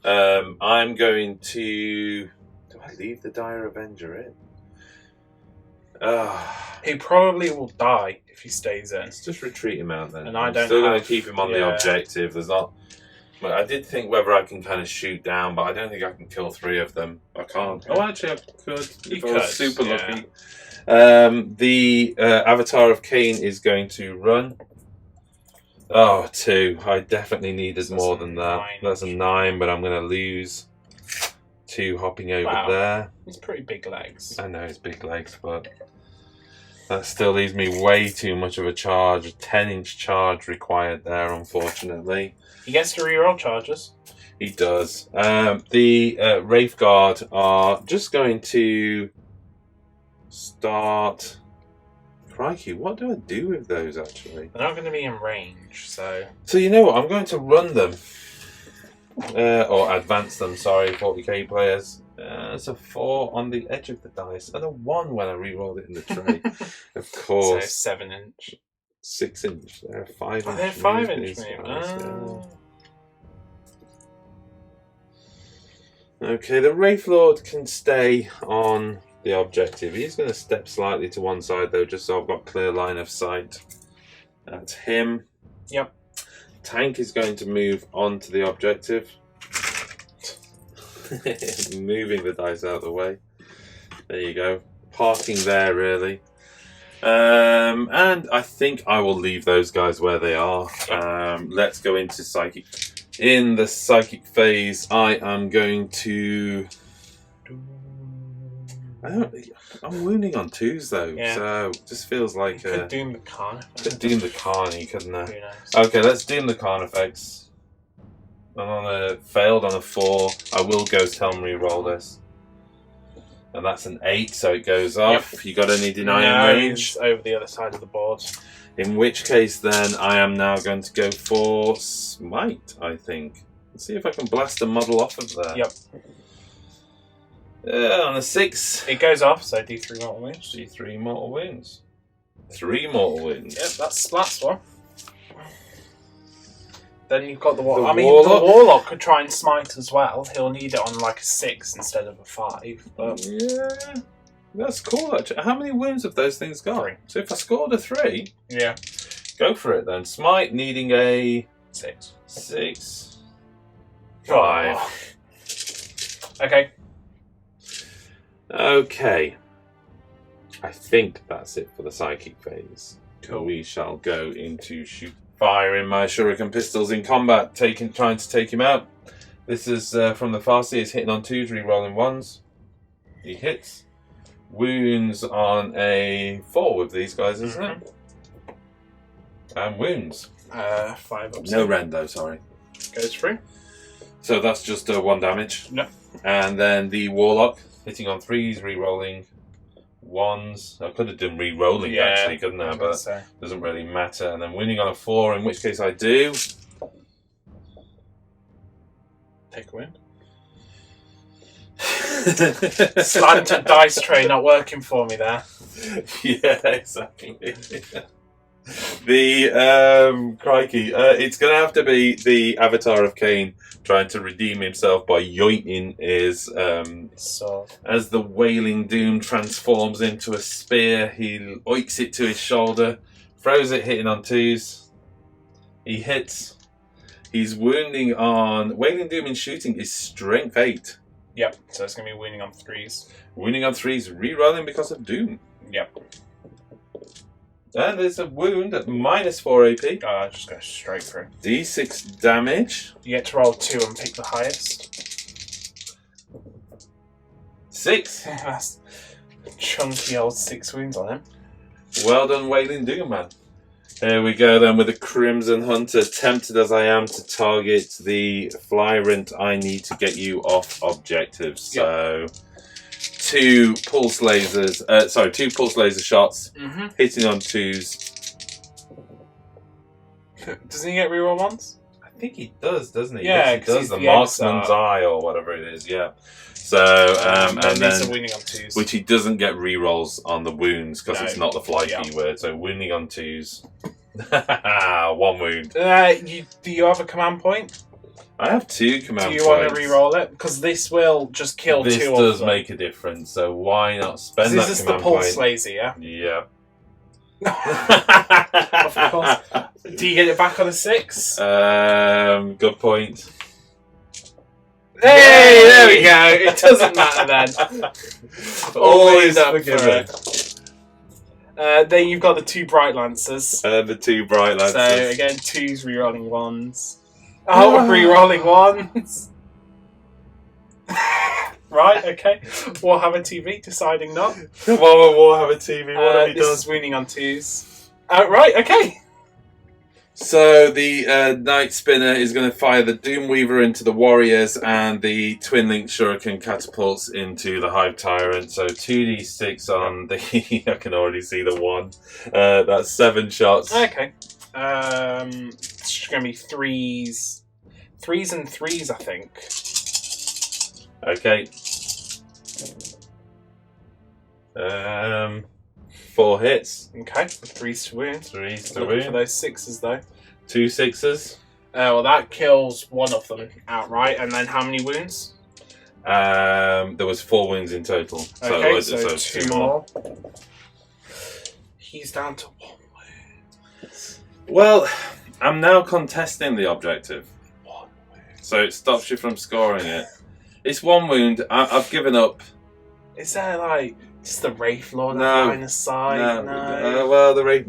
I'm going to... Do I leave the Dire Avenger in? He probably will die if he stays in. Let's just retreat him out then. And I don't still going to keep him on the yeah. objective. There's not... Well, I did think whether I can kind of shoot down, but I don't think I can kill 3 of them. I can't. Okay. Oh, actually, I could. You If I was could, super yeah. lucky. The Avatar of Cain is going to run. Oh, 2. I definitely needed So more that's a than that. 9. That's a 9, but I'm going to lose 2 hopping over Wow. there. He's pretty big legs. I know it's big legs, but that still leaves me way too much of a charge. A 10-inch charge required there, unfortunately. He gets to reroll charges. He does. The Wraith Guard are just going to start... Crikey, what do I do with those, actually? They're not going to be in range, so... So you know what, I'm going to run them. Or advance them, sorry, 40k players. It's a 4 on the edge of the dice, and a 1 when I re-rolled it in the tray. Of course. So 7-inch. 6-inch. They're 5-inch. Oh, they're 5-inch, these maybe. guys, Okay, the Wraith Lord can stay on the objective. He's going to step slightly to one side, though, just so I've got clear line of sight. That's him. Yep. Tank is going to move onto the objective. Moving the dice out of the way. There you go. Parking there, really. And I think I will leave those guys where they are. Let's go into Psychic. In the Psychic phase, I am going to... I'm wounding on 2s, though, so it just feels like... Could Doom the Khan. Could Doom the Carney, couldn't I? Who knows? Okay, let's Doom the Carnifex. I'm on a failed on a 4. I will Ghost Helm re-roll this. And that's an 8, so it goes off. Yep. You got any denying range? He's over the other side of the board. In which case, then, I am now going to go for Smite, I think. Let's see if I can blast a model off of there. Yep. On a 6. It goes off, so do 3 mortal wounds. Do 3 mortal wounds. 3 mortal wounds. Yep, that's the last one. Then you've got the Warlock. the Warlock could try and smite as well. He'll need it on like a 6 instead of a 5. But Yeah, that's cool, actually. How many wounds have those things got? 3. So if I scored a 3, yeah, go for it then. Smite needing a 6. 6. 5. Okay. Okay. I think that's it for the Psychic phase. Cool. We shall go into shoot. Firing my Shuriken pistols in combat, trying to take him out. This is from the Farsi. He's hitting on 2s, re-rolling 1s. He hits. Wounds on a 4 with these guys, isn't it? And wounds. 5 up. No rend though, sorry. Goes through. So that's just 1 damage. No. And then the Warlock, hitting on 3s, re-rolling 1s. I could have done re-rolling actually, couldn't I? But doesn't really matter. And then winning on a 4, in which case I do. Take a win. Slanted dice tray not working for me there. Yeah, exactly. The crikey, it's going to have to be the Avatar of Cain trying to redeem himself by yoinking his sword. As the Wailing Doom transforms into a spear, he oiks it to his shoulder, throws it, hitting on 2s. He hits. He's wounding on... Wailing Doom in shooting is strength 8. Yep, so it's going to be wounding on 3s. Wounding on 3s, rerolling because of Doom. Yep. And there's a wound at -4 AP. Just go straight through. D6 damage. You get to roll 2 and pick the highest. 6. That's chunky old 6 wounds on him. Well done, Wailing Doom, man. Here we go then with the Crimson Hunter. Tempted as I am to target the Flyrant, I need to get you off objectives. So, 2 pulse lasers, 2 pulse laser shots, hitting on 2s. Doesn't he get reroll once? I think he does, doesn't he? Yeah, yes, he does. The the Marksman's Eye or whatever it is, yeah. So, and then, wounding on 2s. which he doesn't get rerolls on the wounds because No. it's not the fly keyword. So, wounding on 2s. 1 wound. Do you have a command point? I have 2 command Do points. you want to re-roll it? Because this will just kill This 2 does of them. make a difference, so why not spend This that is the command pulse point? laser, yeah? Yeah. Of course. Do you get it back on a 6? Good point. Hey, there we go. It doesn't matter then. Always up for forgiven. Then you've got the 2 Bright Lancers. The 2 Bright Lancers. So again, 2s re-rolling 1s. Oh, re-rolling 1s. Right, okay. Warhammer TV deciding not. Warhammer TV, what have you This done? is wounding on 2s. Right, okay. So the Night Spinner is going to fire the Doomweaver into the Warriors and the Twin Link Shuriken catapults into the Hive Tyrant. So 2d6 on the... I can already see the 1. That's 7 shots. Okay. It's going to be 3s. 3s and 3s, I think. Okay. 4 hits. Okay, 3s to wound. 3s to Looking for wound. those 6s, though. 2 6s. Well, that kills one of them outright, and then how many wounds? There was 4 wounds in total. So, Okay, so so 2 2 more. more. He's down to 1 wound. Well, I'm now contesting the objective. 1 wound. So it stops you from scoring it. It's 1 wound. I've given up. Is there, like, just the Wraith Lord No. on line of sight? No. Well, the Wraith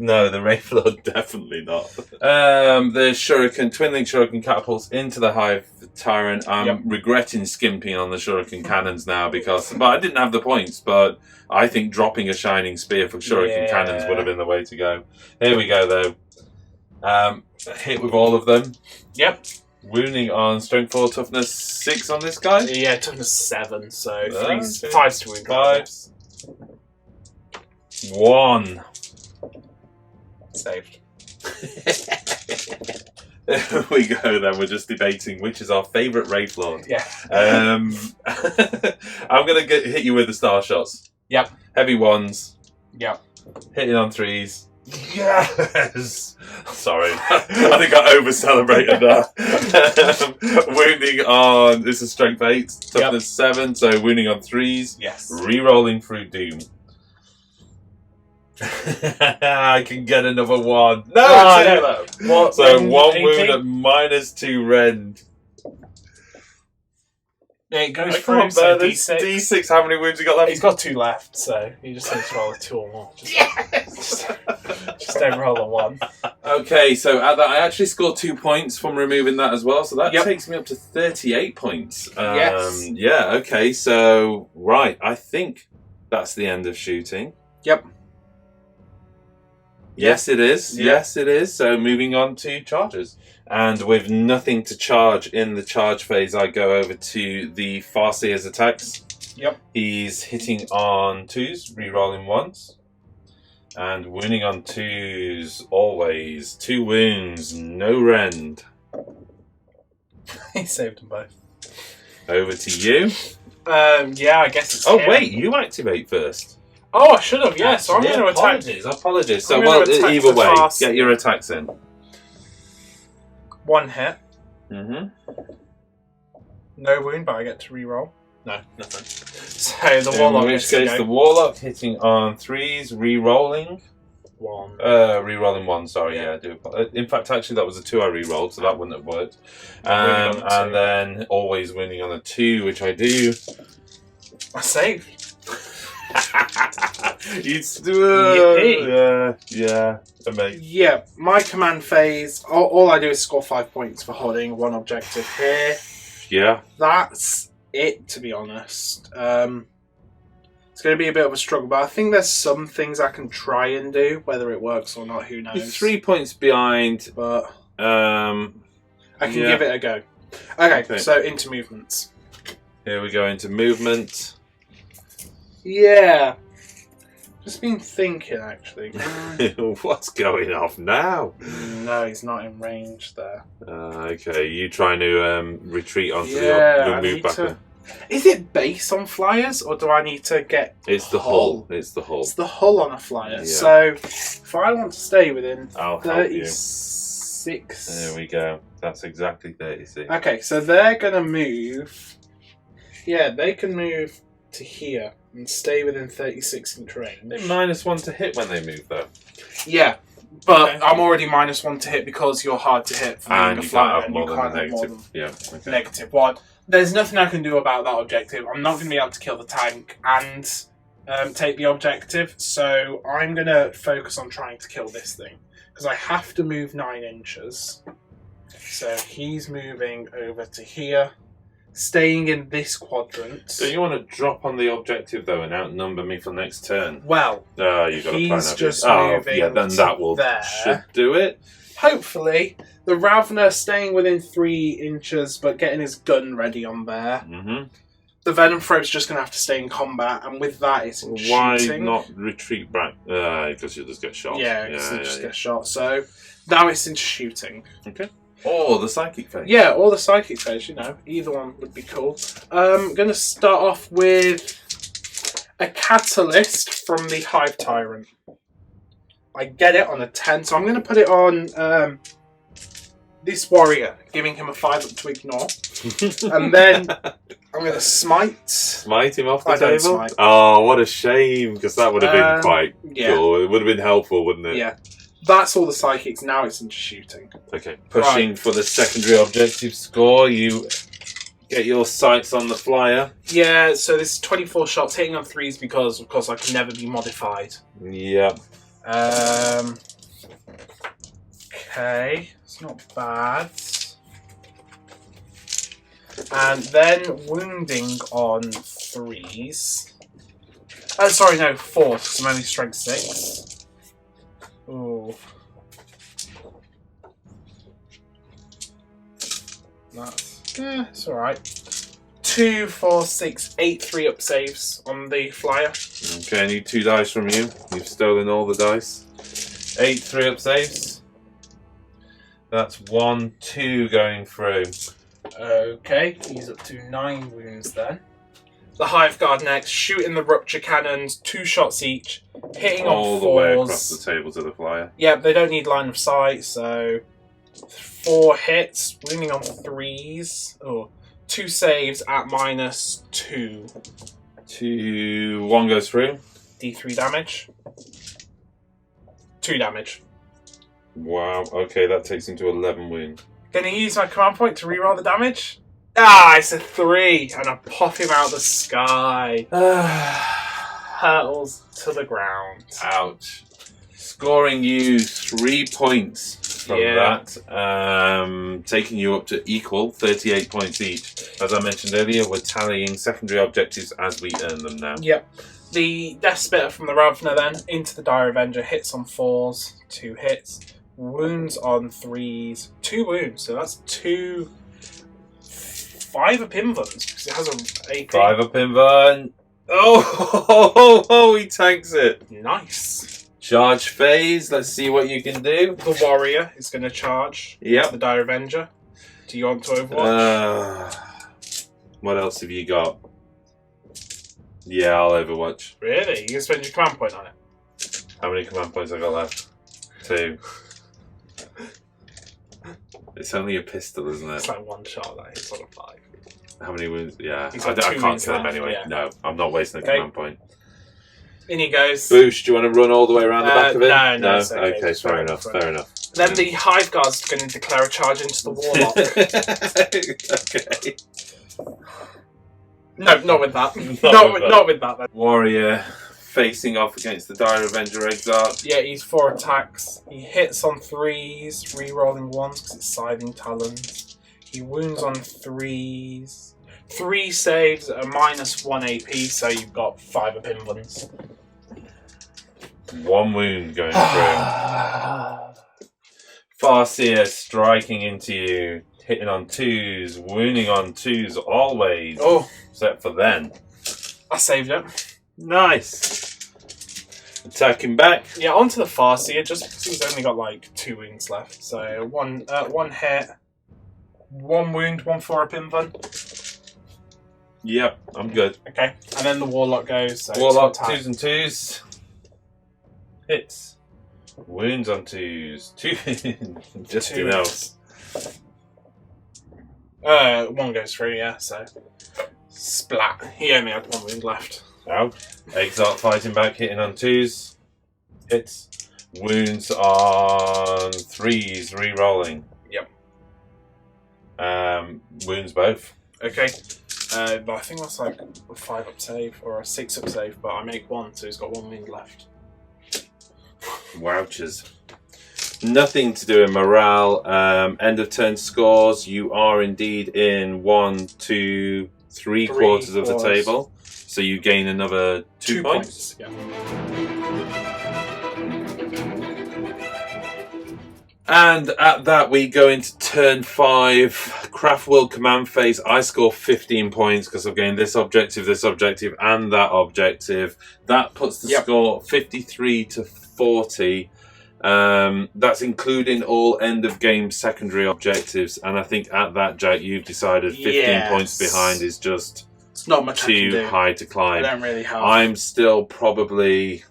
Lord definitely not. The Shuriken, Twin Link Shuriken catapults into the Hive Tyrant. I'm regretting skimping on the Shuriken cannons now but I didn't have the points, but I think dropping a Shining Spear for Shuriken cannons would have been the way to go. Here we go, though. Hit with all of them. Yep. Wounding on Strength 4, Toughness 6 on this guy. Yeah, toughness 7, so Okay. 5s to wound. 5s. 1. Saved. There we go then, we're just debating which is our favourite Wraith Lord. Yeah. I'm going to hit you with the star shots. Yep. Heavy 1s. Yep. Hitting on 3s. Yes! Sorry, I think I over-celebrated that. Wounding on, this is Strength 8, Toughness 7, so wounding on 3s. Yes. Re-rolling through Doom. I can get another 1. No, it's 2 though. What? So Rend 1 AP? wound at -2 rend. Yeah, it goes Come through, on, so man, D6. D6, how many wounds you got left? He's got 2 left, so you just need to roll a 2 or more. Just don't roll a 1. Okay, so at that, I actually scored 2 points from removing that as well, so that Yep. takes me up to 38 points. Yes. Yeah, okay, so, right, I think that's the end of shooting. Yep. Yes, it is. Yeah. Yes, it is. So moving on to charges. And with nothing to charge in the charge phase, I go over to the Farseer's attacks. Yep. He's hitting on 2s, re-rolling 1s. And wounding on 2s, always. 2 wounds, no rend. He saved them both. Over to you. Yeah, I guess it's Oh, him. wait, you activate first. Oh, I should have, yeah. So I'm Yeah, going to attack. Apologies. So, I'm well, gonna attack either the way, Farseer. get your attacks in. 1 hit. Mm-hmm. No wound, but I get to re-roll. No, nothing. So the Warlock In which gets to case, go. the Warlock hitting on 3s, re-rolling. 1. Rerolling 1, sorry, yeah, I do. In fact, actually, that was a 2 I rerolled, so that wouldn't have worked. And then always winning on a 2, which I do. I save. Yeah, amazing. Yeah, my command phase, all I do is score 5 points for holding 1 objective here. Yeah. That's it, to be honest. It's going to be a bit of a struggle, but I think there's some things I can try and do. Whether it works or not, who knows. You're 3 points behind. But I can give it a go. Okay, so into movements. Here we go into movement. Yeah. Just been thinking, actually. What's going off now? No, he's not in range there. Okay, you trying to retreat onto the move back. Is it base on flyers, or do I need to get It's the hull. It's the hull. It's the hull on a flyer. Yeah. So, if I want to stay within I'll help you. 36... There we go. That's exactly 36. Okay, so they're going to move... Yeah, they can move to here and stay within 36-inch range. They're -1 to hit when they move, though. Yeah, but I'm already -1 to hit because you're hard to hit. And you can't have more than a negative. -1. There's nothing I can do about that objective. I'm not going to be able to kill the tank and take the objective, so I'm going to focus on trying to kill this thing. Because I have to move 9 inches. So he's moving over to here. Staying in this quadrant. So you want to drop on the objective, though, and outnumber me for next turn? Well, you've got to plan he's just moving then that will should do it. Hopefully, the Ravner staying within 3 inches, but getting his gun ready on there. Mm-hmm. The Venom Throat's just going to have to stay in combat, and with that, it's in Why shooting. not retreat back? Because you'll just get shot. Yeah, because you'll just get shot. So now it's into shooting. Okay. Or the psychic phase. Yeah, or the psychic phase, you know. Either one would be cool. I'm going to start off with a catalyst from the Hive Tyrant. I get it on a 10, so I'm going to put it on this warrior, giving him a 5 up to ignore. And then I'm going to smite. Smite him off the I don't table? smite. Oh, what a shame, because that would have been quite yeah. cool. It would have been helpful, wouldn't it? Yeah. That's all the psychics. Now it's into shooting. Okay. Pushing for the secondary objective score. You get your sights on the flyer. Yeah, so this is 24 shots hitting on 3s because, of course, I can never be modified. Yeah. Okay. It's not bad. And then wounding on 3s. Oh, sorry, no, 4s, because I'm only strength 6. Ooh. That's... it's alright. 2, 4, 6, 8 3-up saves on the flyer. Okay, I need 2 dice from you. You've stolen all the dice. 8 3-up saves. That's 1, 2 going through. Okay, he's up to 9 wounds then. The Hive Guard next, shooting the Rupture Cannons, 2 shots each, hitting all on 4s. the way across the table to the flyer. Yeah, they don't need line of sight, so 4 hits, wounding on 3s. Oh, 2 saves at -2. 2, 1 goes through. D3 damage. 2 damage. Wow, okay, that takes him to 11 wound. Gonna use my command point to reroll the damage. Ah, it's a 3, and I pop him out of the sky. Hurtles to the ground. Ouch. Scoring you 3 points from that, taking you up to equal 38 points each. As I mentioned earlier, we're tallying secondary objectives as we earn them now. Yep. The Death Spitter from the Ravner then, into the Dire Avenger, hits on 4s, 2 hits. Wounds on 3s, 2 wounds, so that's 2... 5 up invulns, because it has a AP. 5 up invuln. Oh, he tanks it. Nice. Charge phase, let's see what you can do. The Warrior is going to charge into the Dire Avenger. Do you want to Overwatch? What else have you got? Yeah, I'll Overwatch. Really? You can spend your command point on it? How many command points have I got left? 2. It's only a pistol, isn't it? It's like 1 shot that hits on a 5. How many wounds? Yeah, He's I got 2 can't wounds kill him left, anyway. yeah. No, I'm not wasting a command point. In he goes. Boosh, do you want to run all the way around the back of it? No, it's okay. Okay, fair enough. Then the Hive Guard's going to declare a charge into the Warlock. Okay. No, not with that. Not with that. Then. Warrior facing off against the Dire Avenger Exarch. Yeah, he's 4 attacks. He hits on 3s, re-rolling 1s because it's Scything Talons. He wounds on 3s. 3 saves at a -1 AP, so you've got 5 of Pinvans. 1 wound going through. Farseer striking into you, hitting on 2s, wounding on 2s always. Oh, except for then. I saved it. Nice. Attacking back. Yeah, onto the Farseer, just because he's only got like 2 wounds left. So one hit, 1 wound, 1 for a Pinvan. Yep, I'm good. Okay, and then the Warlock goes. So Warlock 2s and 2s. Hits. Wounds on 2s. 2 just 2 enough. 1 goes through, yeah, so splat. He only had 1 wound left. Out. Exalt fighting back, hitting on 2s. Hits. Wounds on 3s, re-rolling. Yep. Wounds both. Okay. But I think that's like a 5 up save or a 6 up save, but I make 1, so he's got 1 wound left. Wouchers. Nothing to do with morale. End of turn scores. You are indeed in 1, 2, 3 quarters of the table. So you gain another 2 points. Yeah. And at that we go into turn 5. Craftworld command phase. I score 15 points because I've gained this objective, and that objective. That puts the score 53 to 40. That's including all end of game secondary objectives, and I think at that, Jack, you've decided 15 points behind is just it's not much too high to climb. I don't really have. I'm still probably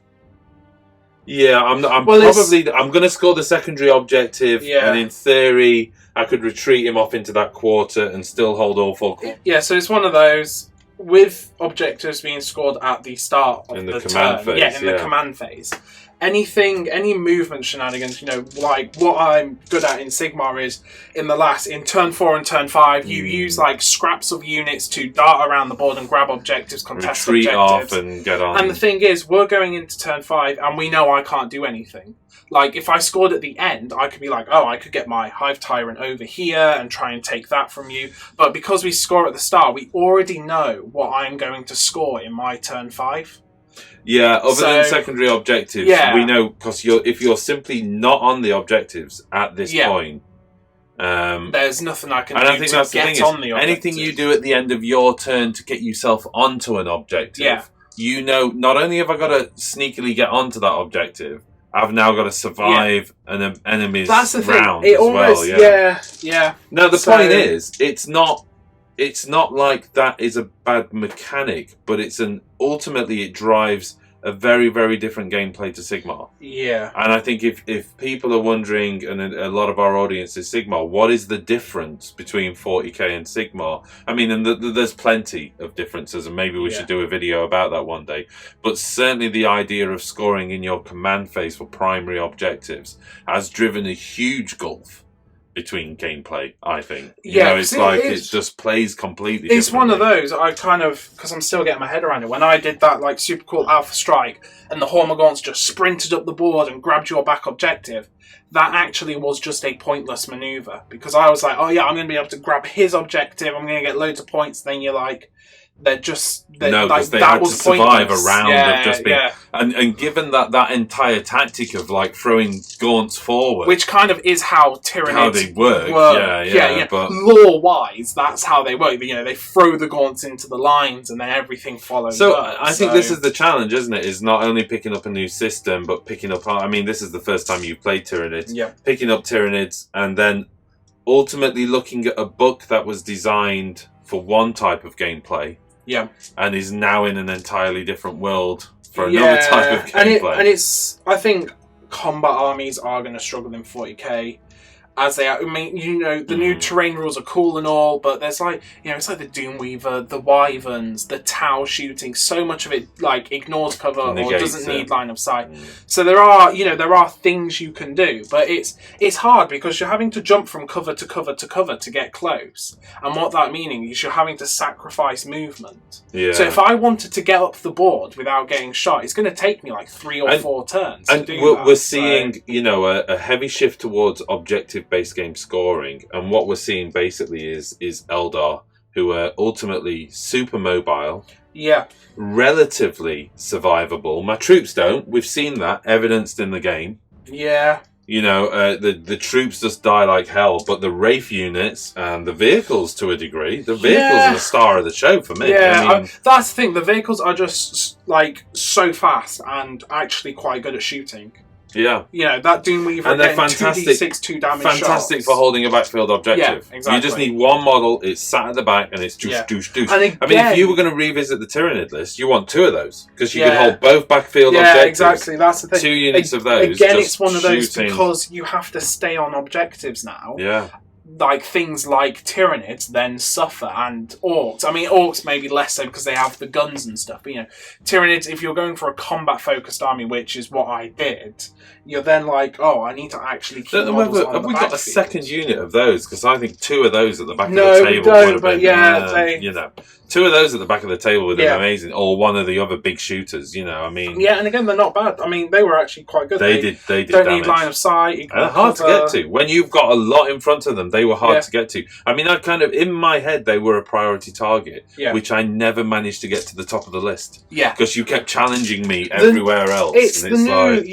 I'm going to score the secondary objective, and in theory I could retreat him off into that quarter and still hold all 4 quarters. Yeah, so it's one of those with objectives being scored at the start of the command turn. phase. The command phase. Any movement shenanigans, like what I'm good at in Sigmar is in turn 4 and turn 5, you use like scraps of units to dart around the board and grab objectives, contest retreat objectives. Off and get on. And the thing is, we're going into turn 5 and we know I can't do anything. Like, if I scored at the end, I could be like, oh, I could get my Hive Tyrant over here and try and take that from you. But because we score at the start, we already know what I'm going to score in my turn 5. Yeah, other than secondary objectives, we know, because if you're simply not on the objectives at this point, there's nothing I can do I think to that's get the thing on the objective. Anything you do at the end of your turn to get yourself onto an objective, not only have I got to sneakily get onto that objective, I've now got to survive an enemy's round as well. Yeah. Now, the point is, it's not like that is a bad mechanic, but ultimately it drives a very, very different gameplay to Sigmar. Yeah. And I think if people are wondering, and a lot of our audience is Sigmar, what is the difference between 40k and Sigmar? I mean, and there's plenty of differences, and maybe we should do a video about that one day. But certainly the idea of scoring in your command phase for primary objectives has driven a huge gulf between gameplay, I think. It just plays completely differently. It's one of those, I kind of, because I'm still getting my head around it, when I did that like super cool Alpha Strike and the Hormagaunts just sprinted up the board and grabbed your back objective, that actually was just a pointless maneuver. Because I was like, oh yeah, I'm going to be able to grab his objective, I'm going to get loads of points, then you're like, because they had to survive a round of just being... And given that entire tactic of like throwing gaunts forward... Which kind of is how Tyranids how they work. But lore-wise, that's how they work. They throw the gaunts into the lines and then everything follows up. I think this is the challenge, isn't it? Is not only picking up a new system, but picking up... I mean, this is the first time you've played Tyranids. Yeah. Picking up Tyranids and then ultimately looking at a book that was designed for one type of gameplay. Yeah. And is now in an entirely different world for another type of gameplay. I think combat armies are going to struggle in 40k. as they are. I mean, you know, the new terrain rules are cool and all, but there's like, you know, it's like the Doomweaver, the Wyverns, the Tau shooting. So much of it like ignores cover or doesn't need line of sight. So there are, you know, there are things you can do, but it's hard because you're having to jump from cover to cover to cover to get close, and what that meaning is you're having to sacrifice movement. Yeah. So if I wanted to get up the board without getting shot, it's going to take me like 3 or 4 turns. And to do we're seeing, you know, a heavy shift towards objective-based game scoring, and what we're seeing basically is Eldar, who are ultimately super mobile, relatively survivable. My troops don't. We've seen that evidenced in the game. Yeah. You know, the troops just die like hell, but the Wraith units and the vehicles, to a degree, the vehicles are the star of the show for me. Yeah, I mean, that's the thing. The vehicles are just like so fast and actually quite good at shooting. Yeah, you know, that Doomweaver and they're fantastic. fantastic. 2d6 2 damage Fantastic shots. for holding a backfield objective. Yeah, exactly. You just need one model. It's sat at the back, and it's doosh, doosh, doosh. And again, I mean, if you were going to revisit the Tyranid list, you want 2 of those because you can Yeah. hold both backfield objectives. Yeah, exactly. That's the thing. 2 units of those. Again, just it's one of those shooting. because you have to stay on objectives now. Yeah. Like things like Tyranids then suffer, and Orcs. I mean, Orcs maybe less so because they have the guns and stuff. But you know, Tyranids, if you're going for a combat-focused army, which is what I did, you're then like, oh, I need to actually keep models on Have the we got a backfield. second unit of those? Because I think 2 of those at the back of No, the we table don't, would have but been, yeah, you know, 2 of those at the back of the table would have been amazing. Or one of the other big shooters, you know. I mean, yeah, and again, they're not bad. I mean, they were actually quite good. They did don't damage. need line of sight. And they're hard to get to. When you've got a lot in front of them, they were hard to get to. I mean, I kind of, in my head, they were a priority target, which I never managed to get to the top of the list. Yeah. Because you kept challenging me everywhere else. It's and the it's new... like,